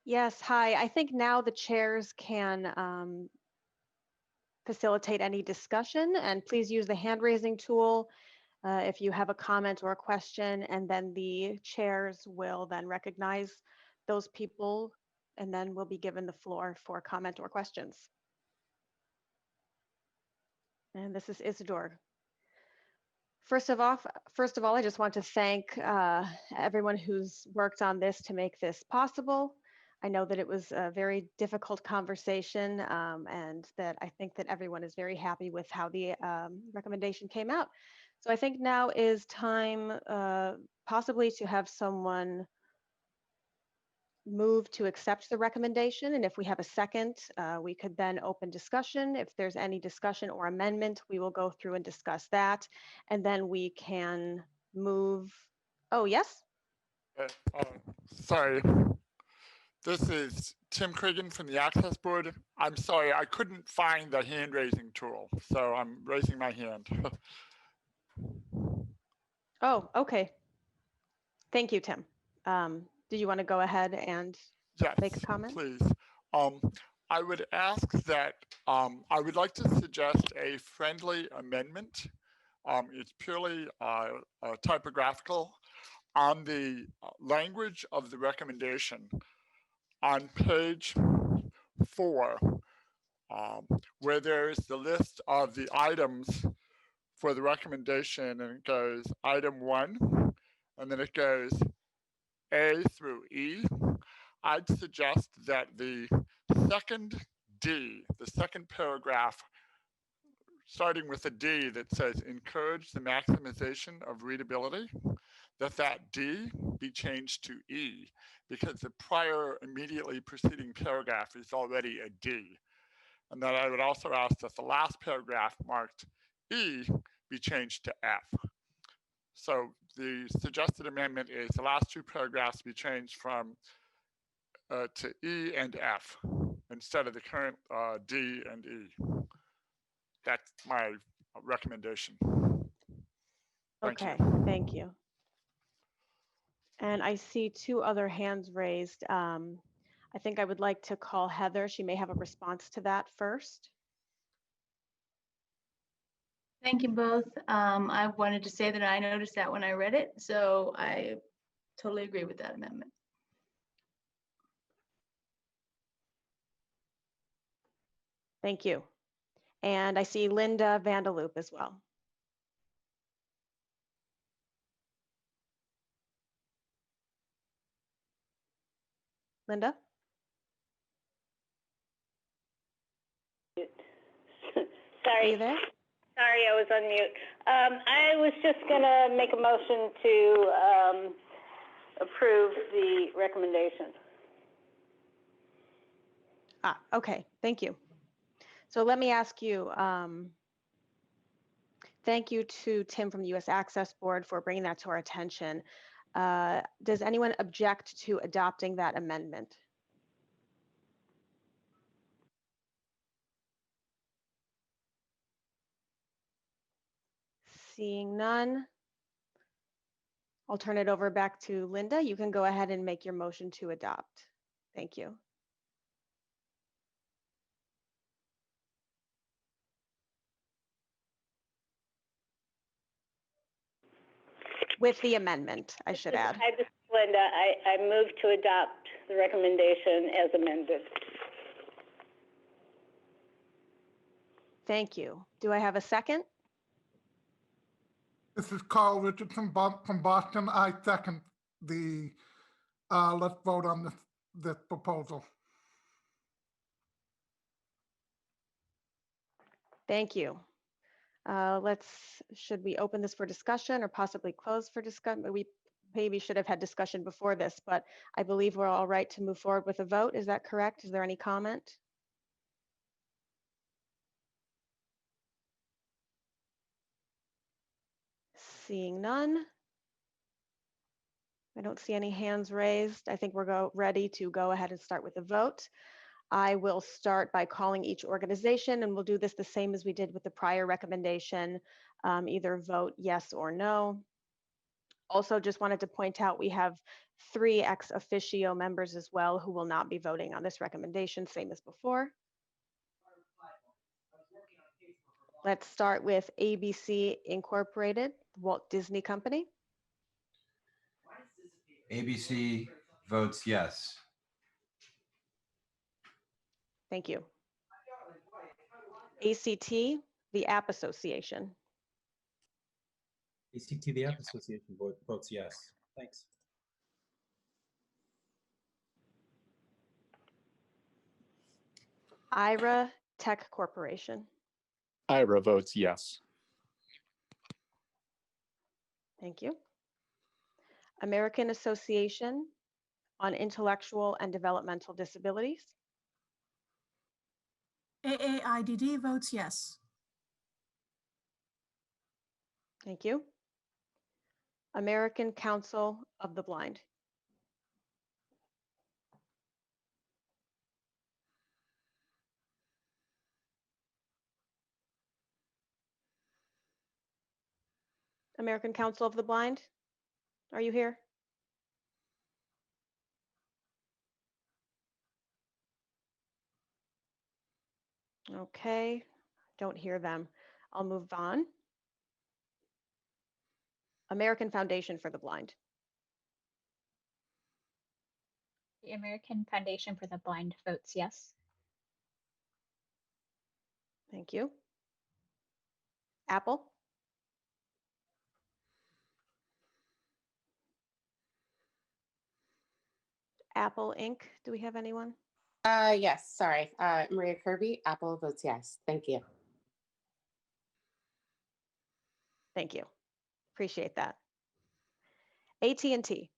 Yes, hi. I think now the chairs can facilitate any discussion, and please use the hand raising tool if you have a comment or a question, and then the chairs will then recognize those people, and then we'll be given the floor for comment or questions. And this is Isidore. First of all, I just want to thank everyone who's worked on this to make this possible. I know that it was a very difficult conversation, and that I think that everyone is very happy with how the recommendation came out. So I think now is time possibly to have someone move to accept the recommendation. And if we have a second, we could then open discussion. If there's any discussion or amendment, we will go through and discuss that. And then we can move. Oh, yes? Sorry. This is Tim Cregan from the Access Board. I'm sorry, I couldn't find the hand raising tool, so I'm raising my hand. Oh, okay. Thank you, Tim. Do you want to go ahead and make a comment? Please. I would ask that I would like to suggest a friendly amendment. It's purely typographical on the language of the recommendation. On page 4, where there's the list of the items for the recommendation, and it goes item 1, and then it goes A through E, I'd suggest that the second D, the second paragraph, starting with a D that says encourage the maximization of readability, that D be changed to E, because the prior immediately preceding paragraph is already a D. And then I would also ask that the last paragraph marked E be changed to F. So the suggested amendment is the last 2 paragraphs be changed from to E and F instead of the current D and E. That's my recommendation. Thank you. Thank you. And I see 2 other hands raised. I think I would like to call Heather. She may have a response to that first. Thank you both. I wanted to say that I noticed that when I read it, so I totally agree with that amendment. Thank you. And I see Linda Vandeloop as well. Linda? Sorry. Are you there? Sorry, I was on mute. I was just going to make a motion to approve the recommendation. Okay, thank you. So let me ask you, thank you to Tim from the U.S. Access Board for bringing that to our attention. Does anyone object to adopting that amendment? Seeing none, I'll turn it over back to Linda. You can go ahead and make your motion to adopt. Thank you. With the amendment, I should add. Hi, this is Linda. I move to adopt the recommendation as amended. Thank you. Do I have a second? This is Carl Richardson from Boston. I second the, let's vote on this proposal. Thank you. Should we open this for discussion or possibly close for discussion? We maybe should have had discussion before this, but I believe we're all right to move forward with a vote. Is that correct? Is there any comment? Seeing none. I don't see any hands raised. I think we're ready to go ahead and start with the vote. I will start by calling each organization, and we'll do this the same as we did with the prior recommendation, either vote yes or no. Also, just wanted to point out we have 3 ex officio members as well who will not be voting on this recommendation, same as before. Let's start with ABC Incorporated, Walt Disney Company. ABC votes yes. Thank you. ACT, the App Association. ACT, the App Association votes yes. Thanks. IRA Tech Corporation. IRA votes yes. Thank you. American Association on Intellectual and Developmental Disabilities. AAIDD votes yes. Thank you. American Council of the Blind. American Council of the Blind, are you here? Okay, don't hear them. I'll move on. American Foundation for the Blind. The American Foundation for the Blind votes yes. Thank you. Apple. Apple Inc. Do we have anyone? Yes, sorry. Maria Kirby, Apple votes yes. Thank you. Thank you. Appreciate that. AT&T.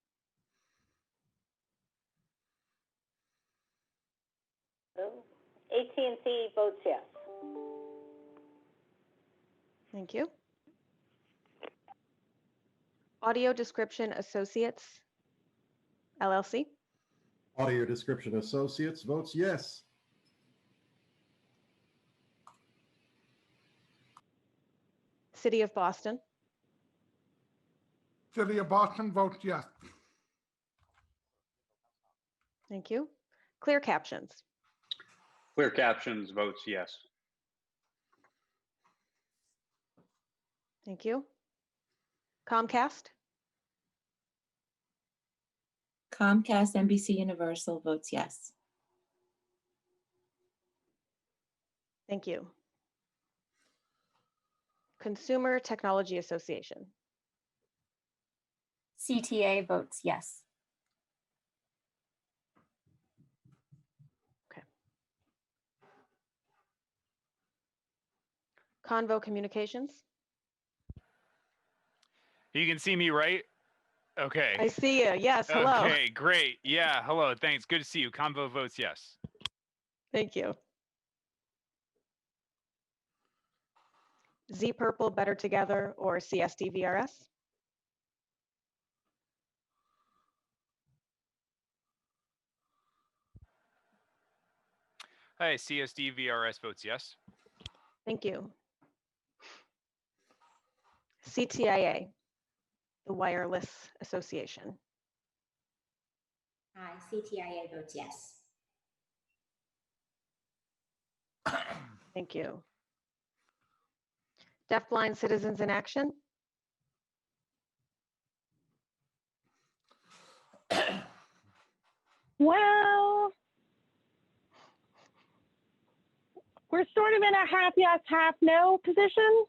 AT&T votes yes. Thank you. Audio Description Associates, LLC. Audio Description Associates votes yes. City of Boston. City of Boston votes yes. Thank you. Clear Captions. Clear Captions votes yes. Thank you. Comcast. Comcast NBC Universal votes yes. Thank you. Consumer Technology Association. CTA votes yes. Convo Communications. You can see me, right? Okay. I see you. Yes, hello. Okay, great. Yeah, hello. Thanks. Good to see you. Convo votes yes. Thank you. Z Purple Better Together or CSDVRS. Hi, CSD VRS votes yes. Thank you. CTIA, the Wireless Association. Hi, CTIA votes yes. Thank you. Deafblind Citizens in Action. Well, we're sort of in a half yes, half no position.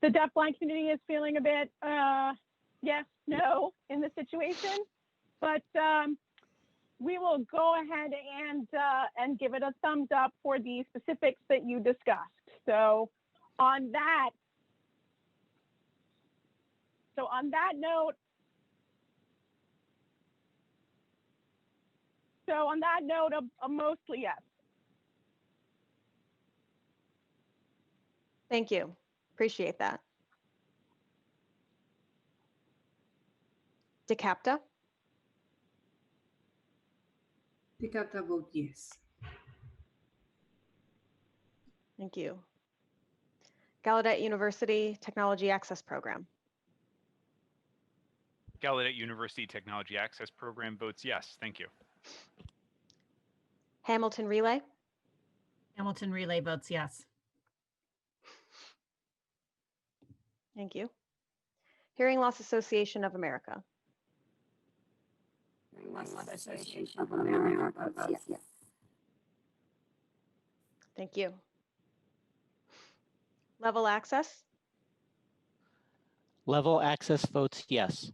The deafblind community is feeling a bit yes, no in the situation, but we will go ahead and give it a thumbs up for the specifics that you discussed. So on that note, a mostly yes. Thank you. Appreciate that. DeCapta? DeCapta vote yes. Thank you. Gallaudet University Technology Access Program. Gallaudet University Technology Access Program votes yes. Thank you. Hamilton Relay. Hamilton Relay votes yes. Thank you. Hearing Loss Association of America. Hearing Loss Association of America votes yes. Thank you. Level Access. Level Access votes yes.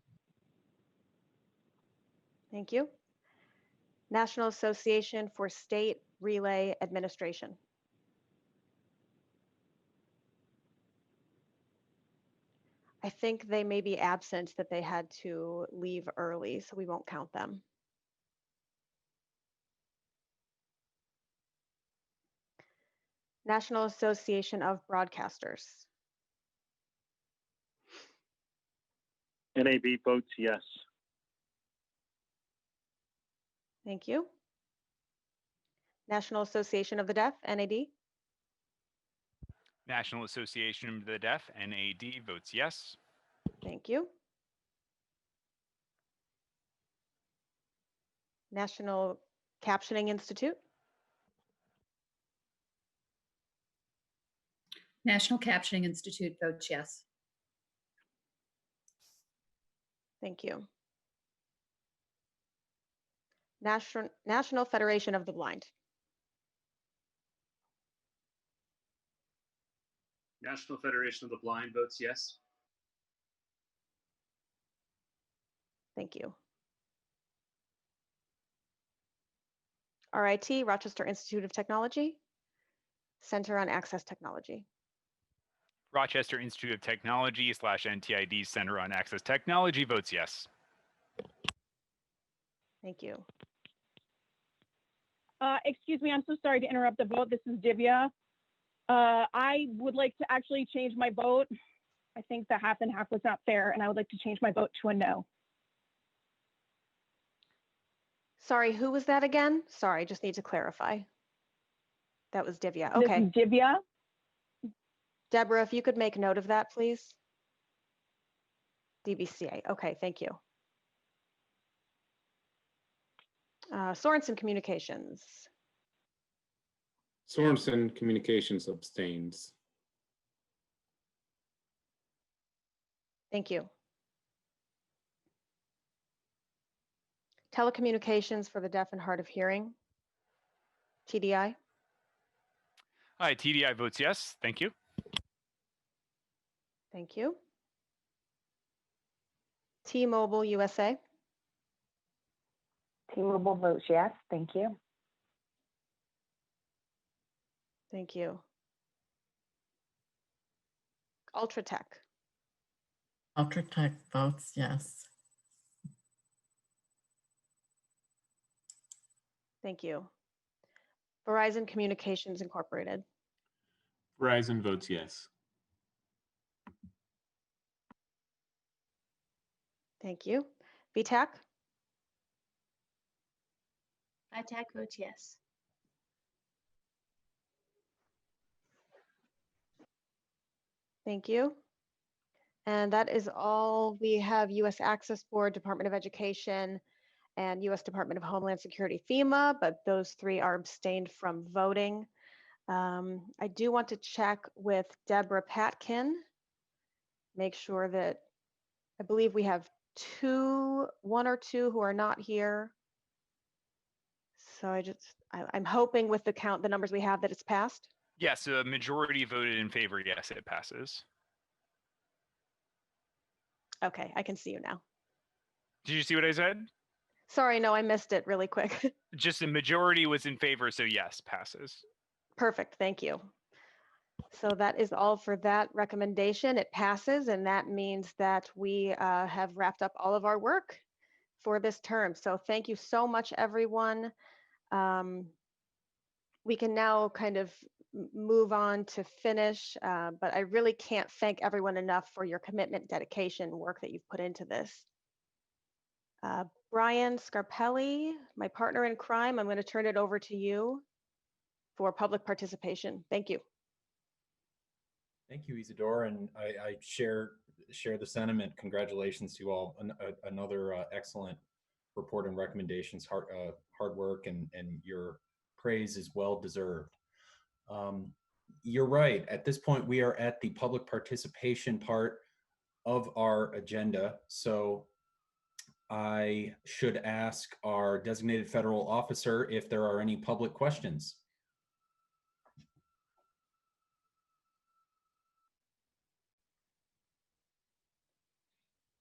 Thank you. National Association for State Relay Administration. I think they may be absent, that they had to leave early, so we won't count them. National Association of Broadcasters. NAB votes yes. Thank you. National Association of the Deaf, NAD. National Association of the Deaf, NAD, votes yes. Thank you. National Captioning Institute. National Captioning Institute votes yes. Thank you. National Federation of the Blind. National Federation of the Blind votes yes. Thank you. RIT, Rochester Institute of Technology, Center on Access Technology. Rochester Institute of Technology / NTID Center on Access Technology votes yes. Thank you. Excuse me, I'm so sorry to interrupt the vote. This is Divya. I would like to actually change my vote. I think the half and half was not fair, and I would like to change my vote to a no. Sorry, who was that again? Sorry, just need to clarify. That was Divya. This Okay. is Divya. Deborah, if you could make note of that, please. DBCA. Okay, thank you. Sorensen Communications. Sorensen Communications abstains. Thank you. Telecommunications for the Deaf and Hard of Hearing. TDI. Hi, TDI votes yes. Thank you. Thank you. T-Mobile USA. T-Mobile votes yes. Thank you. Thank you. Ultratech. Ultratech votes yes. Thank you. Verizon Communications Incorporated. Verizon votes yes. Thank you. VTAC. ITAC votes yes. Thank you. And that is all. We have U.S. Access Board, Department of Education, and U.S. Department of Homeland Security, FEMA, but those three are abstained from voting. I do want to check with Deborah Patkin, make sure that, I believe we have one or two who are not here. So I'm hoping with the numbers we have, that it's passed. Yes, a majority voted in favor. Yes, it passes. Okay, I can see you now. Did you see what I said? Sorry, no, I missed it really quick. Just the majority was in favor, so yes, passes. Perfect, thank you. So that is all for that recommendation. It passes, and that means that we have wrapped up all of our work for this term. So thank you so much, everyone. We can now kind of move on to finish, but I really can't thank everyone enough for your commitment, dedication, work that you've put into this. Brian Scarpelli, my partner in crime, I'm going to turn it over to you for public participation. Thank you. Thank you, Isidore, and I share the sentiment. Congratulations to you all. Another excellent report and recommendations. Hard work and your praise is well deserved. You're right. At this point, we are at the public participation part of our agenda. So I should ask our designated federal officer if there are any public questions.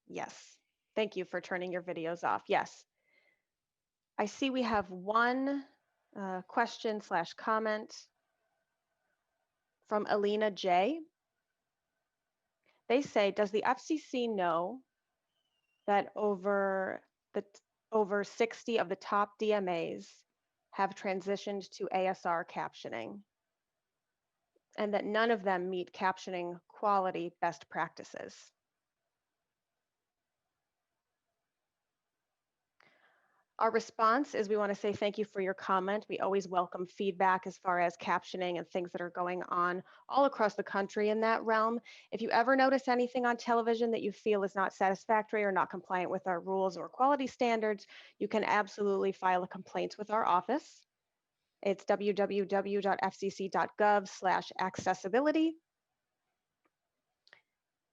Yes, thank you for turning your videos off. Yes. I see we have one question / comment from Alina J. They say, does the FCC know that over 60 of the top DMAs have transitioned to ASR captioning, and that none of them meet captioning quality best practices? Our response is we want to say thank you for your comment. We always welcome feedback as far as captioning and things that are going on all across the country in that realm. If you ever notice anything on television that you feel is not satisfactory or not compliant with our rules or quality standards, you can absolutely file a complaint with our office. It's www.fcc.gov/accessibility.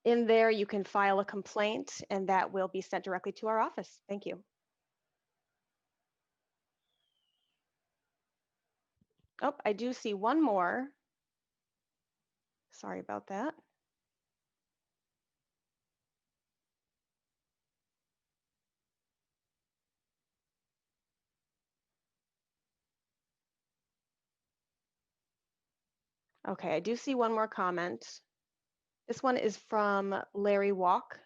In there, you can file a complaint and that will be sent directly to our office. Thank you. Oh, I do see one more. Sorry about that. Okay, I do see one more comment. This one is from Larry Walk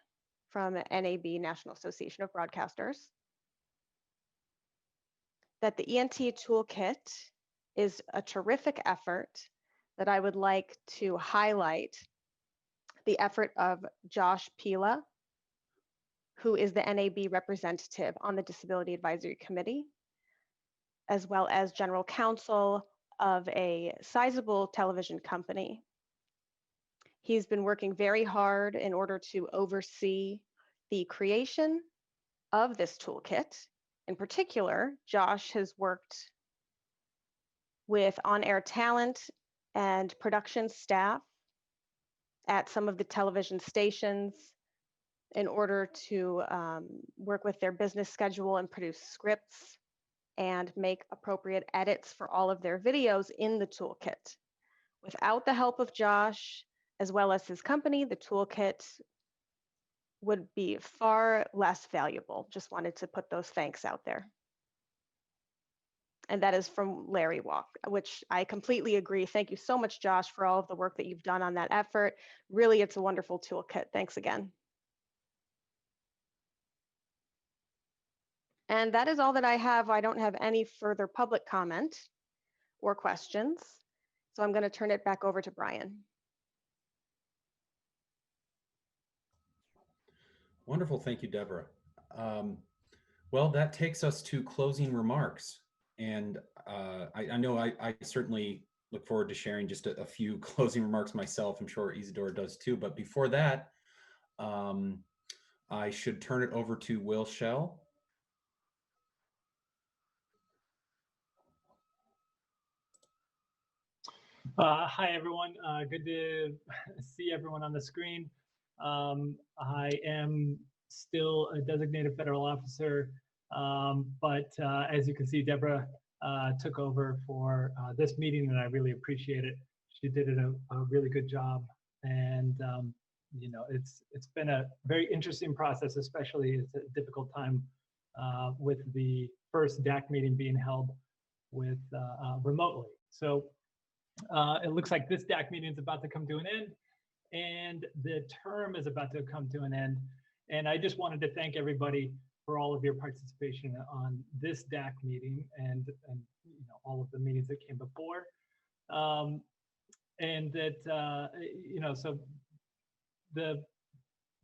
from NAB, National Association of Broadcasters. That the ENT toolkit is a terrific effort, that I would like to highlight the effort of Josh Pila, who is the NAB representative on the Disability Advisory Committee, as well as general counsel of a sizable television company. He's been working very hard in order to oversee the creation of this toolkit. In particular, Josh has worked with on-air talent and production staff at some of the television stations in order to work with their business schedule and produce scripts and make appropriate edits for all of their videos in the toolkit. Without the help of Josh, as well as his company, the toolkit would be far less valuable. Just wanted to put those thanks out there. And that is from Larry Walk, which I completely agree. Thank you so much, Josh, for all of the work that you've done on that effort. Really, it's a wonderful toolkit. Thanks again. And that is all that I have. I don't have any further public comment or questions. So I'm going to turn it back over to Brian. Wonderful. Thank you, Deborah. Well, that takes us to closing remarks. And I know I certainly look forward to sharing just a few closing remarks myself. I'm sure Isidore does too. But before that, I should turn it over to Will Schell. Hi, everyone. Good to see everyone on the screen. I am still a designated federal officer, but as you can see, Deborah took over for this meeting, and I really appreciate it. She did a really good job, and you know, it's been a very interesting process, especially it's a difficult time with the first DAC meeting being held with remotely. So it looks like this DAC meeting is about to come to an end, and the term is about to come to an end. And I just wanted to thank everybody for all of your participation on this DAC meeting and you know, all of the meetings that came before. And that, you know, so the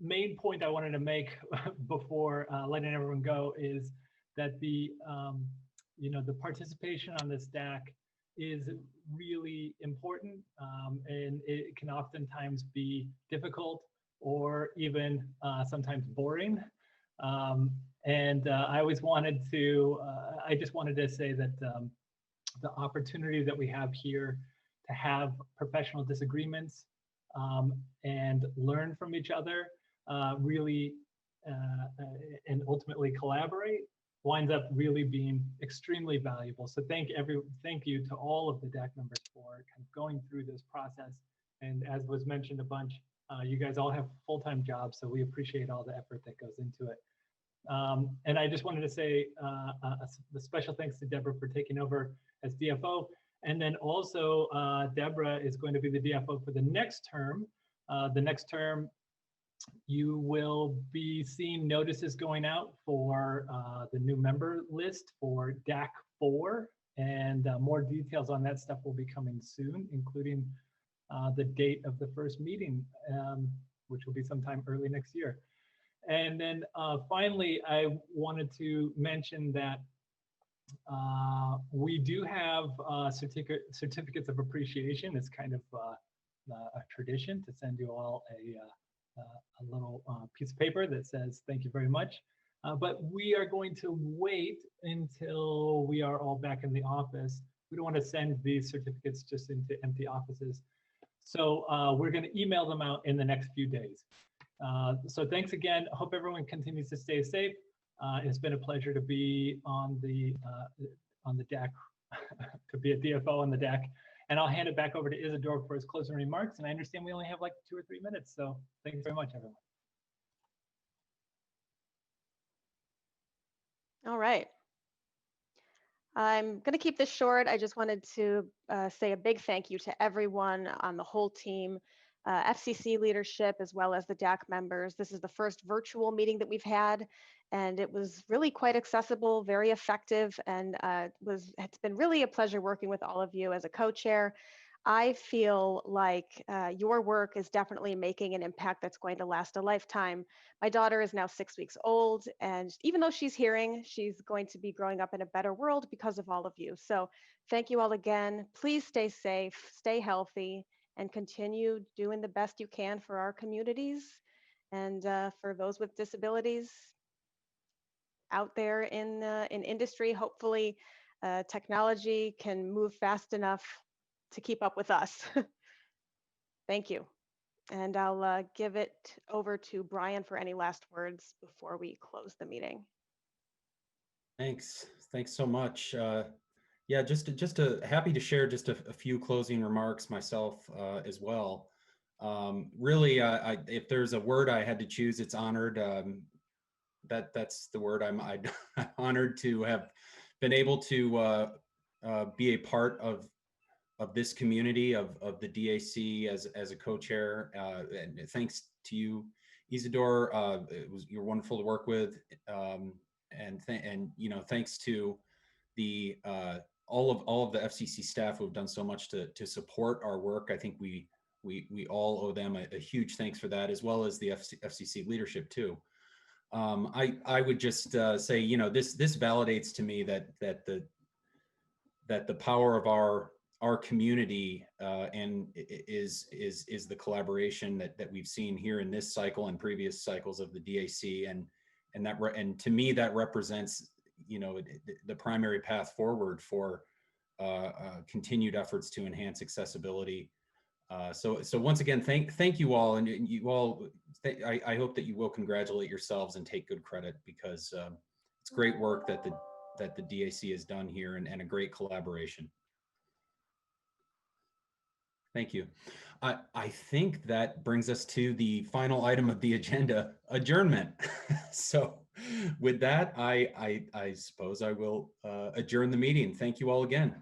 main point I wanted to make before letting everyone go is that the, you know, the participation on this DAC is really important, and it can oftentimes be difficult or even sometimes boring. And I always wanted to, I just wanted to say that the opportunity that we have here to have professional disagreements and learn from each other really and ultimately collaborate winds up really being extremely valuable. So thank you to all of the DAC members for kind of going through this process. And as was mentioned a bunch, you guys all have full-time jobs, so we appreciate all the effort that goes into it. And I just wanted to say the special thanks to Deborah for taking over as DFO. And then also Deborah is going to be the DFO for the next term. The next term, you will be seeing notices going out for the new member list for DAC 4, and more details on that stuff will be coming soon, including the date of the first meeting, which will be sometime early next year. And then finally, I wanted to mention that we do have certificates of appreciation. It's kind of a tradition to send you all a little piece of paper that says thank you very much. But we are going to wait until we are all back in the office. We don't want to send these certificates just into empty offices. So we're going to email them out in the next few days. So thanks again. I hope everyone continues to stay safe. It's been a pleasure to be on the DAC, to be a DFO on the DAC. And I'll hand it back over to Isidore for his closing remarks. And I understand we only have like 2 or 3 minutes. So thank you very much, everyone. All right. I'm going to keep this short. I just wanted to say a big thank you to everyone on the whole team, FCC leadership, as well as the DAC members. This is the first virtual meeting that we've had, and it was really quite accessible, very effective, and it's been really a pleasure working with all of you as a co-chair. I feel like your work is definitely making an impact that's going to last a lifetime. My daughter is now 6 weeks old, and even though she's hearing, she's going to be growing up in a better world because of all of you. So thank you all again. Please stay safe, stay healthy, and continue doing the best you can for our communities and for those with disabilities out there in industry. Hopefully technology can move fast enough to keep up with us. Thank you. And I'll give it over to Brian for any last words before we close the meeting. Thanks so much. Yeah, just happy to share just a few closing remarks myself as well. Really, if there's a word I had to choose, it's honored. That's the word. I'm honored to have been able to be a part of this community of the DAC as a co-chair. And thanks to you, Isidore. You're wonderful to work with, and you know, thanks to the all of the FCC staff who have done so much to support our work. I think we all owe them a huge thanks for that, as well as the FCC leadership too. I would just say, you know, this validates to me that the power of our community and is the collaboration that we've seen here in this cycle and previous cycles of the DAC, and to me that represents, you know, the primary path forward for continued efforts to enhance accessibility. So once again, thank you all, and you all. I hope that you will congratulate yourselves and take good credit, because it's great work that the DAC has done here, and a great collaboration. Thank you. I think that brings us to the final item of the agenda, adjournment. So With that, I suppose I will adjourn the meeting. Thank you all again.